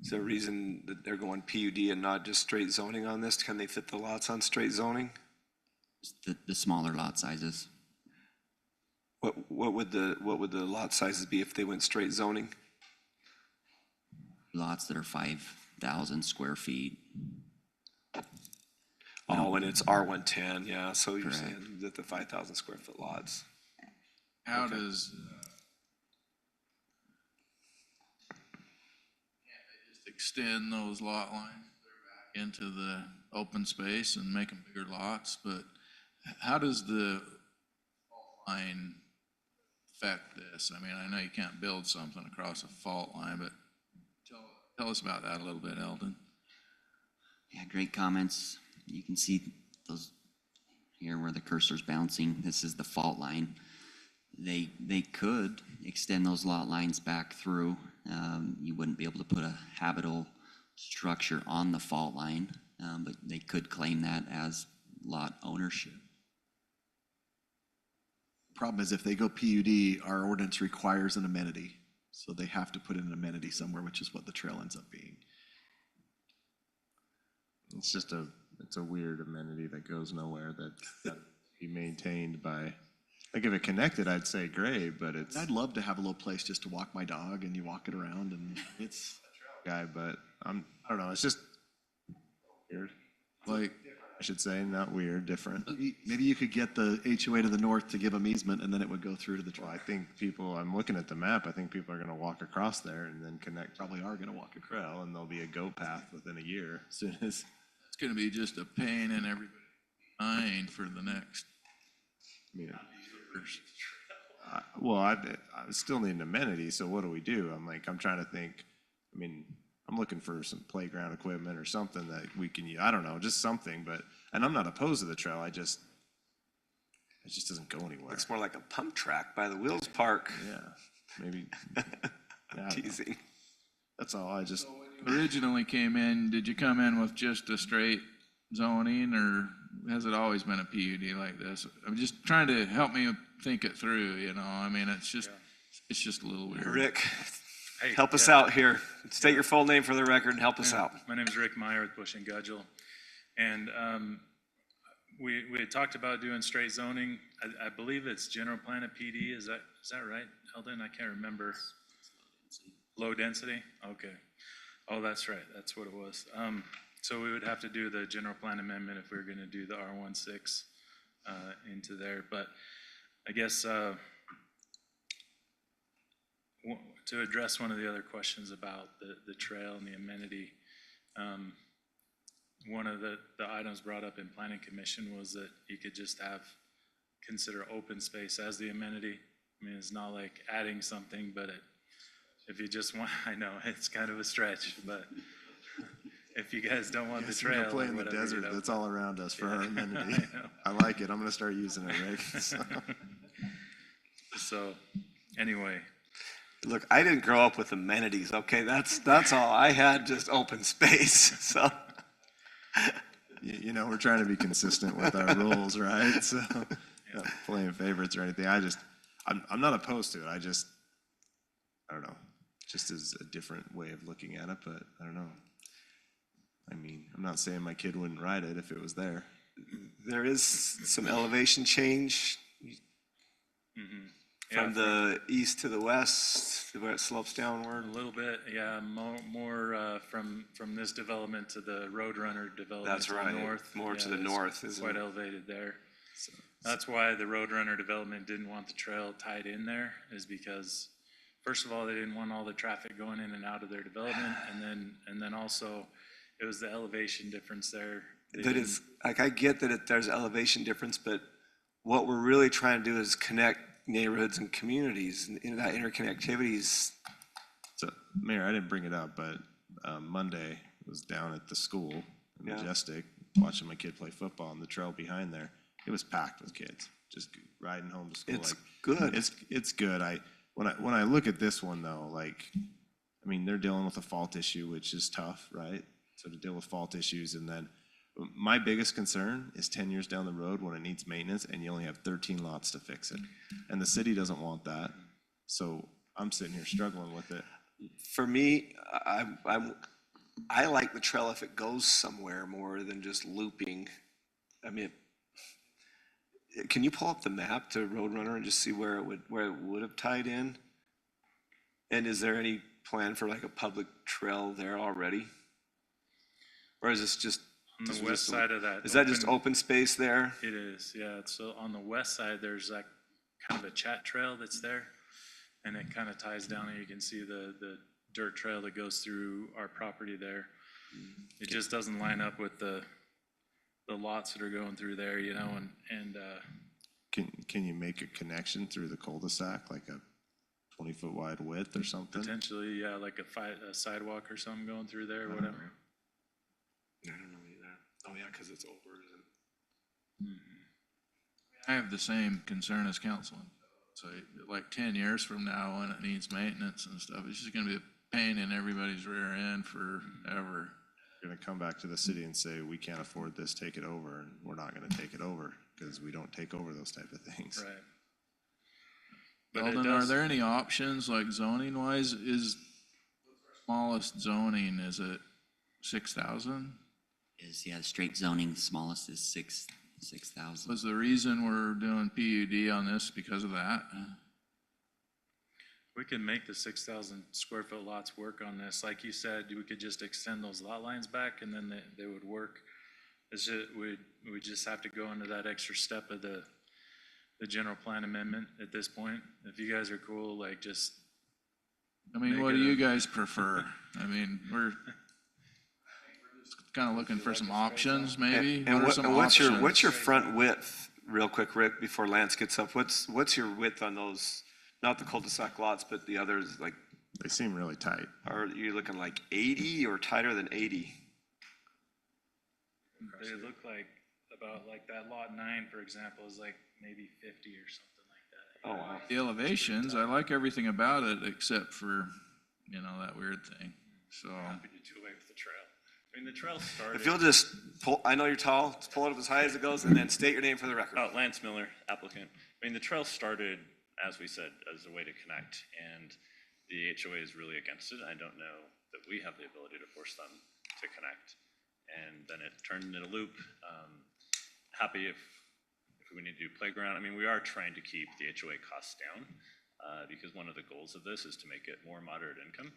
Is there a reason that they're going PUD and not just straight zoning on this? Can they fit the lots on straight zoning? The smaller lot sizes. What would the lot sizes be if they went straight zoning? Lots that are 5,000 square feet. Oh, and it's R110, yeah, so you're saying that the 5,000 square foot lots. How does, just extend those lot lines into the open space and make them bigger lots, but how does the fault line affect this? I mean, I know you can't build something across a fault line, but tell us about that a little bit, Eldon. Yeah, great comments. You can see those here where the cursor's bouncing. This is the fault line. They could extend those lot lines back through. You wouldn't be able to put a habitable structure on the fault line, but they could claim that as lot ownership. Problem is if they go PUD, our ordinance requires an amenity. So they have to put in an amenity somewhere, which is what the trail ends up being. It's a weird amenity that goes nowhere that be maintained by, like if it connected, I'd say great, but it's. I'd love to have a little place just to walk my dog and you walk it around and it's. Guy, but I don't know, it's just weird. Like, I should say, not weird, different. Maybe you could get the HOA to the north to give them easement and then it would go through to the trail. I think I'm looking at the map, I think people are gonna walk across there and then connect. Probably are gonna walk across. Trail, and there'll be a goat path within a year as soon as. It's gonna be just a pain in everybody's mind for the next. Well, I still need an amenity, so what do we do? I'm trying to think, I'm looking for some playground equipment or something that we can use. I don't know, just something, and I'm not opposed to the trail, it just doesn't go anywhere. Looks more like a pump track by the Wills Park. Yeah, maybe. Teasing. That's all, Originally came in, did you come in with just a straight zoning, or has it always been a PUD like this? I'm just trying to help me think it through, it's just. It's just a little weird. Rick, Hey, help us yeah. out here. State your full name for the record and help us out. My name is Rick Meyer with Bush and Gudgel. And we had talked about doing straight zoning. I believe it's general plan of PD. Is that right, Eldon? I can't remember. Low density? Okay. Oh, that's right. That's what it was. So we would have to do the general plan amendment if we were going to do the R16 into there. But I guess to address one of the other questions about the trail and the amenity, one of the items brought up in planning commission was that you could just consider open space as the amenity. I mean, it's not like adding something, but if you just want, I know it's kind of a stretch, but if you guys don't want the Yes, we're gonna trail play or in the whatever, desert that's all around us for our Yeah, amenity. I know. I like it. I'm gonna start using it, Rick. So, anyway. Look, I didn't grow up with amenities, okay? That's all. I had just open space, so. You know, we're trying to be consistent with our rules, right? So, not playing favorites or anything. I'm not opposed to it. I don't know. Just as a different way of looking at it, but I don't know. I mean, I'm not saying my kid wouldn't ride it if it was there. There is some elevation change from the east to the west, where it slopes downward. A little bit, yeah, more from this development to the Roadrunner development. That's to the right, north. more to Yeah, the it's north, isn't quite it? elevated there. That's why the Roadrunner development didn't want the trail tied in there, is because, first of all, they didn't want all the traffic going in and out of their development, and then also, it was the elevation difference there. That is, like, I get that there's elevation difference, but what we're really trying to do is connect neighborhoods and communities, and that interconnectivity is. So, Mayor, I didn't bring it up, but Monday was down at the school in Yeah. Majestic, watching my kid play football on the trail behind there. It was packed with kids, just riding home to school. It's good. It's good. When I look at this one though, like, I mean, they're dealing with a fault issue, which is tough, right? So to deal with fault issues, and then my biggest concern is 10 years down the road when it needs maintenance and you only have 13 lots to fix it. And the city doesn't want that. So I'm sitting here struggling with it. For me, I like the trail if it goes somewhere more than just looping. I mean, can you pull up the map to Roadrunner and just see where it would have tied in? And is there any plan for like a public trail there already? Or is this just? On the west side of that. Is that just open space there? It is, yeah. So on the west side, there's like kind of a chat trail that's there. And it kind of ties down and you can see the dirt trail that goes through our property there. It just doesn't line up with the lots that are going through there, you know, and Can you make a connection through the cul-de-sac, like a 20-foot wide width or something? potentially, yeah, like a sidewalk or something going through there, or whatever. I don't know either. Oh yeah, because it's over. I have the same concern as councilman. So like 10 years from now, when it needs maintenance and stuff, it's just gonna be a pain in everybody's rear end forever. You're gonna come back to the city and say, we can't afford this, take it over, and we're not gonna take it over, because we don't take over those type of things. Right. But it Eldon, are does- there any options, like zoning wise, is smallest zoning, is it 6,000? Yeah, straight zoning, smallest is 6,000. Was the reason we're doing PUD on this because of that? We can make the 6,000 square foot lots work on this. Like you said, we could just extend those lot lines back and then they would work. It's just, we just have to go into that extra step of the general plan amendment at this point. If you guys are cool, like just. I mean, make what it do a- you guys prefer? I mean, we're kind of looking for some options, maybe. And What are some what's options? your front width, real quick, Rick, before Lance gets up? What's your width on those? Not the cul-de-sac lots, but the others, like. They seem really tight. Are you looking like 80 or tighter than 80? They look like about like that lot 9, for example, is like maybe 50 or something like that. Oh, wow. The elevations, I like everything about it except for, you know, that weird thing. So. Happy to do away with the trail. I mean, the trail started. If you'll just pull, I know you're tall, just pull it up as high as it goes and then state your name for the record. Oh, Lance Miller, applicant. I mean, the trail started as we said, as a way to connect. And the HOA is really against it. I don't know that we have the ability to force them to connect. And then it turned into a loop. Happy if we need to do playground. I mean, we are trying to keep the HOA costs down because one of the goals of this is to make it more moderate income.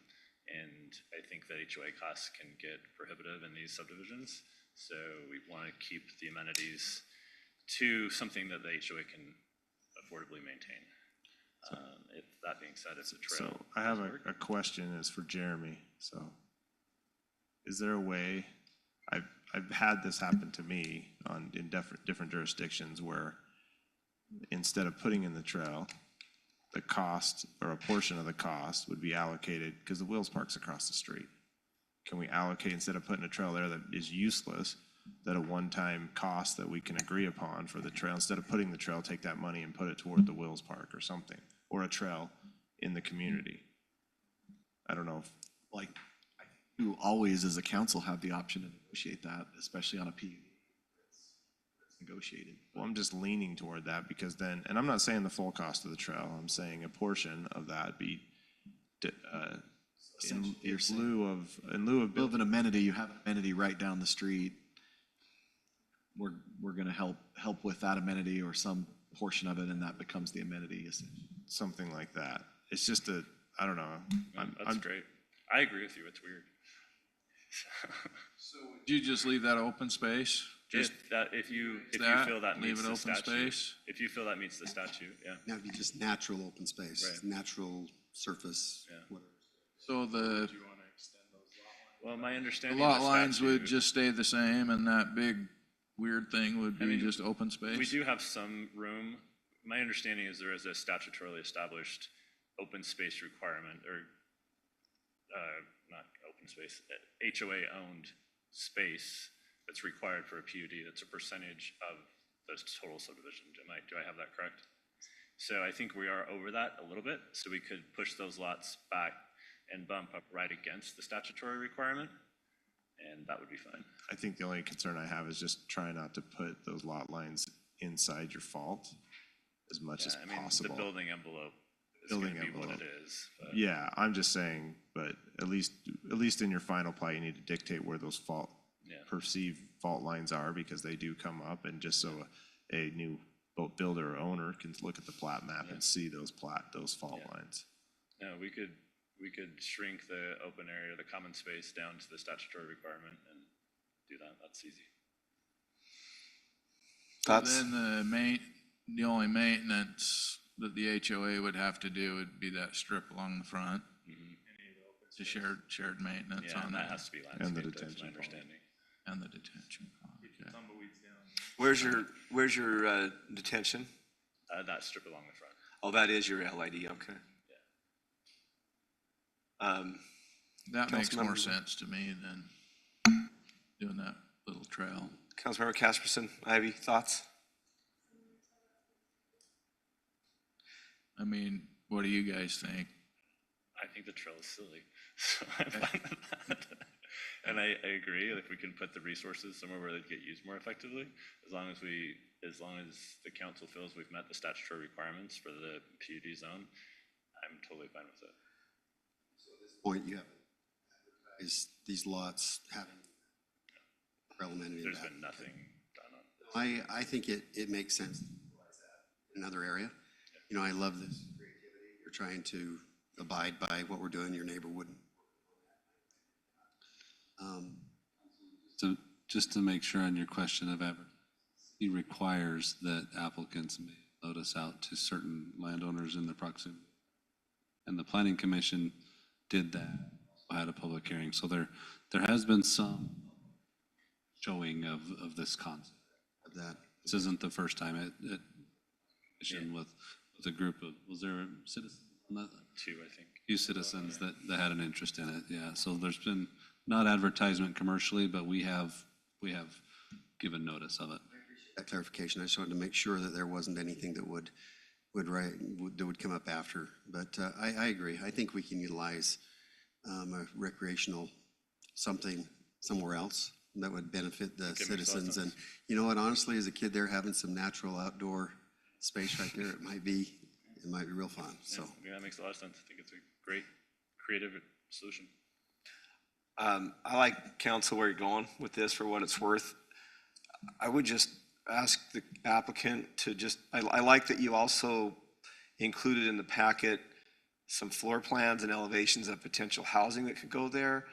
And I think that HOA costs can get prohibitive in these subdivisions. So we want to keep the amenities to something that the HOA can affordably maintain. If that being said, if the trail. So I have doesn't work, a question, is for Jeremy. So is there a way, I've had this happen to me in different jurisdictions where instead of putting in the trail, the cost or a portion of the cost would be allocated, because the Wills Park's across the street. Can we allocate, instead of putting a trail there that is useless, that a one-time cost that we can agree upon for the trail, instead of putting the trail, take that money and put it toward the Wills Park or something, or a trail in the community? I don't know if, Like, you always, as a council, have the option to negotiate that, especially on a PUD. It's negotiated. well, I'm just leaning toward that because then, and I'm not saying the full cost of the trail, I'm saying a portion of that be in lieu of Build an amenity, you have an amenity right down the street. We're gonna help with that amenity or some portion of it, and that becomes the amenity, essentially. something like that. It's just I don't know. that's great. I agree with you. It's weird. So would you just leave that open space? Just If you that, feel that leave meets it the open statute. space? If you feel that meets the statute, yeah. That would be just natural open space, Right. natural surface, Yeah. whatever. So the Well, my the understanding. lot of the lines would statute- just stay the same and that big weird thing would I be mean, just open space? We do have some room. My understanding is there is a statutorily established open space requirement, or not open space, HOA-owned space that's required for a PUD. That's a percentage of the total subdivision. Do I have that correct? So I think we are over that a little bit, so we could push those lots back and bump up right against the statutory requirement, and that would be fine. I think the only concern I have is just try not to put those lot lines inside your fault as much as Yeah, I mean, possible. the building envelope is going to be what it is. But Yeah, I'm just saying, but at least in your final plat, you need to dictate where those Yeah. perceived fault lines are, because they do come up, and just so a new boat builder or owner can look at the plat map and see those fault lines. No, we could shrink the open area, the common space, down to the statutory requirement and do that. That's easy. So then the only maintenance that the HOA would have to do would be that strip along the front. It's a shared maintenance Yeah, on and that that. has to be And the landscaped, that's my detention pond. understanding. And the detention pond, okay. Where's your detention? That strip along the front. Oh, that is your LID, okay. That makes more Councilmember- sense to me than doing that little trail. Councilmember Casperson, Ivy, thoughts? I mean, what do you guys think? I think the trail is silly, so I'm fine with that. And I agree, if we can put the resources somewhere where they get used more effectively, as long as the council feels we've met the statutory requirements for the PUD zone, I'm totally fine with it. Point, you have these lots having trail amenity. There's been nothing done on. I think it makes sense to utilize that in another area. You know, I love this creativity. You're trying to abide by what we're doing, your neighbor wouldn't. So just to make sure on your question of advertising, he requires that applicants may notice out to certain landowners in the proximity. And the planning commission did that, had a public hearing. So there has been some showing of this concept. Of that. This isn't the first time it with a group of, was there citizens on that? Two, I think. Few citizens that had an interest in it, yeah. So there's been not advertisement commercially, but we have given notice of it. That clarification, I just wanted to make sure that there wasn't anything that would come up after. But I agree. I think we can utilize a recreational something somewhere else that would benefit the citizens. And you know what, honestly, as a kid there, having some natural outdoor space right there, it might be it might be real fun, so. Yeah, that makes a lot of sense. I think it's a great creative solution. I like council where you're going with this for what it's worth. I would just ask the applicant to just, I like that you also included in the packet some floor plans and elevations of potential housing that could go there.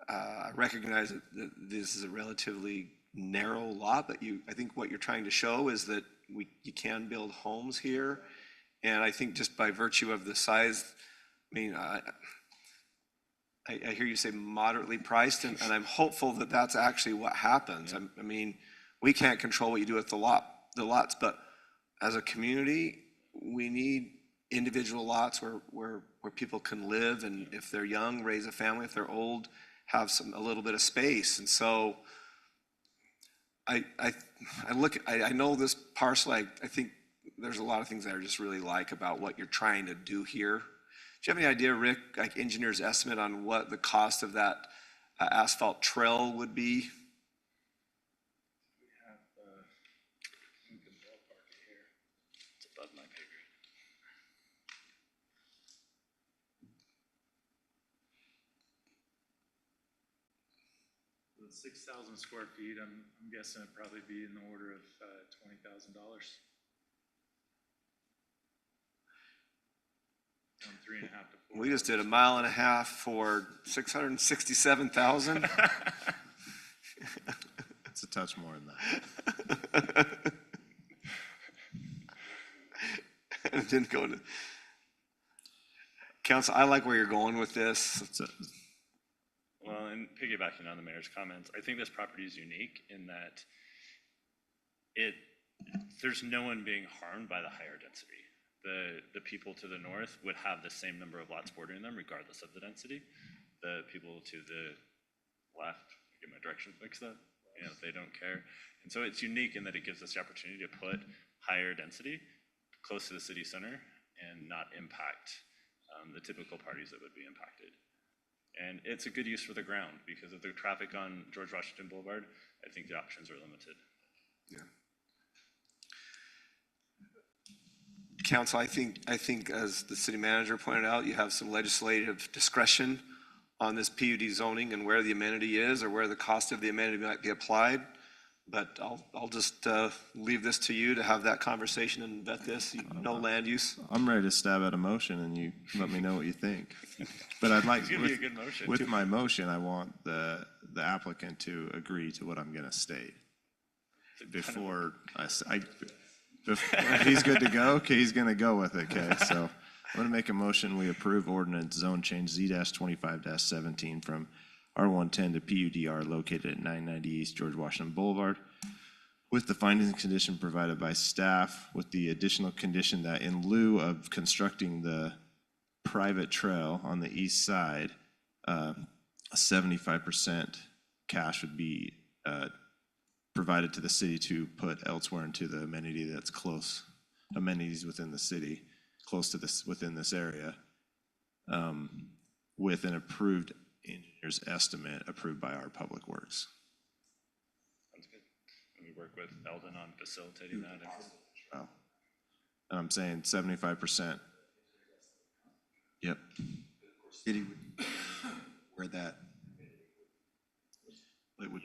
I recognize that this is a relatively narrow lot, but I think what you're trying to show is that you can build homes here. And I think just by virtue of the size, I mean, I hear you say moderately priced, and I'm hopeful that that's actually what happens. I mean, we can't control what you do with the lots, but as a community, we need individual lots where people can live, and if they're young, raise a family. If they're old, have a little bit of space. And so I know this parcel. I think there's a lot of things that I just really like about what you're trying to do here. Do you have any idea, Rick, like engineer's estimate on what the cost of that asphalt trail would be? We have, we can ballpark it here. It's above my pay grade. The 6,000 square feet, I'm guessing it'd probably be in the order of $20,000. From 3.5 to 4. We just did 1.5 miles for 667,000. It's a touch more than that. It didn't go to council. I like where you're going with this. Well, and piggybacking on the mayor's comments, I think this property is unique in that there's no one being harmed by the higher density. The people to the north would have the same number of lots bordering them regardless of the density. The people to the left, I get my directions mixed up, they don't care. And so it's unique in that it gives us the opportunity to put higher density close to the city center and not impact the typical parties that would be impacted. And it's a good use for the ground because of the traffic on George Washington Boulevard. I think the options are limited. Yeah. Council, I think as the city manager pointed out, you have some legislative discretion on this PUD zoning and where the amenity is or where the cost of the amenity might be applied. But I'll just leave this to you to have that conversation and vet this. No land use. I'm ready to stab at a motion, and you let me know what you think. But I'd like, It's gonna be a good motion. with my motion, I want the applicant to agree to what I'm going to state before if he's good to go. Okay, he's going to go with it. Okay, so I'm going to make a motion. We approve ordinance zone change Z-25-17 from R110 to PUDR located at 990 East George Washington Boulevard, with the findings and condition provided by staff, with the additional condition that in lieu of constructing the private trail on the east side, a 75% cash would be provided to the city to put elsewhere into the amenity that's close, amenities within the city, close to this, within this area, with an approved engineer's estimate approved by our Public Works. Sounds good. And we work with Eldon on facilitating that. And I'm saying 75%. Yep. City where that. It would,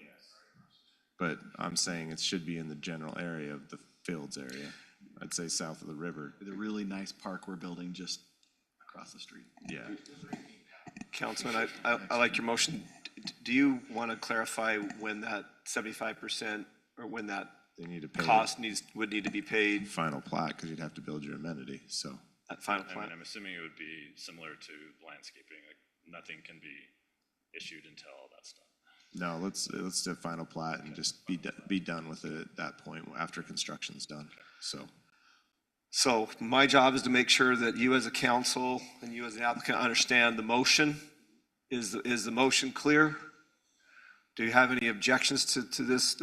but I'm saying it should be in the general area of the Fields area. I'd say south of the river. The really nice park we're building just across the street. Yeah. Councilman, I like your motion. Do you want to clarify when that 75% or when that They need to pay cost would need to be paid? final plat, because you'd have to build your amenity, so. That final I plat? mean, I'm assuming it would be similar to landscaping, like nothing can be issued until all that's done. No, let's do final plat and just be done with it at that point after construction's done, so. So my job is to make sure that you as a council and you as an applicant understand the motion. Is the motion clear? Do you have any objections to this?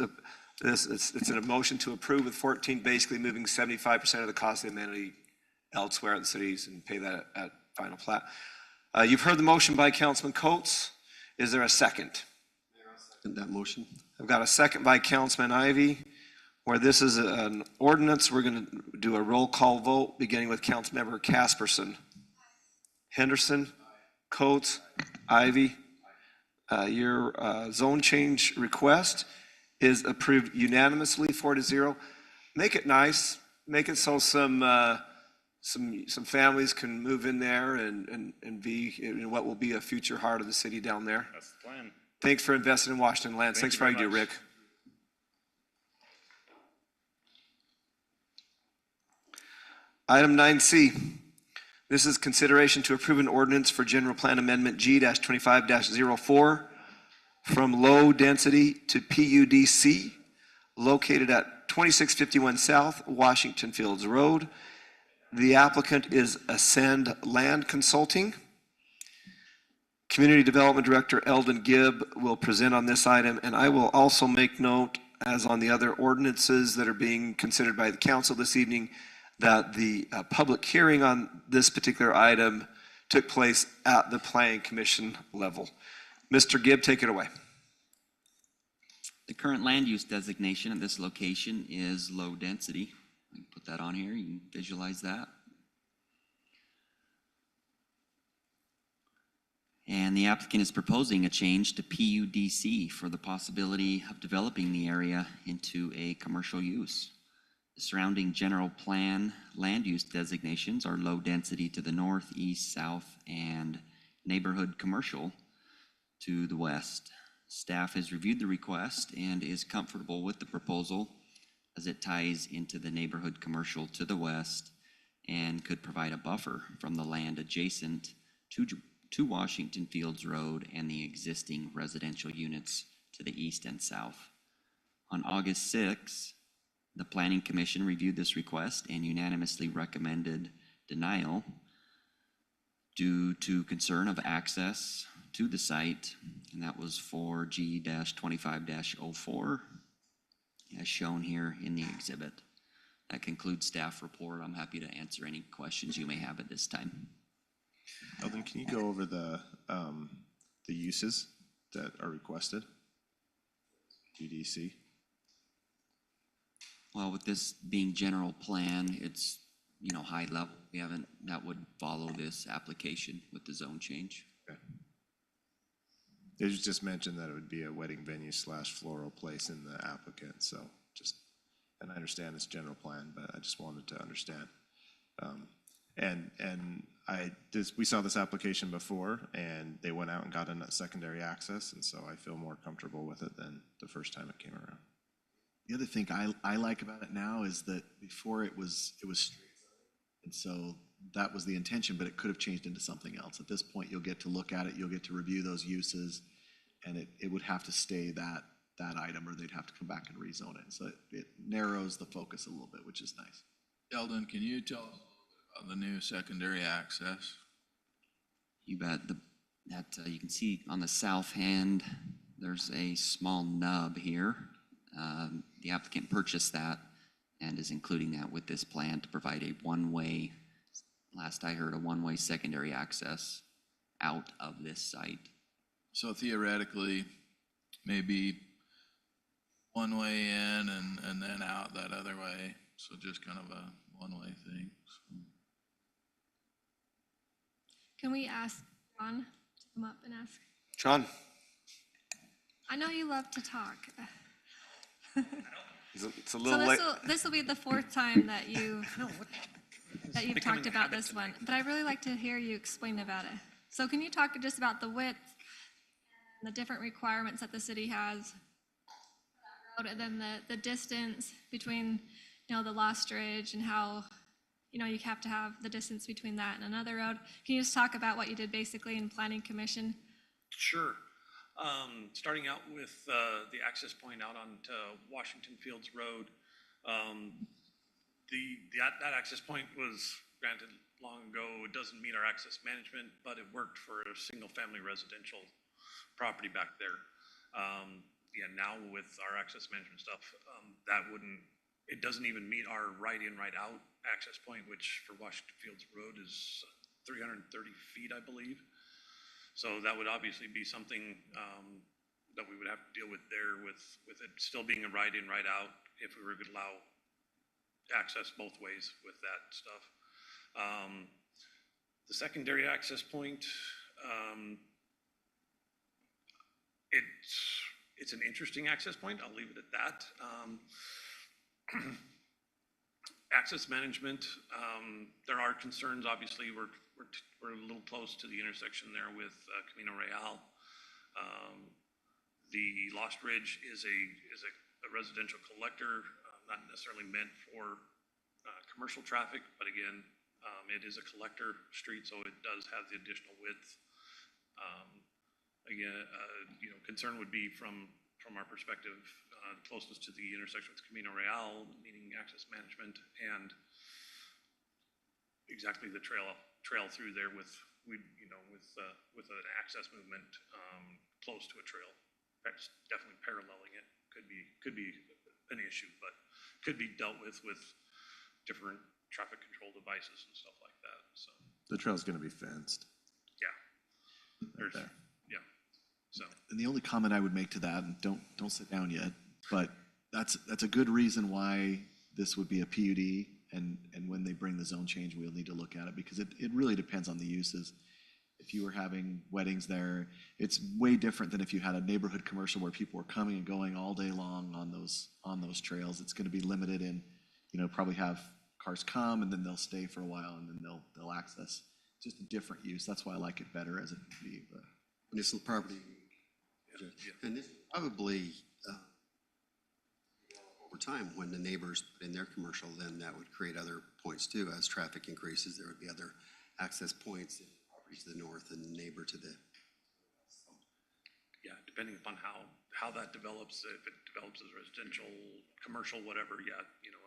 It's a motion to approve with 14 basically moving 75% of the cost of the amenity elsewhere at the cities and pay that at final plat. You've heard the motion by Councilman Coates. Is there a second? In that motion? I've got a second by Councilman Ivy. Where this is an ordinance, we're going to do a roll call vote, beginning with Councilmember Casperson. Henderson, Coates, Ivy. Your zone change request is approved unanimously, 4-0. Make it nice. Make it so some families can move in there and be in what will be a future heart of the city down there. That's the plan. Thanks for investing in Washington Lands. Thank Thanks you for all you very do, much. Rick. Item 9C. This is consideration to approve an ordinance for General Plan Amendment G-25-04 from low density to PUDC located at 2651 South Washington Fields Road. The applicant is Ascend Land Consulting. Community Development Director Eldon Gibb will present on this item, and I will also make note, as on the other ordinances that are being considered by the council this evening, that the public hearing on this particular item took place at the Planning Commission level. Mr. Gibb, take it away. The current land use designation at this location is low density. I can put that on here, you can visualize that. And the applicant is proposing a change to PUDC for the possibility of developing the area into a commercial use. The surrounding general plan land use designations are low density to the north, east, south, and neighborhood commercial to the west. Staff has reviewed the request and is comfortable with the proposal as it ties into the neighborhood commercial to the west and could provide a buffer from the land adjacent to Washington Fields Road and the existing residential units to the east and south. On August 6th, the Planning Commission reviewed this request and unanimously recommended denial due to concern of access to the site, and that was for G-25-04, as shown here in the exhibit. That concludes staff report. I'm happy to answer any questions you may have at this time. Eldon, can you go over the uses that are requested? GDC. Well, with this being general plan, it's, high level. That would follow this application with the zone change. Okay. It was just mentioned that it would be a wedding venue / floral place in the applicant, so and I understand it's general plan, but I just wanted to understand. We saw this application before, and they went out and got a secondary access, and so I feel more comfortable with it than the first time it came around. The other thing I like about it now is that before it was straight, and so that was the intention, but it could have changed into something else. At this point, you'll get to look at it, you'll get to review those uses, and it would have to stay that item, or they'd have to come back and rezone it. So it narrows the focus a little bit, which is nice. Eldon, can you tell us about the new secondary access? You bet. You can see on the south hand, there's a small nub here. The applicant purchased that and is including that with this plan to provide a one-way, last I heard, a one-way secondary access out of this site. So theoretically, maybe one way in and then out that other way. So just kind of a one-way thing. So. Can we ask John to come up and ask? John. I know you love to talk. It's a little late. This will be the fourth time that you've talked about this one, but I'd really like to hear you explain about it. So can you talk just about the width and the different requirements that the city has, and then the distance between, the Lost Ridge, and how, you have to have the distance between that and another road. Can you just talk about what you did basically in Planning Commission? Sure. Starting out with the access point out onto Washington Fields Road, that access point was granted long ago. It doesn't meet our access management, but it worked for a single-family residential property back there. Now with our access management stuff, it doesn't even meet our right-in, right-out access point, which for Washington Fields Road is 330 feet, I believe. So that would obviously be something that we would have to deal with there with it still being a right-in, right-out if we were to allow access both ways with that stuff. The secondary access point, it's an interesting access point. I'll leave it at that. Access management, there are concerns. Obviously, we're a little close to the intersection there with Camino Real. The Lost Ridge is a residential collector, not necessarily meant for commercial traffic, but again, it is a collector street, so it does have the additional width. Again, concern would be from our perspective, closeness to the intersection with Camino Real, needing access management, and exactly the trail through there with an access movement close to a trail. That's definitely paralleling it. Could be an issue, but could be dealt with different traffic control devices and stuff like that. So The trail's gonna be fenced. there's there. So And the only comment I would make to that, and don't sit down yet, but that's a good reason why this would be a PUD, and when they bring the zone change, we'll need to look at it, because it really depends on the uses. If you were having weddings there, it's way different than if you had a neighborhood commercial where people were coming and going all day long on those trails. It's gonna be limited in, probably have cars come and then they'll stay for a while and then they'll access. Just a different use. That's why I like it better as a PUD, but. Municipal property. And this probably, over time, when the neighbors put in their commercial, then that would create other points too. As traffic increases, there would be other access points, property to the north and neighbor to the. yeah, depending upon how that develops, if it develops as residential, commercial, whatever,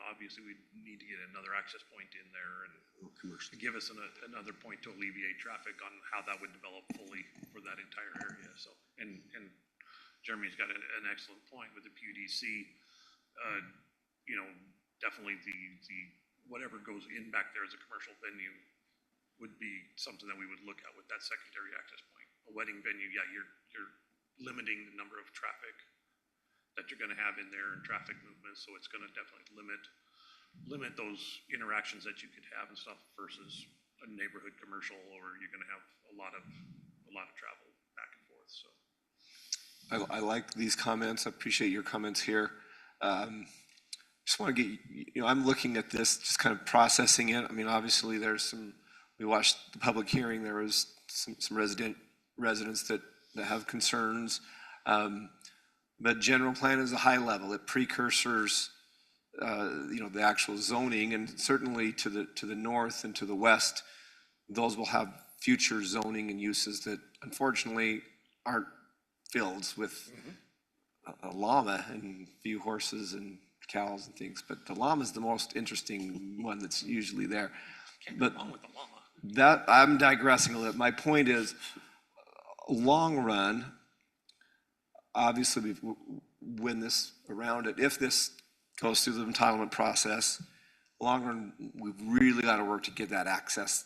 obviously we need to get another access point in there and Commercial. give us another point to alleviate traffic on how that would develop fully for that entire area. So, and Jeremy's got an excellent point with the PUDC. Definitely the whatever goes in back there as a commercial venue would be something that we would look at with that secondary access point. A wedding venue, you're limiting the number of traffic that you're gonna have in there and traffic movements, so it's gonna definitely limit those interactions that you could have and stuff versus a neighborhood commercial, or you're gonna have a lot of travel back and forth, so. I like these comments. I appreciate your comments here. Just want to get, I'm looking at this, just kind of processing it. I mean, obviously we watched the public hearing, there was some residents that have concerns. But general plan is a high level. It precursors, the actual zoning, and certainly to the north and to the west, those will have future zoning and uses that unfortunately aren't fields with a llama and a few horses and cows and things. But the llama is the most interesting one that's usually there. Can't go wrong with the llama. That, I'm digressing a little. My point is, long run, obviously we've win this around it. If this goes through the entitlement process, long run, we've really got to work to get that access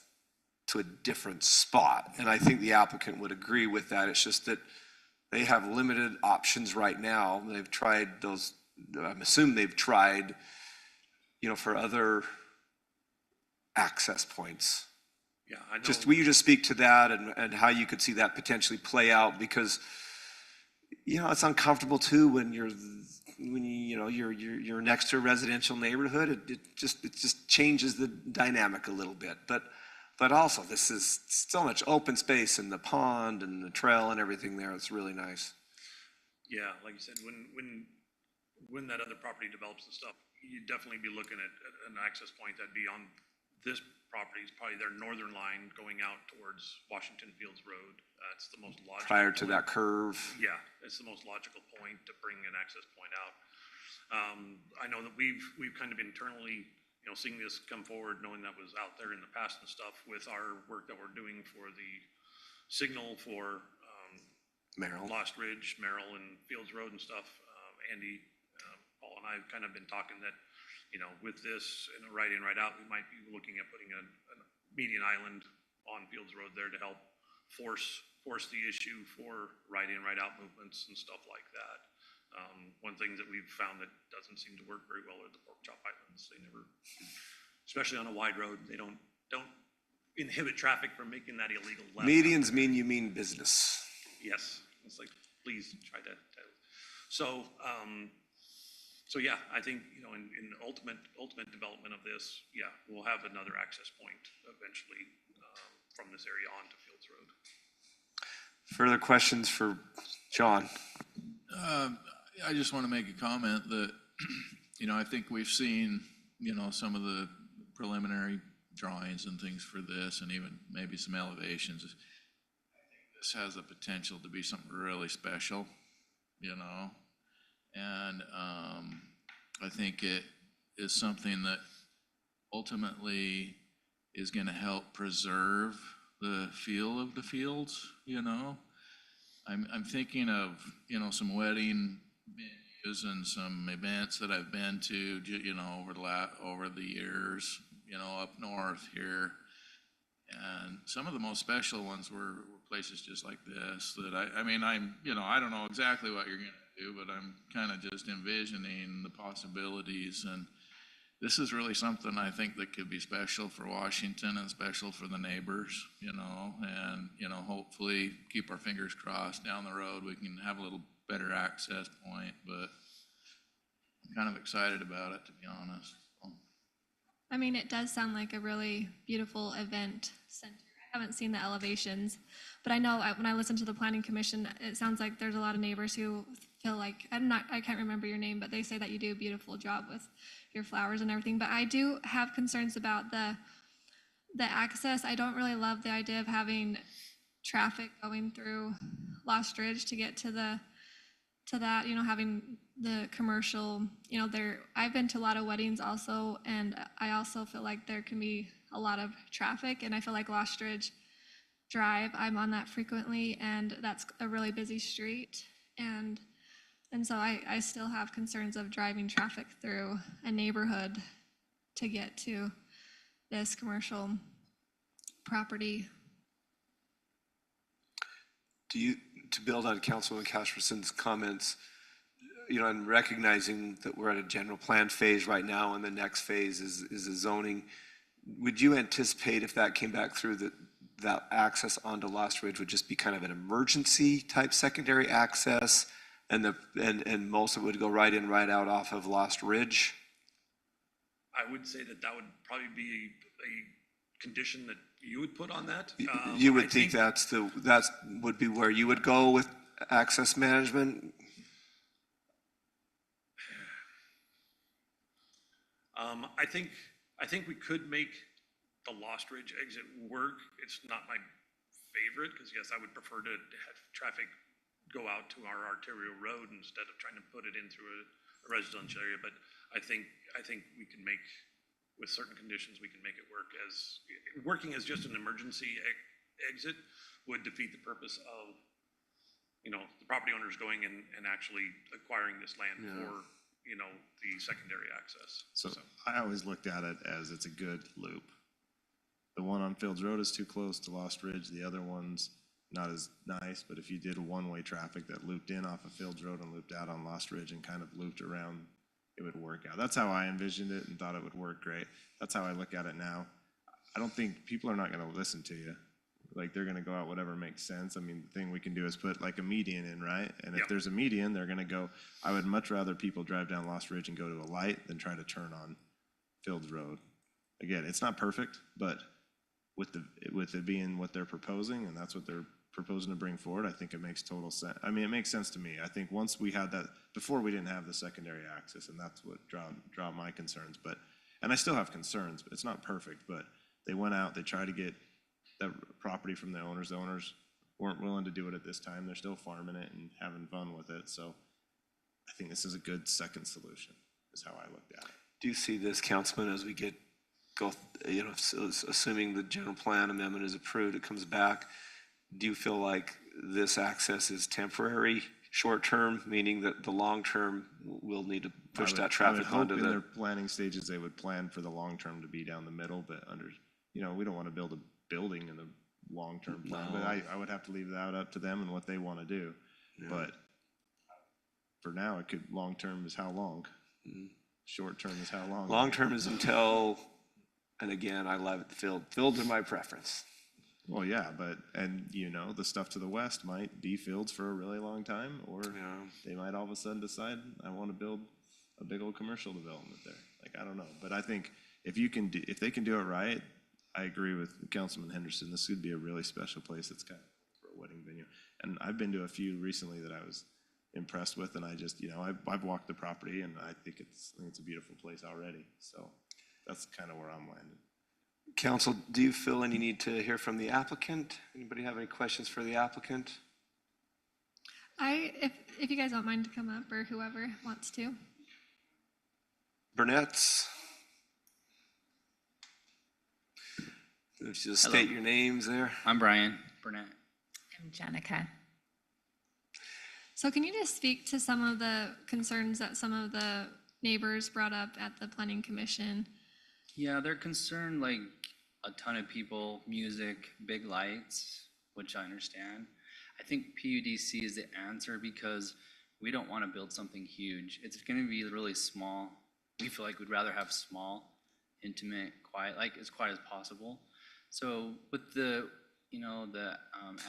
to a different spot. And I think the applicant would agree with that. It's just that they have limited options right now. They've tried those, I'm assuming they've tried, for other access points. Yeah, I know. Will you just speak to that and how you could see that potentially play out? Because, it's uncomfortable too when you're next to a residential neighborhood. It just changes the dynamic a little bit. But also, this is so much open space and the pond and the trail and everything there. It's really nice. Yeah, like you said, when that other property develops and stuff, you'd definitely be looking at an access point that'd be on this property, is probably their northern line going out towards Washington Fields Road. It's the most logical. Prior to point. that curve. Yeah, it's the most logical point to bring an access point out. I know that we've kind of internally, seeing this come forward, knowing that was out there in the past and stuff, with our work that we're doing for the signal for Merrill. Lost Ridge, Merrill, and Fields Road and stuff. Andy, Paul, and I have kind of been talking that, with this and a right in, right out, we might be looking at putting a median island on Fields Road there to help force the issue for right in, right out movements and stuff like that. One of the things that we've found that doesn't seem to work very well are the pork chop islands. They never, especially on a wide road, they don't inhibit traffic from making that illegal left. Medians mean you mean business. Yes, it's like, please try to. So, so yeah, I think, you know, in ultimate development of this, yeah, we'll have another access point eventually from this area onto Fields Road. Further questions for John? I just want to make a comment that, you know, I think we've seen, you know, some of the preliminary drawings and things for this, and even maybe some elevations. I think this has the potential to be something really special, you know, and I think it is something that ultimately is going to help preserve the feel of the fields, you know. I'm thinking of, you know, some wedding venues and some events that I've been to, you know, over the years, you know, up north here. And some of the most special ones were places just like this that I mean, you know, I don't know exactly what you're going to do, but I'm kind of just envisioning the possibilities. And this is really something I think that could be special for Washington and special for the neighbors, you know, and, you know, hopefully keep our fingers crossed down the road. We can have a little better access point, but I'm kind of excited about it, to be honest. I mean, it does sound like a really beautiful event center. I haven't seen the elevations, but I know when I listen to the planning commission, it sounds like there's a lot of neighbors who feel like, I can't remember your name, but they say that you do a beautiful job with your flowers and everything. But I do have concerns about the access. I don't really love the idea of having traffic going through Lost Ridge to get to that, you know, having the commercial, you know, I've been to a lot of weddings also, and I also feel like there can be a lot of traffic, and I feel like Lost Ridge Drive, I'm on that frequently, and that's a really busy street, and so I still have concerns of driving traffic through a neighborhood to get to this commercial property. To build on Councilman Casperson's comments, you know, and recognizing that we're at a general plan phase right now, and the next phase is the zoning, would you anticipate if that came back through that access onto Lost Ridge would just be kind of an emergency type secondary access, and most of it would go right in, right out off of Lost Ridge? I would say that would probably be a condition that you would put on that. You would think that would be where you would go with access management? I think we could make the Lost Ridge exit work. It's not my favorite, because yes, I would prefer to have traffic go out to our arterial road instead of trying to put it in through a residential area. But I think we can make, with certain conditions, we can make it work. Working as just an emergency exit would defeat the purpose of, you know, the property owners going and actually acquiring this land for, you know, the secondary access. So I always looked at it as it's a good loop. The one on Fields Road is too close to Lost Ridge. The other one's not as nice, but if you did a one-way traffic that looped in off of Fields Road and looped out on Lost Ridge and kind of looped around, it would work out. That's how I envisioned it and thought it would work great. That's how I look at it now. I don't think people are not going to listen to you. Like, they're going to go out whatever makes sense. I mean, the thing we can do is put like a median in, right? And if there's a median, they're going to go, I would much rather people drive down Lost Ridge and go to a light than try to turn on Fields Road. Again, it's not perfect, but with it being what they're proposing, and that's what they're proposing to bring forward, I think it makes total sense. I mean, it makes sense to me. I think once we had that, before we didn't have the secondary access, and that's what draw my concerns. And I still have concerns, but it's not perfect, but they went out, they tried to get that property from the owners. The owners weren't willing to do it at this time. They're still farming it and having fun with it. So I think this is a good second solution, is how I looked at it. Do you see this, Councilman, as we go, you know, assuming the general plan amendment is approved, it comes back, do you feel like this access is temporary, short-term, meaning that the long-term will need to push that traffic onto in their planning stages, they would plan for the long-term to be down the middle, but you know, we don't want to build a building in the long-term plan, but I would have to leave that up to them and what they want to do. But for now, it could, long-term is how long? Short-term is how long? Long-term is until, and again, I love it, fields are my preference. Well, yeah, but, and you know, the stuff to the west might be fields for a really long time, or they might all of a sudden decide, I want to build a big old commercial development there. Like, I don't know, but I think if they can do it right, I agree with Councilman Henderson, this would be a really special place. It's kind of for a wedding venue. And I've been to a few recently that I was impressed with, and I just, you know, I've walked the property, and I think it's a beautiful place already. So that's kind of where I'm landing. Council, do you feel any need to hear from the applicant? Anybody have any questions for the applicant? If you guys don't mind to come up, or whoever wants to. Burnett's? Just state your names there. I'm Brian Burnett. I'm Jenica. So can you just speak to some of the concerns that some of the neighbors brought up at the planning commission? Yeah, they're concerned, like a ton of people, music, big lights, which I understand. I think PUDC is the answer because we don't want to build something huge. It's going to be really small. We feel like we'd rather have small, intimate, quiet, like as quiet as possible. So with the, you know, the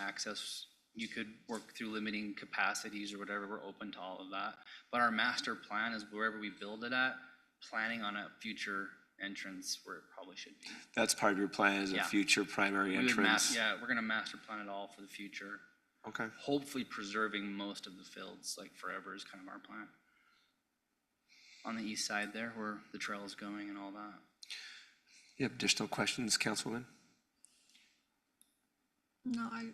access, you could work through limiting capacities or whatever. We're open to all of that. But our master plan is wherever we build it at, planning on a future entrance where it probably should be. That's part of your plan, is a future primary entrance? Yeah, we're gonna master plan it all for the future. Okay. Hopefully preserving most of the fields, like forever is kind of our plan. On the east side there, where the trail is going and all that. You have additional questions, Councilwoman? No, I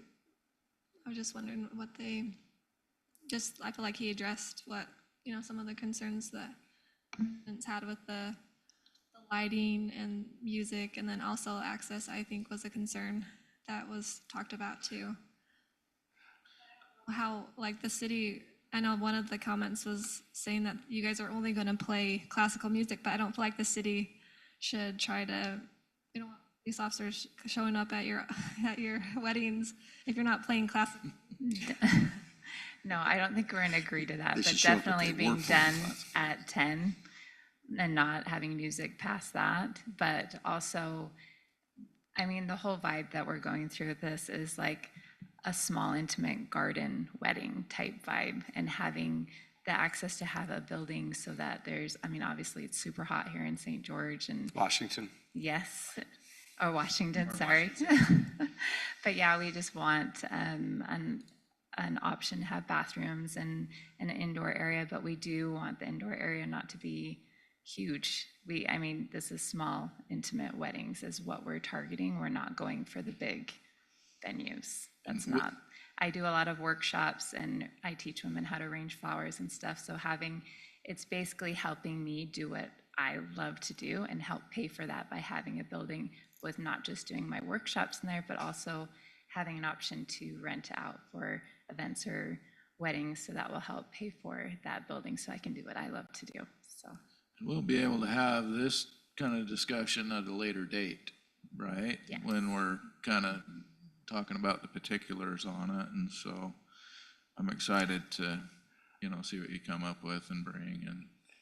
was just wondering what I feel like he addressed what, you know, some of the concerns that residents had with the lighting and music, and then also access, I think, was a concern that was talked about too. How, like, the city, I know one of the comments was saying that you guys are only going to play classical music, but I don't feel like the city should try to, you know, police officers showing up at your weddings if you're not playing classical. No, I don't think we're going to agree to that, They but should show up if definitely they being work for done classical. at 10 and not having music past that. But also, I mean, the whole vibe that we're going through with this is like a small, intimate garden wedding type vibe, and having the access to have a building so that there's, I mean, obviously it's super hot here in St. George and Washington. yes, or Washington, sorry. But yeah, we just want an option to have bathrooms and an indoor area, but we do want the indoor area not to be huge. I mean, this is small, intimate weddings is what we're targeting. We're not going for the big venues. That's not. I do a lot of workshops and I teach women how to arrange flowers and stuff. So it's basically helping me do what I love to do and help pay for that by having a building with not just doing my workshops in there, but also having an option to rent out for events or weddings. So that will help pay for that building so I can do what I love to do. So We'll be able to have this kind of discussion at a later date, right? Yeah. When we're kind of talking about the particulars on it, and so I'm excited to, you know, see what you come up with and bring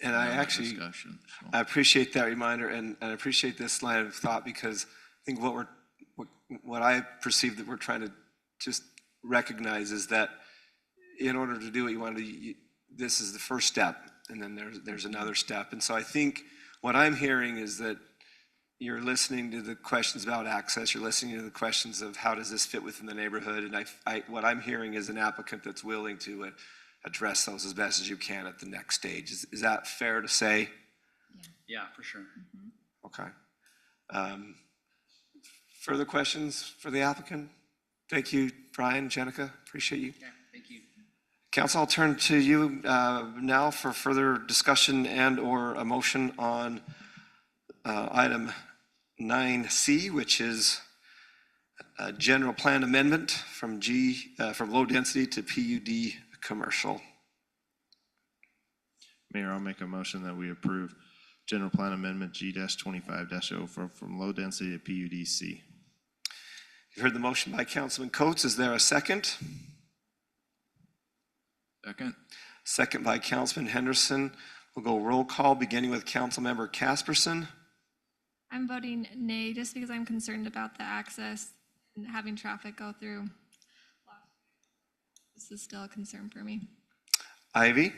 And I have that actually, discussion. So. I appreciate that reminder, and I appreciate this line of thought, because I think what I perceive that we're trying to just recognize is that in order to do what you want to do, this is the first step, and then there's another step. And so I think what I'm hearing is that you're listening to the questions about access, you're listening to the questions of how does this fit within the neighborhood, and what I'm hearing is an applicant that's willing to address those as best as you can at the next stage. Is that fair to say? Yeah, for sure. Okay. Further questions for the applicant? Thank you, Brian, Jenica, appreciate you. Yeah, thank you. Council, I'll turn to you now for further discussion and/or a motion on item 9C, which is a general plan amendment from low density to PUD commercial. Mayor, I'll make a motion that we approve general plan amendment G-25-0 from low density to PUDC. You've heard the motion by Councilman Coates. Is there a second? Second. second by Councilman Henderson. We'll go roll call, beginning with Councilmember Casperson. I'm voting nay just because I'm concerned about the access and having traffic go through. This is still a concern for me. Ivy?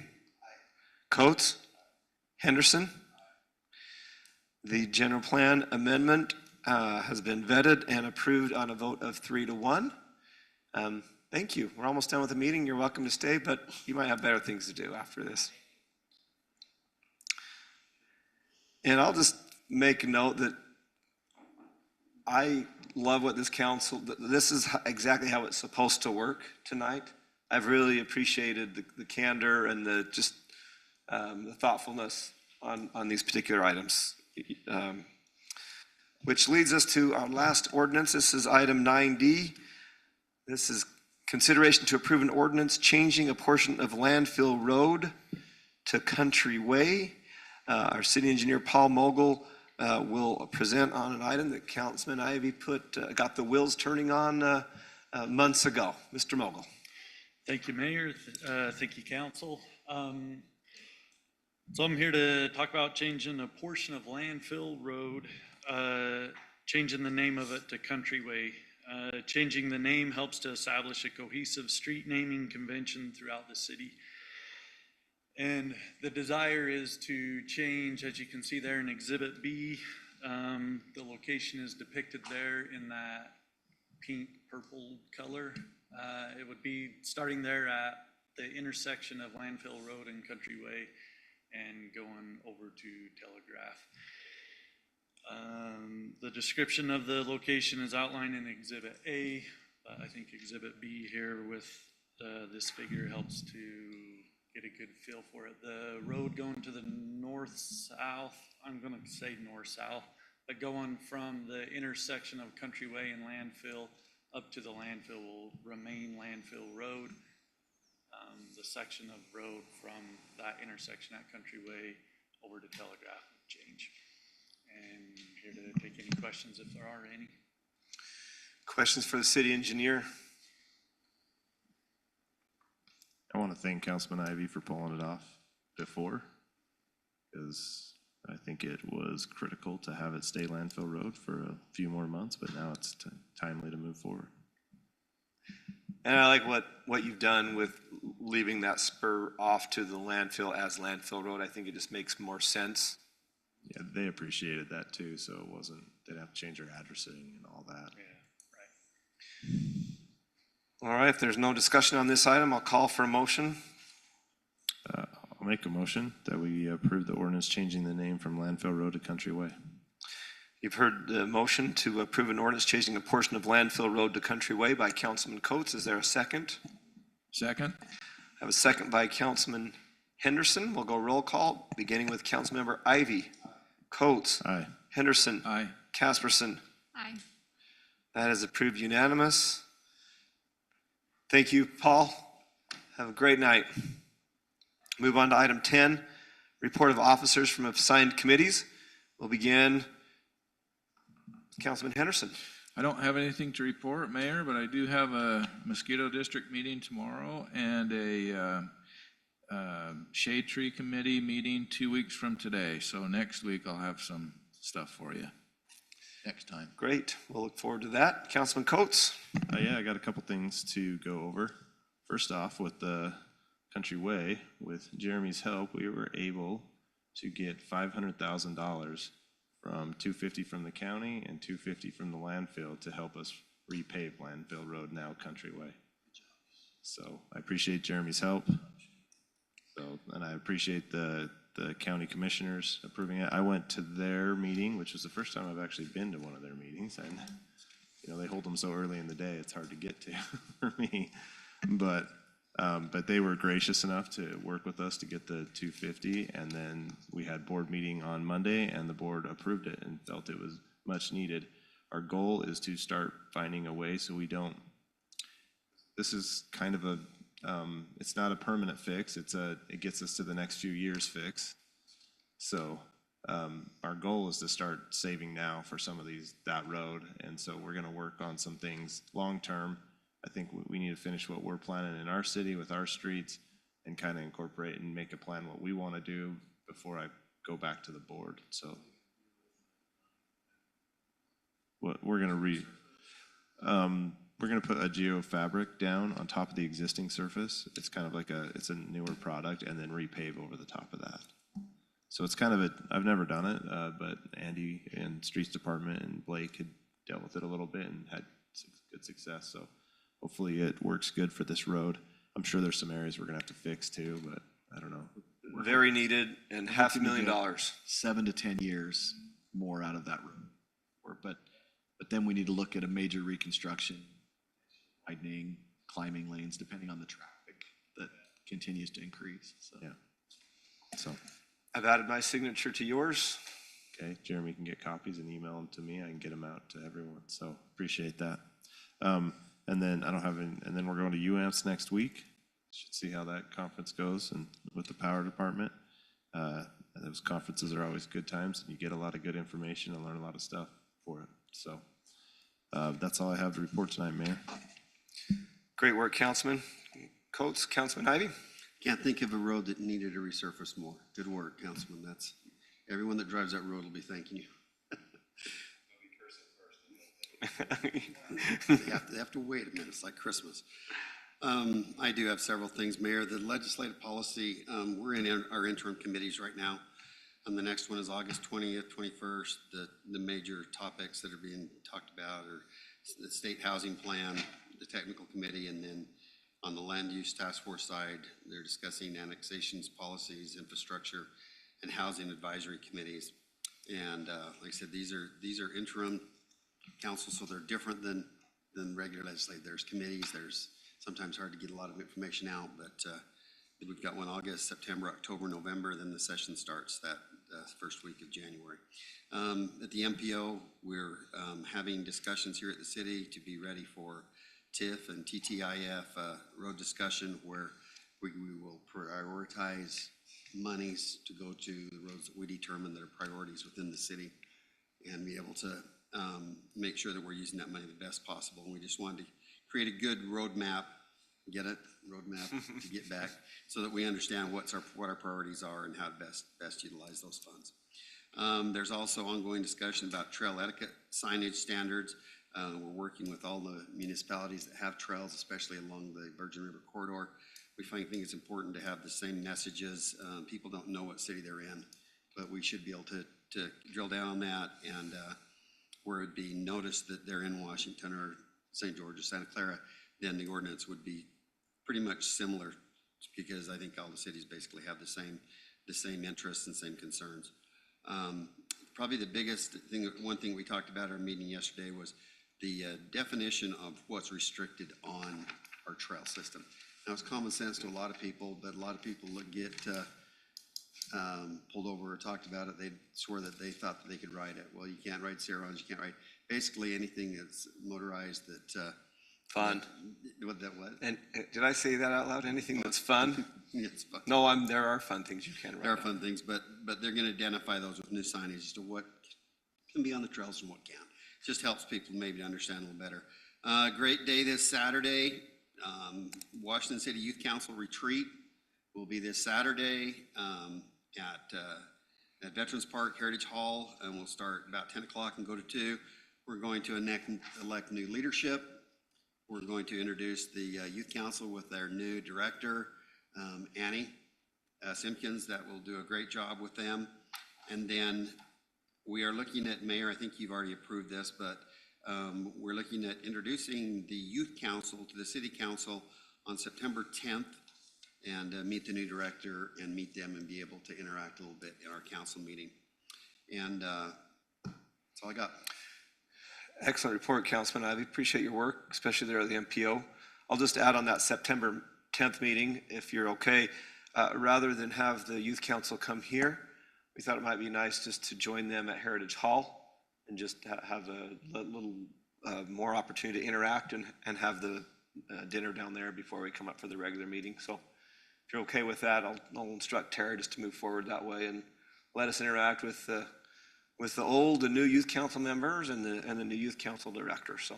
Coates? Henderson? The general plan amendment has been vetted and approved on a vote of 3-1. Thank you. We're almost done with the meeting. You're welcome to stay, but you might have better things to do after this. And I'll just make a note that I love what this council, this is exactly how it's supposed to work tonight. I've really appreciated the candor and the thoughtfulness on these particular items. Which leads us to our last ordinance. This is item 9D. This is consideration to approve an ordinance changing a portion of Landfill Road to Country Way. Our city engineer, Paul Mogul, will present on an item that Councilman Ivy got the wheels turning on months ago. Mr. Mogul. Thank you, Mayor. Thank you, Council. So I'm here to talk about changing a portion of Landfill Road, changing the name of it to Country Way. Changing the name helps to establish a cohesive street naming convention throughout the city. And the desire is to change, as you can see there in Exhibit B, the location is depicted there in that pink purple color. It would be starting there at the intersection of Landfill Road and Country Way and going over to Telegraph. The description of the location is outlined in Exhibit A. I think Exhibit B here with this figure helps to get a good feel for it. The road going to the north-south, I'm going to say north-south, but going from the intersection of Country Way and Landfill up to the landfill will remain Landfill Road. The section of road from that intersection at Country Way over to Telegraph will change. And here to take any questions if there are any. Questions for the city engineer? I want to thank Councilman Ivy for pulling it off before, because I think it was critical to have it stay Landfill Road for a few more months, but now it's timely to move forward. And I like what you've done with leaving that spur off to the landfill as Landfill Road. I think it just makes more sense. Yeah, they appreciated that too, so it wasn't, they didn't have to change their addressing and all that. Yeah, right. All right, if there's no discussion on this item, I'll call for a motion. I'll make a motion that we approve the ordinance changing the name from Landfill Road to Country Way. You've heard the motion to approve an ordinance changing a portion of Landfill Road to Country Way by Councilman Coates. Is there a second? Second. I have a second by Councilman Henderson. We'll go roll call, beginning with Councilmember Ivy. Coates. Aye. Henderson. Aye. Casperson. Aye. That is approved unanimous. Thank you, Paul. Have a great night. Move on to item 10, report of officers from assigned committees. We'll begin. Councilman Henderson. I don't have anything to report, Mayor, but I do have a mosquito district meeting tomorrow and a shade tree committee meeting 2 weeks from today. So next week I'll have some stuff for you next time. Great. We'll look forward to that. Councilman Coates. Yeah, I got a couple things to go over. First off, with the Country Way, with Jeremy's help, we were able to get $500,000 from $250 from the county and $250 from the landfill to help us repave Landfill Road, now Country Way. So I appreciate Jeremy's help. And I appreciate the county commissioners approving it. I went to their meeting, which was the first time I've actually been to one of their meetings, and they hold them so early in the day, it's hard to get to for me. But they were gracious enough to work with us to get the $250, and then we had board meeting on Monday, and the board approved it and felt it was much needed. Our goal is to start finding a way so we don't. This is kind of a. It's not a permanent fix. It gets us to the next few years fix. So our goal is to start saving now for some of that road, and so we're going to work on some things long term. I think we need to finish what we're planning in our city with our streets, and kind of incorporate and make a plan what we want to do before I go back to the board. So what we're going to we're going to put a geofabric down on top of the existing surface. It's kind of like it's a newer product, and then repave over the top of that. So it's kind of I've never done it, but Andy and Streets Department and Blake had dealt with it a little bit and had good success. So hopefully it works good for this road. I'm sure there's some areas we're gonna have to fix too, but I don't know. Very needed, and $500,000. 7 to 10 years more out of that road. But then we need to look at a major reconstruction, widening, climbing lanes, depending on the traffic that continues to increase. So. Yeah. So. I've added my signature to yours. Okay, Jeremy can get copies and email them to me. I can get them out to everyone. So appreciate that. And then I don't have any, and then we're going to UAMPS next week. Should see how that conference goes and with the power department. Those conferences are always good times, and you get a lot of good information and learn a lot of stuff for it. So that's all I have to report tonight, Mayor. Great work, Councilman Coates. Councilman Ivy? Can't think of a road that needed to resurface more. Good work, Councilman. That's, everyone that drives that road will be thanking you. They have to wait a minute. It's like Christmas. I do have several things, Mayor. The legislative policy, we're in our interim committees right now. The next one is August 20th, 21st. The major topics that are being talked about are the state housing plan, the technical committee, and then on the land use task force side, they're discussing annexations, policies, infrastructure, and housing advisory committees. And like I said, these are interim council, so they're different than regular legislative. There's committees, there's sometimes hard to get a lot of information out, but we've got one August, September, October, November, then the session starts that first week of January. At the MPO, we're having discussions here at the city to be ready for TIF and TTIF road discussion, where we will prioritize monies to go to the roads that we determine that are priorities within the city, and be able to make sure that we're using that money the best possible. And we just wanted to create a good roadmap, get it? Roadmap to get back, so that we understand what our priorities are and how to best utilize those funds. There's also ongoing discussion about trail etiquette signage standards. We're working with all the municipalities that have trails, especially along the Virgin River corridor. We think it's important to have the same messages. People don't know what city they're in, but we should be able to drill down on that, and where it'd be noticed that they're in Washington or St. George or Santa Clara, then the ordinance would be pretty much similar, because I think all the cities basically have the same interests and same concerns. Probably the biggest thing, one thing we talked about at our meeting yesterday was the definition of what's restricted on our trail system. Now, it's common sense to a lot of people, but a lot of people get pulled over or talked about it. They swore that they thought that they could ride it. Well, you can't ride Ciarrons, you can't ride basically anything that's motorized that. Fun. What that was. And did I say that out loud? Anything that's fun? Yeah, it's fun. No, there are fun things you can ride. There are fun things, but they're going to identify those with new signage as to what can be on the trails and what can't. It just helps people maybe to understand a little better. Great day this Saturday. Washington City Youth Council retreat will be this Saturday at Veterans Park, Heritage Hall, and we'll start about 10 o'clock and go to 2. We're going to elect new leadership. We're going to introduce the Youth Council with their new director, Annie Simpkins, that will do a great job with them. And then we are looking at, Mayor, I think you've already approved this, but we're looking at introducing the Youth Council to the City Council on September 10th, and meet the new director and meet them and be able to interact a little bit in our council meeting. And that's all I got. Excellent report, Councilman Ivy. Appreciate your work, especially there at the MPO. I'll just add on that September 10th meeting, if you're okay, rather than have the youth council come here, we thought it might be nice just to join them at Heritage Hall and just have a little more opportunity to interact and have the dinner down there before we come up for the regular meeting. So if you're okay with that, I'll instruct Terry just to move forward that way and let us interact with the old and new youth council members and the new youth council director. So,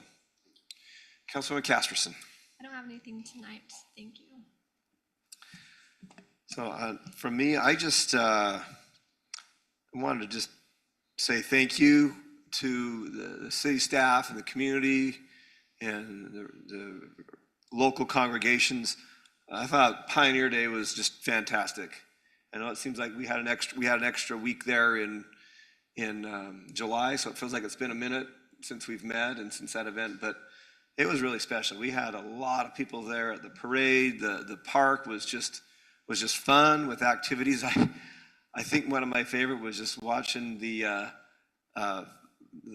Councilwoman Casterson. I don't have anything tonight. Thank you. So from me, I just wanted to just say thank you to the city staff and the community and the local congregations. I thought Pioneer Day was just fantastic. I know it seems like we had an extra week there in July, so it feels like it's been a minute since we've met and since that event, but it was really special. We had a lot of people there at the parade. The park was just fun with activities. I think one of my favorite was just watching the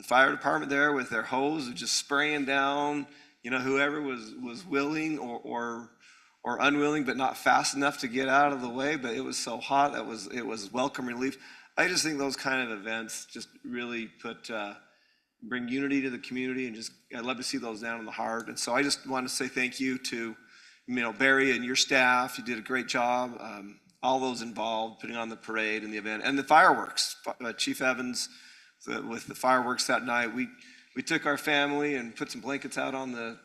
fire department there with their hose, just spraying down, whoever was willing or unwilling, but not fast enough to get out of the way. But it was so hot, it was welcome relief. I just think those kind of events just really bring unity to the community, and I'd love to see those down in the heart. And so I just want to say thank you to, Barry and your staff. You did a great job. All those involved, putting on the parade and the event and the fireworks. Chief Evans, with the fireworks that night, we took our family and put some blankets out on the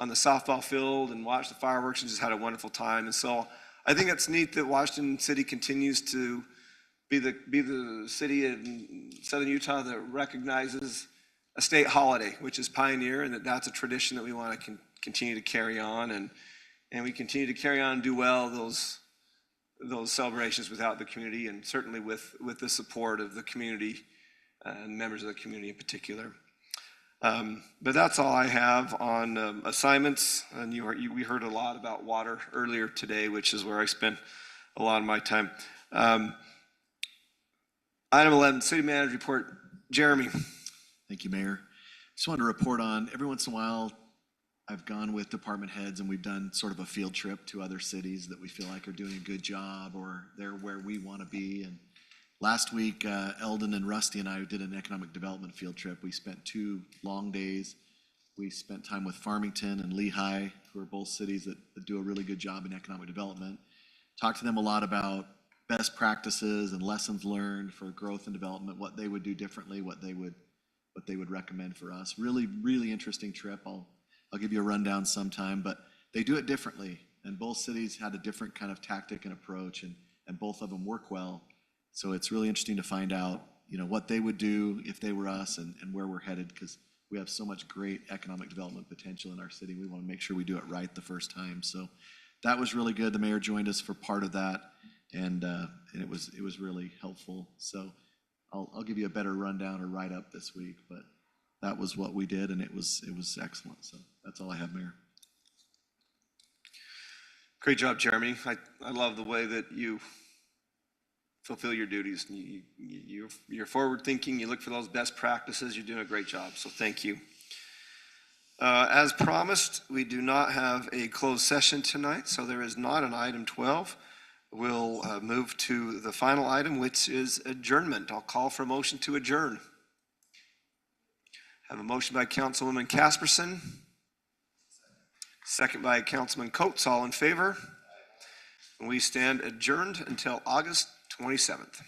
softball field and watched the fireworks and just had a wonderful time. And so I think it's neat that Washington City continues to be the city in Southern Utah that recognizes a state holiday, which is Pioneer, and that's a tradition that we want to continue to carry on, and we continue to carry on and do well those celebrations without the community, and certainly with the support of the community and members of the community in particular. But that's all I have on assignments. And we heard a lot about water earlier today, which is where I spent a lot of my time. Item 11, City Manager Report. Jeremy. Thank you, Mayor. Just wanted to report on, every once in a while, I've gone with department heads and we've done sort of a field trip to other cities that we feel like are doing a good job or they're where we want to be. And last week, Eldon and Rusty and I did an economic development field trip. We spent 2 long days. We spent time with Farmington and Lehigh, who are both cities that do a really good job in economic development. Talked to them a lot about best practices and lessons learned for growth and development, what they would do differently, what they would recommend for us. Really, really interesting trip. I'll give you a rundown sometime, but they do it differently. And both cities had a different kind of tactic and approach, and both of them work well. So it's really interesting to find out, what they would do if they were us and where we're headed, because we have so much great economic development potential in our city. We want to make sure we do it right the first time. So that was really good. The mayor joined us for part of that, and it was really helpful. So I'll give you a better rundown or write-up this week, but that was what we did, and it was excellent. So that's all I have, Mayor. Great job, Jeremy. I love the way that you fulfill your duties. You're forward-thinking. You look for those best practices. You're doing a great job, so thank you. As promised, we do not have a closed session tonight, so there is not an item 12. We'll move to the final item, which is adjournment. I'll call for a motion to adjourn. Have a motion by Councilwoman Casperson. Second by Councilman Coates. All in favor? We stand adjourned until August 27th.